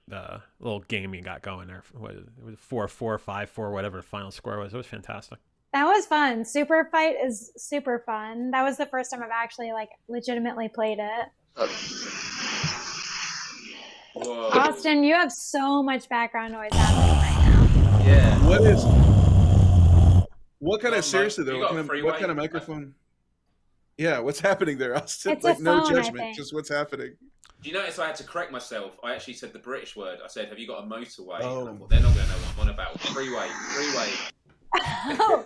little game you got going there. It was 4-4, 5-4, whatever the final score was. It was fantastic. That was fun. Super Fight is super fun. That was the first time I've actually like legitimately played it. Whoa. Austin, you have so much background noise happening right now. Yeah. What kind Well, of seriously you though? got What freeway? kind of microphone? Yeah, what's happening there, Austin? It's a like no phone, I judgment, think. just what's happening. Do you notice I had to correct myself? I actually said the British word. I said, "Have you got a motorway?" Oh. And I thought, they're not going to know what I'm on about. Freeway. Oh,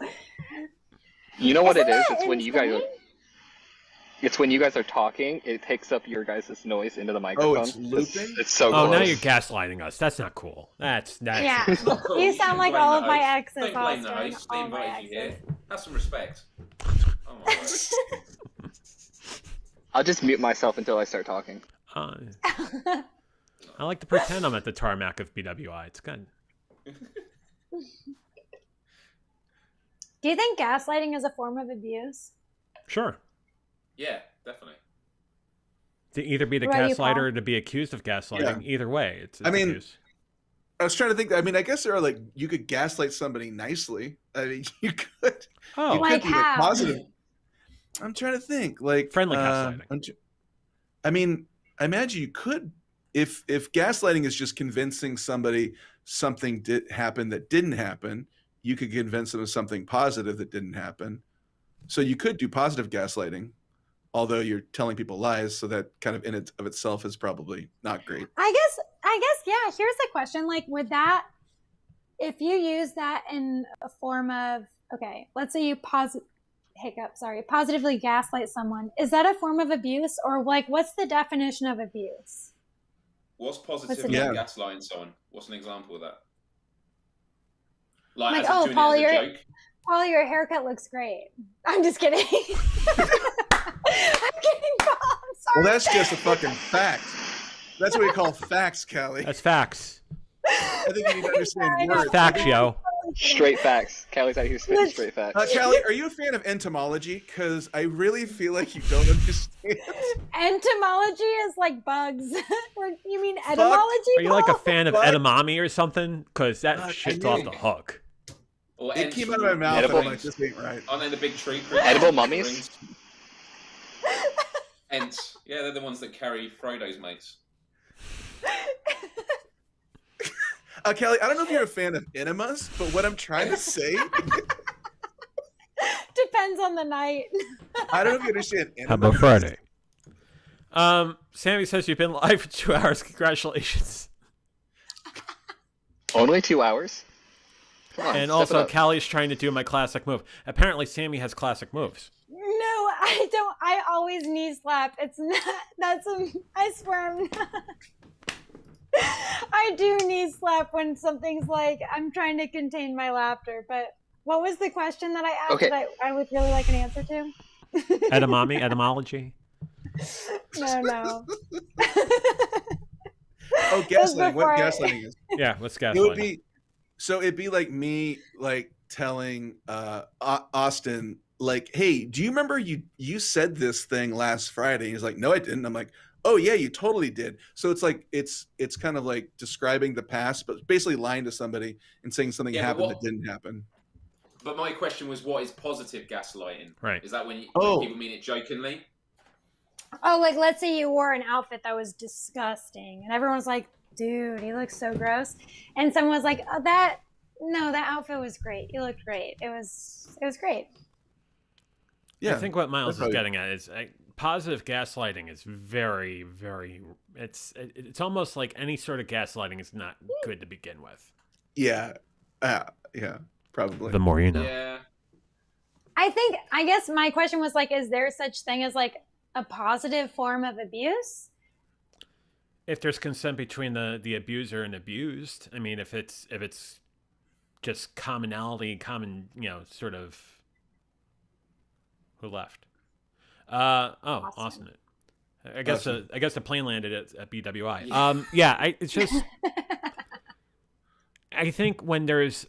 You know what it Isn't is? that It's when you guys insane? are. It's when you guys are talking. It picks up your guys' noise into the microphone. it's looping? It's so Oh, close. now you're gaslighting us. That's not cool. That's yeah. It's not cool. You sound like blame all the of my host. exes, Don't blame the Austin. host. They All my invited you here. exes. Have some respect. Oh my word. I'll just mute myself until I start talking. I like to pretend I'm at the tarmac of BWI. It's good. Do you think gaslighting is a form of abuse? Sure. Yeah, definitely. To either be the What about you, gaslighter Paul? or to be accused of gaslighting. Either way, it's I mean, abuse. I was trying to think. I mean, I guess there are like you could gaslight somebody nicely. I mean, you could. Oh, You Like could be like how? positive. I'm trying to think. Like Friendly gaslighting. I mean, I imagine you could, if gaslighting is just convincing somebody something did happen that didn't happen, you could convince them of something positive that didn't happen. So you could do positive gaslighting, although you're telling people lies. So that kind of in it of itself is probably not great. I guess, yeah. Here's the question: like, would that, if you use that in a form of, okay, let's say you positively gaslight someone, is that a form of abuse, or like, what's the definition of abuse? What's What's positive the about difference? gaslighting someone? What's an example of that? Like, Like, as oh, in doing Paul, it as a you're- joke? Paul, your haircut looks great. I'm just kidding. I'm kidding, Paul. I'm sorry. Well, that's just a fucking fact. That's what we call facts, Callie. That's facts. I think you need to understand Sorry, no. words. Facts, yo. Straight facts. Callie's out here spitting straight facts. Callie, are you a fan of entomology? Because I really feel like you don't understand. Entomology is like bugs. Or you mean etymology? Are you like a Paul? fan of What? edamame or something? Because that I shit's knew off it. the hook. Or It came out of my mouth, and Edible. I'm like, this ain't right. Aren't they the big tree Edible creatures? mummies? Ents. Yeah, they're the ones that carry Frodo's mates. Callie, I don't know if you're a fan of enemas, but what I'm trying to say, Depends on the night. I don't know if you understand How enemas. about Friday? Sammy says you've been live for 2 hours. Congratulations. Only 2 hours? Come on, And step it also, up. Callie's trying to do my classic move. Apparently, Sammy has classic moves. No, I don't. I always knee slap. It's not. I swear I'm not. I do knee slap when something's like, I'm trying to contain my laughter. But what was the question that I asked Okay. that I would really like an answer to? Etymology. No. Oh, was gaslighting. What before I- gaslighting is? Yeah, what's It would gaslighting? be, so it'd be like me, like telling Austin, like, hey, do you remember you said this thing last Friday? He's like, no, I didn't. I'm like, oh yeah, you totally did. So it's like it's kind of like describing the past, but basically lying to somebody and saying something Yeah, but happened what- that didn't happen. But my question was, what is positive gaslighting? Right. Is that when Oh. people mean it jokingly? Oh, like let's say you wore an outfit that was disgusting, and everyone's like, "Dude, he looks so gross," and someone was like, "Oh, that outfit was great. You looked great. It was great." Yeah, I think what Miles that's is probably- getting at is positive gaslighting is very, very. It's almost like any sort of gaslighting is not good to begin with. yeah, yeah, probably. The more you know. Yeah. I guess my question was like, is there such thing as like a positive form of abuse? If there's consent between the abuser and abused, I mean, if it's just commonality, sort of. Who left? Austin. I guess the plane landed at BWI. Yeah. It's just. I think when there's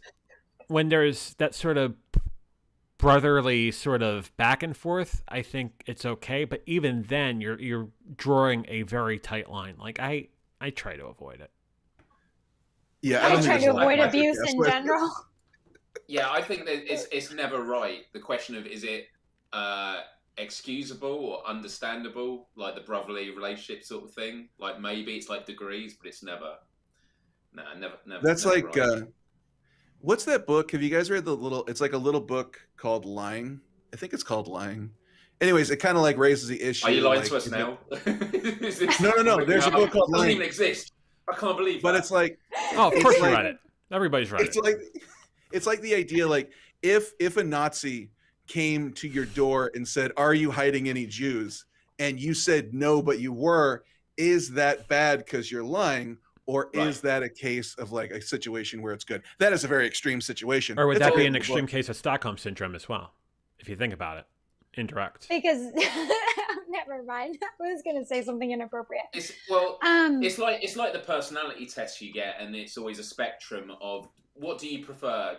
that sort of brotherly sort of back and forth, I think it's okay. But even then, you're drawing a very tight line. Like I try to avoid it. Yeah, I don't try think to there's a lot avoid of abuse in gaslighting. general. Yeah, I think that it's never right. The question of is it excusable or understandable, like the brotherly relationship sort of thing. Like maybe it's like degrees, but it's never. Never. That's never like, right. what's that book? Have you guys read it's like a little book called Lying. I think it's called Lying. anyways, it kind of like raises the issue. Are you lying like, to us now? Is this- No. There's a book called Doesn't Lying. even exist. I can't believe But that. it's like, Oh, of It's course you like- read it. Everybody's read it's it. like, it's like the idea, like if a Nazi came to your door and said, "Are you hiding any Jews?" and you said no, but you were, is that bad because you're lying? Or is that a case of like a situation where it's good? That is a very extreme situation. Or would It's that all be in an the extreme book. case of Stockholm syndrome as well? If you think about it, indirect. Because never mind. I was gonna say something inappropriate. It's like the personality test you get, and it's always a spectrum of what do you prefer?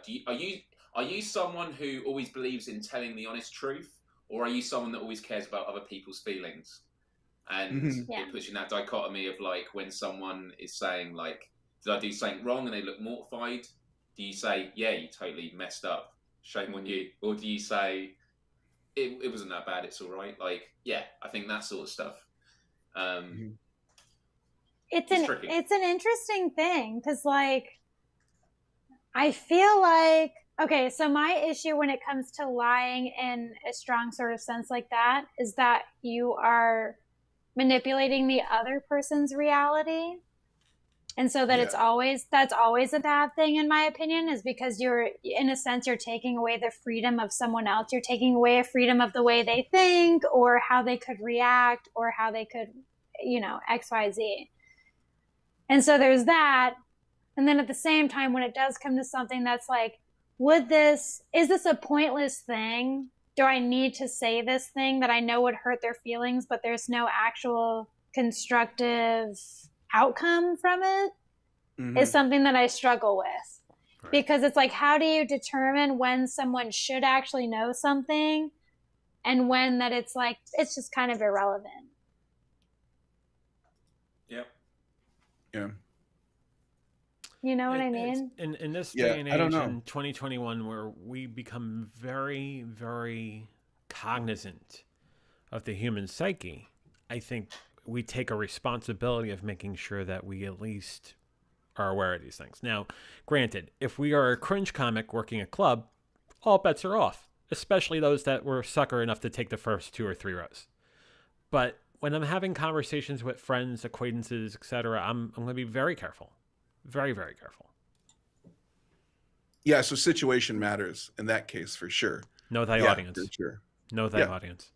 Are you someone who always believes in telling the honest truth, or are you someone that always cares about other people's feelings? And Mhm. Yeah. it puts you in that dichotomy of like when someone is saying like, "Did I do something wrong?" and they look mortified. Do you say, "Yeah, you totally messed up. Shame on you," or do you say, "It wasn't that bad. It's all right." Like, yeah, I think that sort of stuff. Mhm. It's It's an tricky. it's an interesting thing because like I feel like okay, so my issue when it comes to lying in a strong sort of sense like that is that you are manipulating the other person's reality. And so that that's always a bad thing in my opinion, is because you're in a sense you're taking away the freedom of someone else. You're taking away a freedom of the way they think or how they could react or how they could, XYZ. And so there's that. And then at the same time, when it does come to something that's like, is this a pointless thing? Do I need to say this thing that I know would hurt their feelings, but there's no actual constructive outcome from it? Mhm. Is something that I struggle with. Right. Because it's like, how do you determine when someone should actually know something and when that it's like, it's just kind of irrelevant? Yep. Yeah. You know what I mean? In this Yeah, day and I don't age, know. in 2021, where we become very, very cognizant of the human psyche, I think we take a responsibility of making sure that we at least are aware of these things. Now, granted, if we are a cringe comic working a club, all bets are off, especially those that were sucker enough to take the first 2 or 3 rows. But when I'm having conversations with friends, acquaintances, etc., I'm going to be very careful. Very, very careful. Yeah, so situation matters in that case for sure. Know thy Yeah, audience. for sure. Know thy Yeah. audience.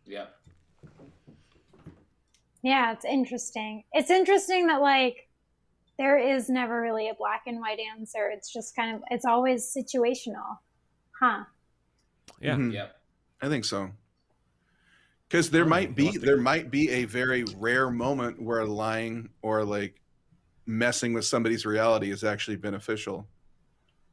Yeah. Yeah, it's interesting. It's interesting that like there is never really a black and white answer. It's just kind of, it's always situational. Huh. Yeah. Mhm. Yeah. I think so. Because there Oh, might you'll have to- be a very rare moment where lying or like messing with somebody's reality is actually beneficial.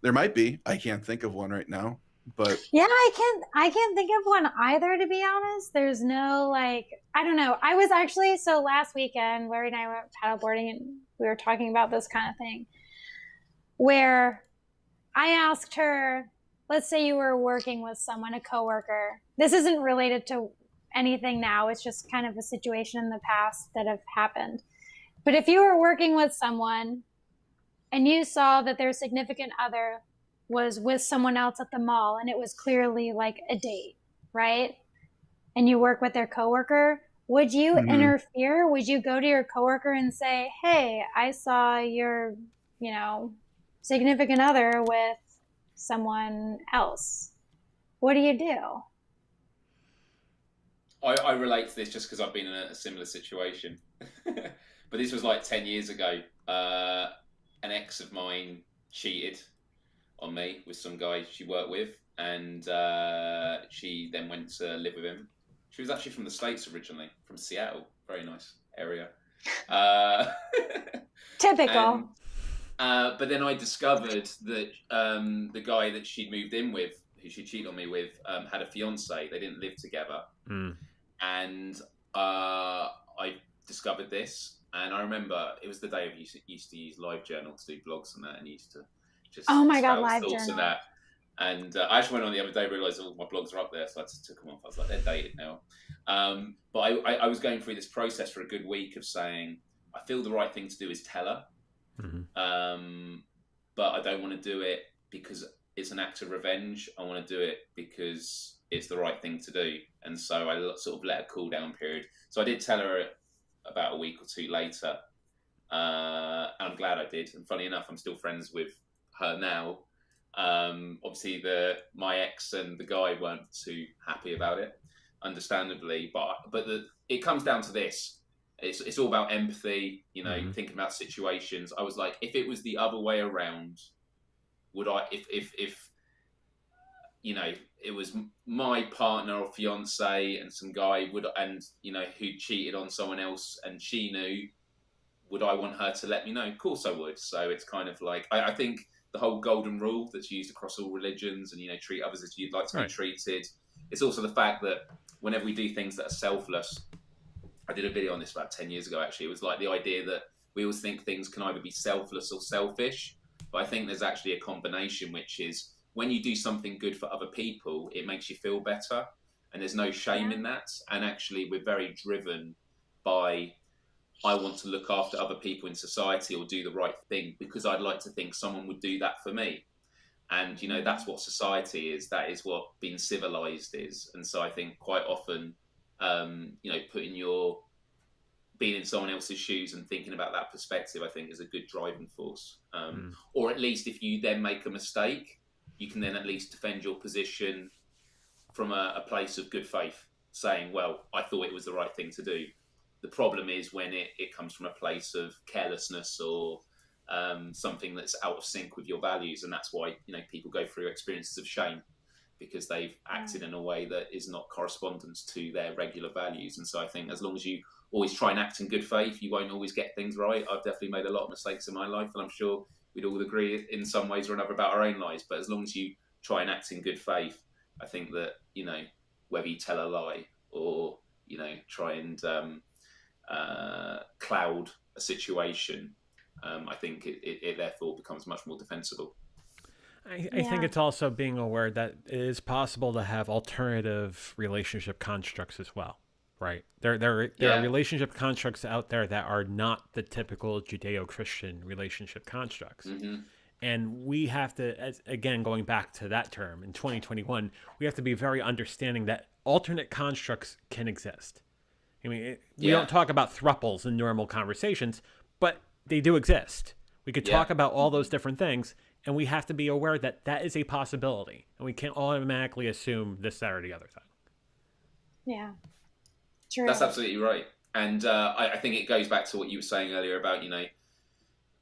There might be. I can't think of one right now, but Yeah, I can't think of one either, to be honest. There's no like, I don't know. I was actually, so last weekend, Larry and I went paddleboarding and we were talking about this kind of thing where I asked her, let's say you were working with someone, a coworker. This isn't related to anything now. It's just kind of a situation in the past that have happened. But if you were working with someone and you saw that their significant other was with someone else at the mall and it was clearly like a date, right? And you work with their coworker, would you Mhm. interfere? Would you go to your coworker and say, "Hey, I saw your, significant other with someone else." What do you do? I relate to this just because I've been in a similar situation. But this was like 10 years ago. An ex of mine cheated on me with some guy she worked with, and she then went to live with him. She was actually from the States originally, from Seattle. Very nice area. Typical. But then I discovered that the guy that she'd moved in with, who she cheated on me with, had a fiance. They didn't live together. Mm. And I discovered this, and I remember it was the day I used to use LiveJournal to do blogs and that, and used to just Oh my God, spout thoughts LiveJournal. and that. And I actually went on the other day, realised all my blogs are up there, so I just took them off. I was like, they're dated now. But I was going through this process for a good week of saying, I feel the right thing to do is tell her, Mhm. but I don't want to do it because it's an act of revenge. I want to do it because it's the right thing to do. And so I sort of let a cool down period. So I did tell her about a week or two later. And I'm glad I did. And funny enough, I'm still friends with her now. Obviously, my ex and the guy weren't too happy about it, understandably. But it comes down to this. It's all about empathy, you know, thinking about situations. I was like, if it was the other way around, would I, if you know, it was my partner or fiance and some guy who cheated on someone else and she knew, would I want her to let me know? Of course I would. So it's kind of like, I think the whole golden rule that's used across all religions and, you know, treat others as you'd like to be treated. It's also the fact that whenever we do things that are selfless, I did a video on this about 10 years ago, actually. It was like the idea that we always think things can either be selfless or selfish. But I think there's actually a combination, which is when you do something good for other people, it makes you feel better. And there's no shame in that. And actually, we're very driven by, I want to look after other people in society or do the right thing because I'd like to think someone would do that for me. And, you know, that's what society is. That is what being civilized is. And so I think quite often, you know, being in someone else's shoes and thinking about that perspective, I think is a good driving force. Or at least if you then make a mistake, you can then at least defend your position from a place of good faith, saying, well, I thought it was the right thing to do. The problem is when it comes from a place of carelessness or something that's out of sync with your values. And that's why, you know, people go through experiences of shame because they've acted in a way that is not correspondent to their regular values. And so I think as long as you always try and act in good faith, you won't always get things right. I've definitely made a lot of mistakes in my life, and I'm sure we'd all agree in some ways or another about our own lives. But as long as you try and act in good faith, I think that, you know, whether you tell a lie or, you know, try and cloud a situation, I think it therefore becomes much more defensible. I think it's also being aware that it is possible to have alternative relationship constructs as well, right? There are relationship constructs out there that are not the typical Judeo-Christian relationship constructs. And we have to, again, going back to that term, in 2021, we have to be very understanding that alternate constructs can exist. I mean, we don't talk about thruples in normal conversations, but they do exist. We could talk about all those different things, and we have to be aware that that is a possibility, and we can't automatically assume this, that, or the other thing. Yeah, true. That's absolutely right. And I think it goes back to what you were saying earlier about, you know,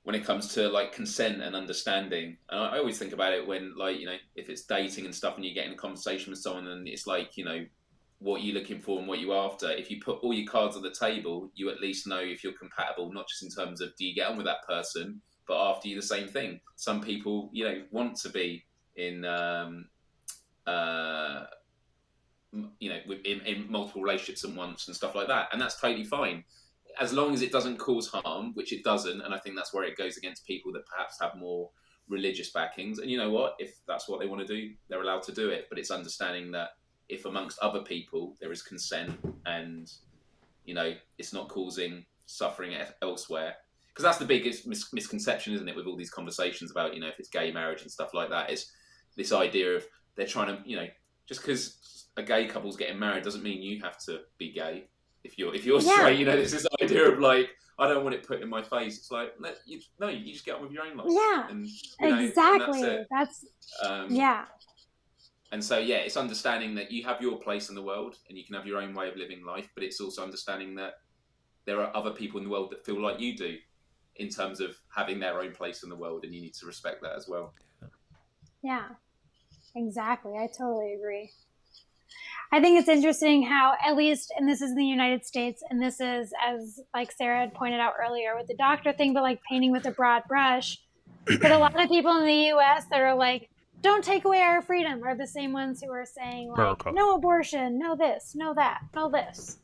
when it comes to like consent and understanding. And I always think about it when, like, you know, if it's dating and stuff and you get in a conversation with someone and it's like, you know, what you're looking for and what you're after. If you put all your cards on the table, you at least know if you're compatible, not just in terms of do you get on with that person, but after you the same thing. Some people, you know, want to be in, you know, in multiple relationships at once and stuff like that. And that's totally fine. As long as it doesn't cause harm, which it doesn't. And I think that's where it goes against people that perhaps have more religious backings. And you know what? If that's what they want to do, they're allowed to do it. But it's understanding that if amongst other people there is consent and, you know, it's not causing suffering elsewhere. Because that's the biggest misconception, isn't it, with all these conversations about, you know, if it's gay marriage and stuff like that, is this idea of they're trying to, you know, just because a gay couple's getting married doesn't mean you have to be gay. If you're straight, you know, there's this idea of like, I don't want it put in my face. It's like, you just get on with your own life. Yeah, and, you know, exactly. And that's yeah. And so, yeah, it's understanding that you have your place in the world and you can have your own way of living life, but it's also understanding that there are other people in the world that feel like you do in terms of having their own place in the world, and you need to respect that as well. Yeah, exactly. I totally agree. I think it's interesting how, at least, and this is in the United States, and this is, as like Sarah had pointed out earlier with the doctor thing, but like painting with a broad brush. But a lot of people in the U.S. that are like, don't take away our freedom, are the same ones who are saying like, no abortion, no this, no that, no this.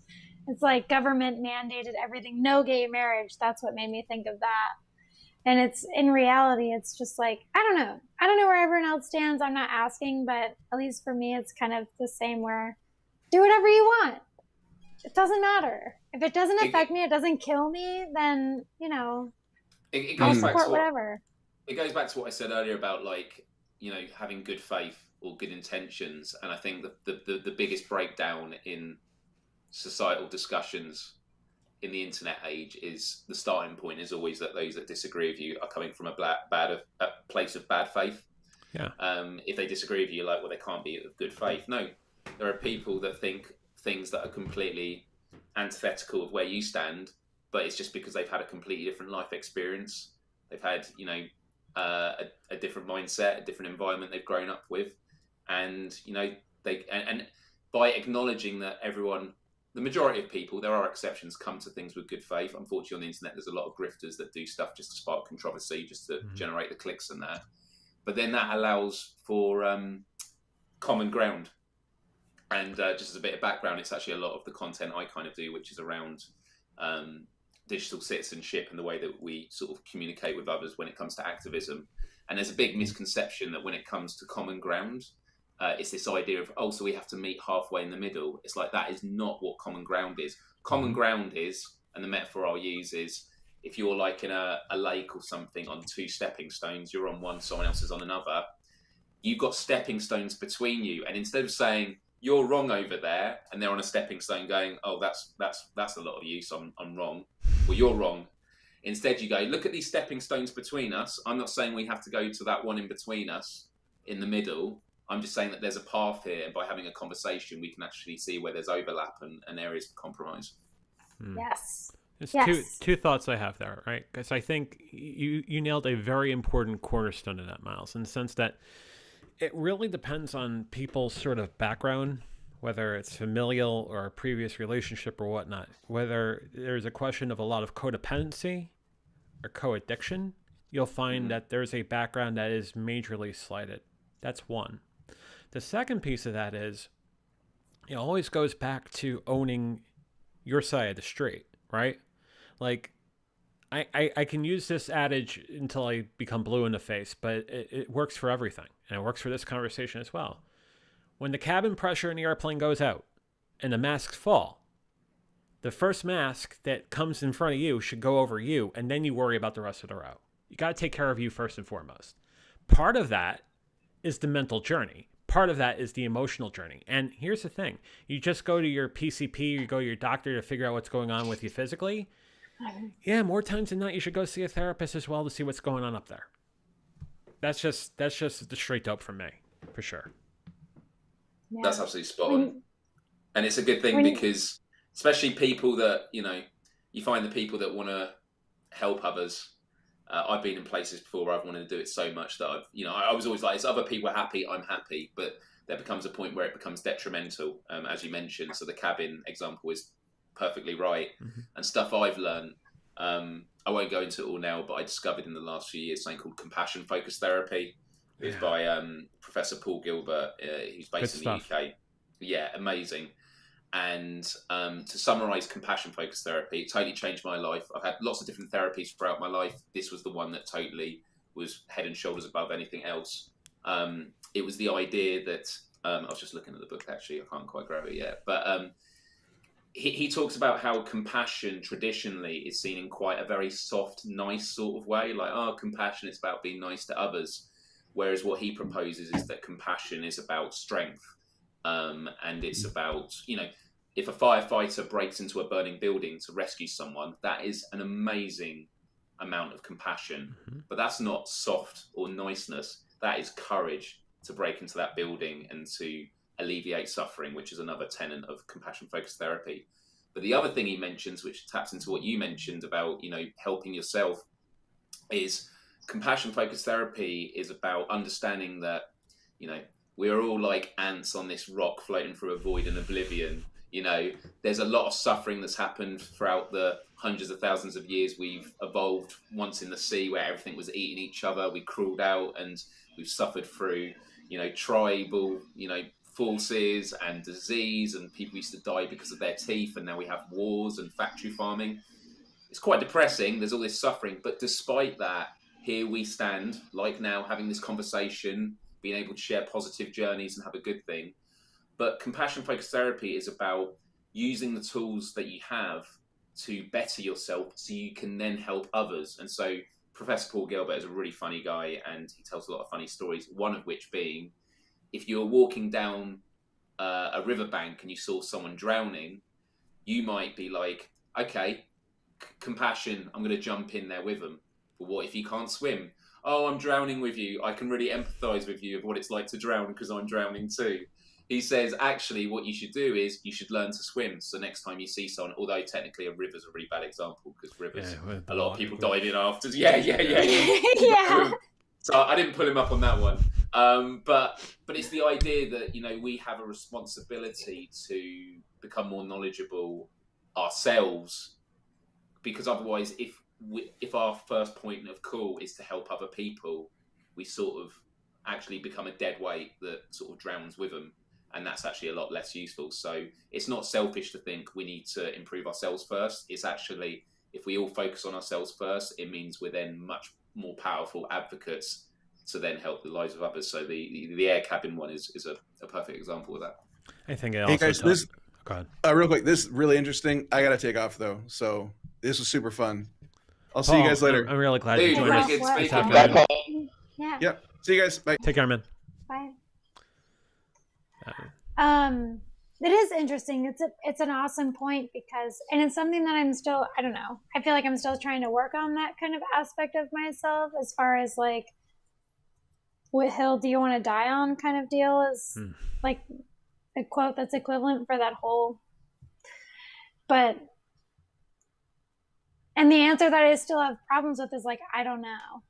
It's like government mandated everything, no gay marriage. That's what made me think of that. And it's, in reality, it's just like, I don't know where everyone else stands. I'm not asking, but at least for me, it's kind of the same, where do whatever you want. It doesn't matter. If it doesn't affect me, it doesn't kill me, then, you know, it I'll goes back support to whatever. It goes back to what I said earlier about, like, having good faith or good intentions. And I think the biggest breakdown in societal discussions in the internet age is the starting point is always that those that disagree with you are coming from a place of bad faith. Yeah. If they disagree with you, like, well, they can't be of good faith. No, there are people that think things that are completely antithetical of where you stand, but it's just because they've had a completely different life experience. They've had, a different mindset, a different environment they've grown up with, and and by acknowledging that the majority of people, there are exceptions, come to things with good faith. Unfortunately, on the internet, there's a lot of grifters that do stuff just to spark controversy, just to generate the clicks and that. But then that allows for common ground. And just as a bit of background, it's actually a lot of the content I kind of do, which is around digital citizenship and the way that we sort of communicate with others when it comes to activism. And there's a big misconception that when it comes to common ground, it's this idea of, so we have to meet halfway in the middle. It's like, that is not what common ground is. Common ground is, and the metaphor I'll use is, if you're like in a lake or something on two stepping stones, you're on one, someone else is on another. You've got stepping stones between you. And instead of saying, you're wrong over there, and they're on a stepping stone going, oh, that's a lot of you, so I'm wrong. Well, you're wrong. Instead, you go, look at these stepping stones between us. I'm not saying we have to go to that one in between us in the middle. I'm just saying that there's a path here, and by having a conversation, we can actually see where there's overlap and areas for compromise. Yes. There's two thoughts I have there, right? Because I think you nailed a very important cornerstone of that, Miles, in the sense that it really depends on people's sort of background, whether it's familial or a previous relationship or whatnot, whether there's a question of a lot of codependency or co-addiction, you'll find that there's a background that is majorly slighted. That's one. The second piece of that is, it always goes back to owning your side of the street, right? Like, I can use this adage until I become blue in the face, but it works for everything. And it works for this conversation as well. When the cabin pressure in the airplane goes out and the masks fall, the first mask that comes in front of you should go over you, and then you worry about the rest of the row. You got to take care of you first and foremost. Part of that is the mental journey. Part of that is the emotional journey. And here's the thing. You just go to your PCP, you go to your doctor to figure out what's going on with you physically. Yeah, more times than not, you should go see a therapist as well to see what's going on up there. That's just the straight dope from me, for sure. Yeah. That's absolutely spot on. And it's a good thing because especially people that, you find the people that want to help others. I've been in places before where I've wanted to do it so much that I was always like, it's other people are happy, I'm happy. But there becomes a point where it becomes detrimental, as you mentioned. So the cabin example is perfectly right. And stuff I've learned, I won't go into it all now, but I discovered in the last few years something called compassion focused therapy. It's by Professor Paul Gilbert, who's based in the UK. Yeah, amazing. And to summarize compassion focused therapy, it totally changed my life. I've had lots of different therapies throughout my life. This was the one that totally was head and shoulders above anything else. It was the idea that I was just looking at the book, actually. I can't quite grab it yet. But he talks about how compassion traditionally is seen in quite a very soft, nice sort of way. Like, compassion is about being nice to others. Whereas what he proposes is that compassion is about strength. And it's about, if a firefighter breaks into a burning building to rescue someone, that is an amazing amount of compassion. But that's not soft or niceness. That is courage to break into that building and to alleviate suffering, which is another tenet of compassion-focused therapy. But the other thing he mentions, which taps into what you mentioned about, helping yourself, is compassion-focused therapy is about understanding that, we're all like ants on this rock floating through a void in oblivion. There's a lot of suffering that's happened throughout the hundreds of thousands of years we've evolved. Once in the sea where everything was eating each other, we crawled out and we've suffered through, tribal, forces and disease, and people used to die because of their teeth, and now we have wars and factory farming. It's quite depressing. There's all this suffering. But despite that, here we stand, like now, having this conversation, being able to share positive journeys and have a good thing. But compassion-focused therapy is about using the tools that you have to better yourself so you can then help others. And so Professor Paul Gilbert is a really funny guy, and he tells a lot of funny stories. One of which being, if you're walking down a riverbank and you saw someone drowning, you might be like, okay, compassion, I'm going to jump in there with them. But what if you can't swim? Oh, I'm drowning with you. I can really empathize with you of what it's like to drown because I'm drowning too. He says, actually, what you should do is you should learn to swim. So next time you see someone, although technically a river's a really bad example because rivers, a lot of people dive in after. Yeah. Yeah. So I didn't pull him up on that one. But it's the idea that, you know, we have a responsibility to become more knowledgeable ourselves, because otherwise, if our first point of call is to help other people, we sort of actually become a dead weight that sort of drowns with them. And that's actually a lot less useful. So it's not selfish to think we need to improve ourselves first. It's actually, if we all focus on ourselves first, it means we're then much more powerful advocates to then help the lives of others. So the air cabin one is a perfect example of that. I think it Hey also guys, does. Go ahead. real quick, this is really interesting. I got to take off though. So this was super fun. I'll see Paul, you guys later. I'm really glad Dude, you joined really us good this speaking. afternoon. Bye, Paul. Yeah. Yep. See you guys. Bye. Take care, man. Bye. Uh, It is interesting. It's an awesome point because, and it's something that I'm still, I don't know. I feel like I'm still trying to work on that kind of aspect of myself as far as like, what hill do you want to die on kind of deal is like a quote that's equivalent for that whole, but, and the answer that I still have problems with is like, I don't know.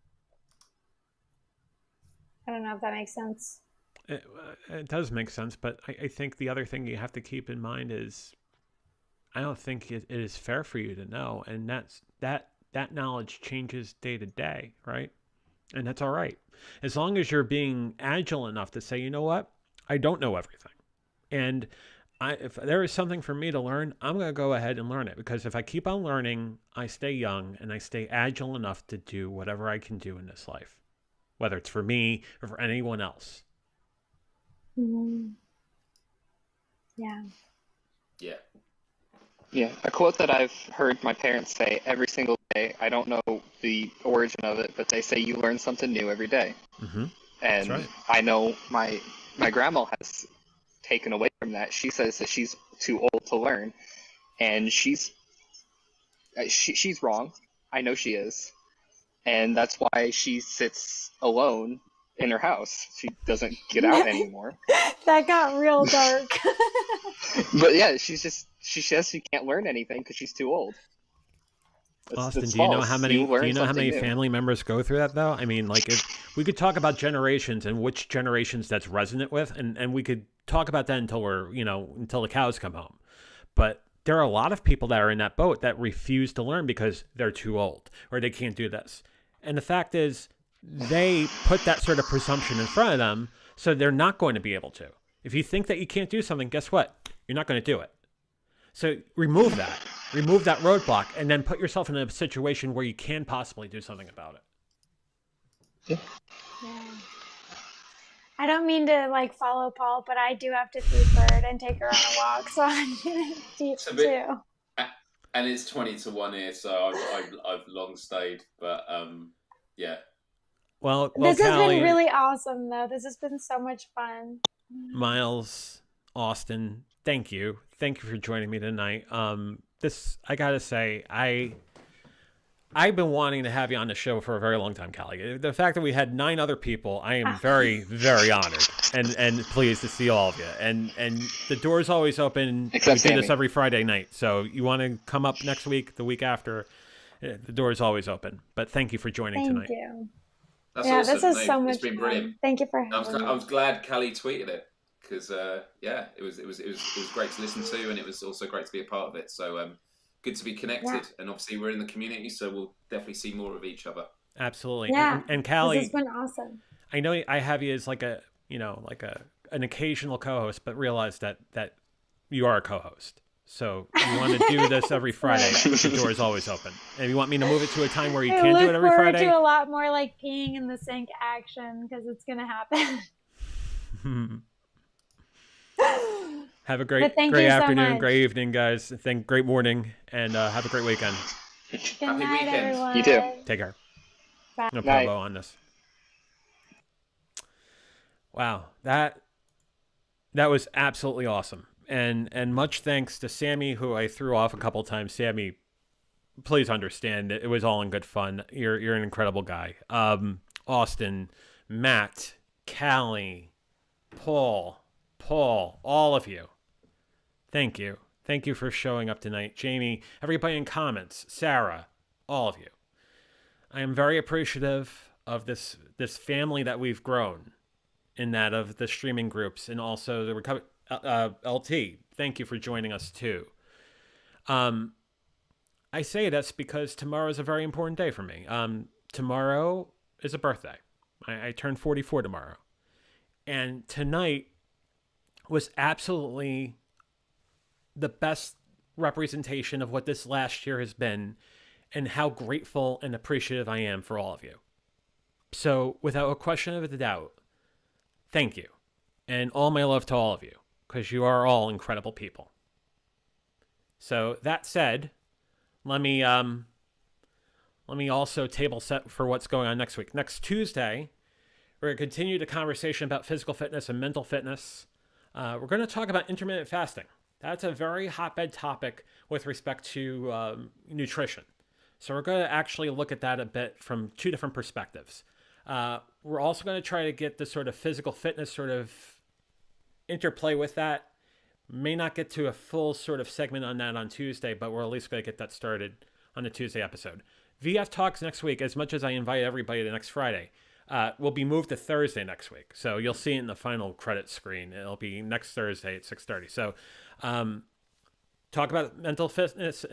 I don't know if that makes sense. It does make sense, but I think the other thing you have to keep in mind is I don't think it is fair for you to know, and that knowledge changes day to day, right? And that's all right. As long as you're being agile enough to say, you know what, I don't know everything. And if there is something for me to learn, I'm going to go ahead and learn it, because if I keep on learning, I stay young and I stay agile enough to do whatever I can do in this life, whether it's for me or for anyone else. Mm-hmm. Yeah. Yeah. Yeah, a quote that I've heard my parents say every single day. I don't know the origin of it, but they say you learn something new every day. Mm-hmm. And That's right. I know my grandma has taken away from that. She says that she's too old to learn, and she's wrong. I know she is, and that's why she sits alone in her house. She doesn't get out anymore. That got real dark. But yeah, she says she can't learn anything because she's too old. Austin, that's do you know false. how many Something new. family members go through that though? I mean, like, if we could talk about generations and which generations that's resonant with, and we could talk about that until the cows come home. But there are a lot of people that are in that boat that refuse to learn because they're too old or they can't do this. And the fact is, they put that sort of presumption in front of them, so they're not going to be able to. If you think that you can't do something, guess what? You're not going to do it. So remove that roadblock, and then put yourself in a situation where you can possibly do something about it. Yeah. I don't mean to like follow Paul, but I do have to feed Bird and take her on a walk, so I'm gonna teach too. And it's 20-1 here, so I've long stayed, but yeah. Well, This has Callie, been really awesome, though. This has been so much fun. Miles, Austin, thank you for joining me tonight. I gotta say, I've been wanting to have you on the show for a very long time, Callie. The fact that we had 9 other people, I am very, very honored and pleased to see all of you. And the door's always open. Except we do this Sammy. every Friday night, so you want to come up next week, the week after, the door's always open. But thank you for joining Thank tonight. you. That's Yeah, awesome. this is No, so much It's been fun. brilliant. Thank you for I was, having I me. was glad Callie tweeted it because yeah, it was great to listen to, and it was also great to be a part of it. So good to be connected, Yeah. and obviously we're in the community, so we'll definitely see more of each other. Absolutely. Yeah, And This Callie, has been awesome. I know I have you as like an occasional co-host, but realize that you are a co-host. So you want to do this every Friday, the door is always open. And if you want me to move it to a time where you I can look do it every forward Friday, to a lot more like peeing in the sink action because it's gonna happen. have a But great thank you so afternoon, much. great evening, guys. Great morning, and have a great weekend. Good Happy night, weekend. everyone. You too. Take care. Bye. No Night. promo on this. Wow, that was absolutely awesome, and much thanks to Sammy, who I threw off a couple times. Sammy, please understand it was all in good fun. You're an incredible guy. Austin, Matt, Callie, Paul, all of you. Thank you. Thank you for showing up tonight. Jamie, everybody in comments, Sarah, all of you. I am very appreciative of this family that we've grown, in that of the streaming groups, and also the recovery. LT, thank you for joining us too. I say this because tomorrow is a very important day for me. Tomorrow is a birthday. I turn 44 tomorrow. And tonight was absolutely the best representation of what this last year has been and how grateful and appreciative I am for all of you. So without a question of a doubt, thank you. And all my love to all of you, because you are all incredible people. So that said, let me also table set for what's going on next week. Next Tuesday, we're going to continue the conversation about physical fitness and mental fitness. We're going to talk about intermittent fasting. That's a very hotbed topic with respect to nutrition. So we're going to actually look at that a bit from two different perspectives. We're also going to try to get the sort of physical fitness sort of interplay with that. May not get to a full sort of segment on that on Tuesday, but we're at least going to get that started on the Tuesday episode. VF Talks next week, as much as I invite everybody to next Friday, will be moved to Thursday next week. So you'll see it in the final credit screen. It'll be next Thursday at 6:30. So talk about mental fitness,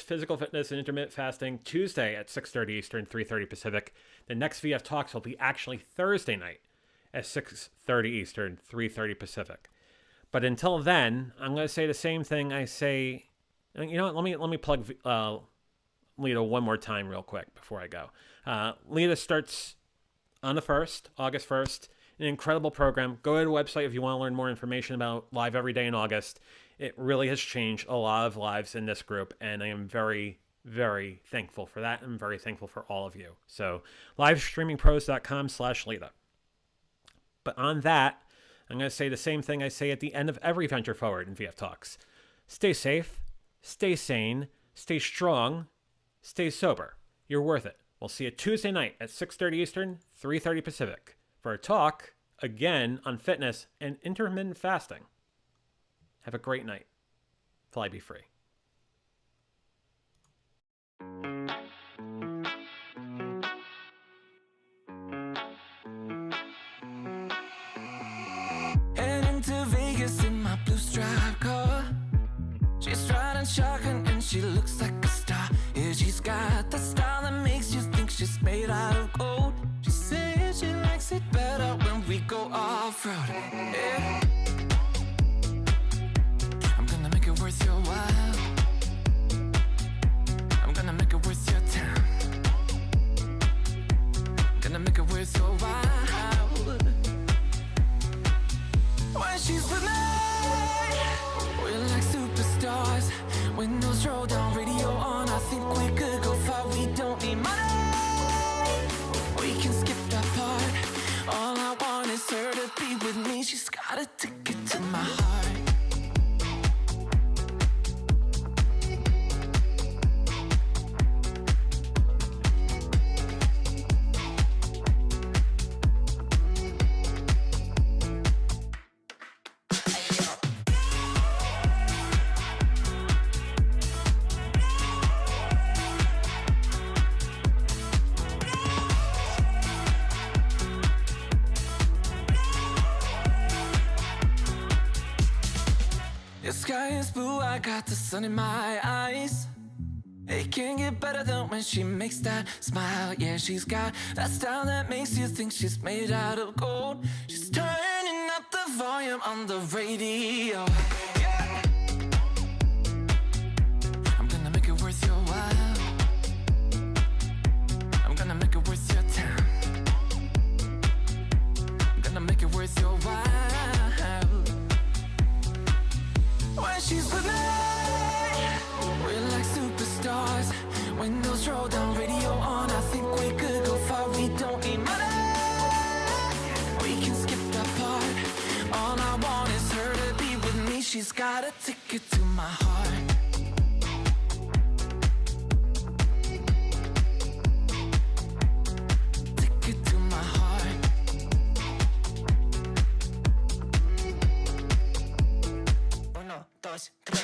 physical fitness, and intermittent fasting Tuesday at 6:30 Eastern, 3:30 Pacific. The next VF Talks will be actually Thursday night at 6:30 Eastern, 3:30 Pacific. But until then, I'm going to say the same thing I say. You know what? Let me plug Lita one more time real quick before I go. Lita starts on the 1st, August 1st. An incredible program. Go to the website if you want to learn more information about Live Every Day in August. It really has changed a lot of lives in this group, and I am very, very thankful for that. I'm very thankful for all of you. So, livestreamingpros.com/Lita. But on that, I'm going to say the same thing I say at the end of every Venture Forward in VF Talks. Stay safe, stay sane, stay strong, stay sober. You're worth it. We'll see you Tuesday night at 6:30 Eastern, 3:30 Pacific for a talk, again, on fitness and intermittent fasting. Have a great night. Fly be free. Heading to Vegas in my blue striped car. She's riding shotgun and she looks like a star. Yeah, she's got the style that makes you think she's made out of gold. She says she likes it better when we go off-road. Yeah. I'm gonna make it worth your while. I'm gonna make it worth your time. Gonna make it worth your while. When she's with me, we're like superstars. Windows roll down, radio on. I think we could go far. We don't need money. We can skip that part. All I want is her to be with me. She's got a ticket to my heart. The sky is blue, I got the sun in my eyes. It can't get better than when she makes that smile. Yeah, she's got that style that makes you think she's made out of gold. She's turning up the volume on the radio. Yeah. I'm gonna make it worth your while. I'm gonna make it worth your time. I'm gonna make it worth your while. When she's with me, we're like superstars. Windows roll down, radio on. I think we could go she's got a ticket to my heart. Ticket to my heart. 1, 2, 3.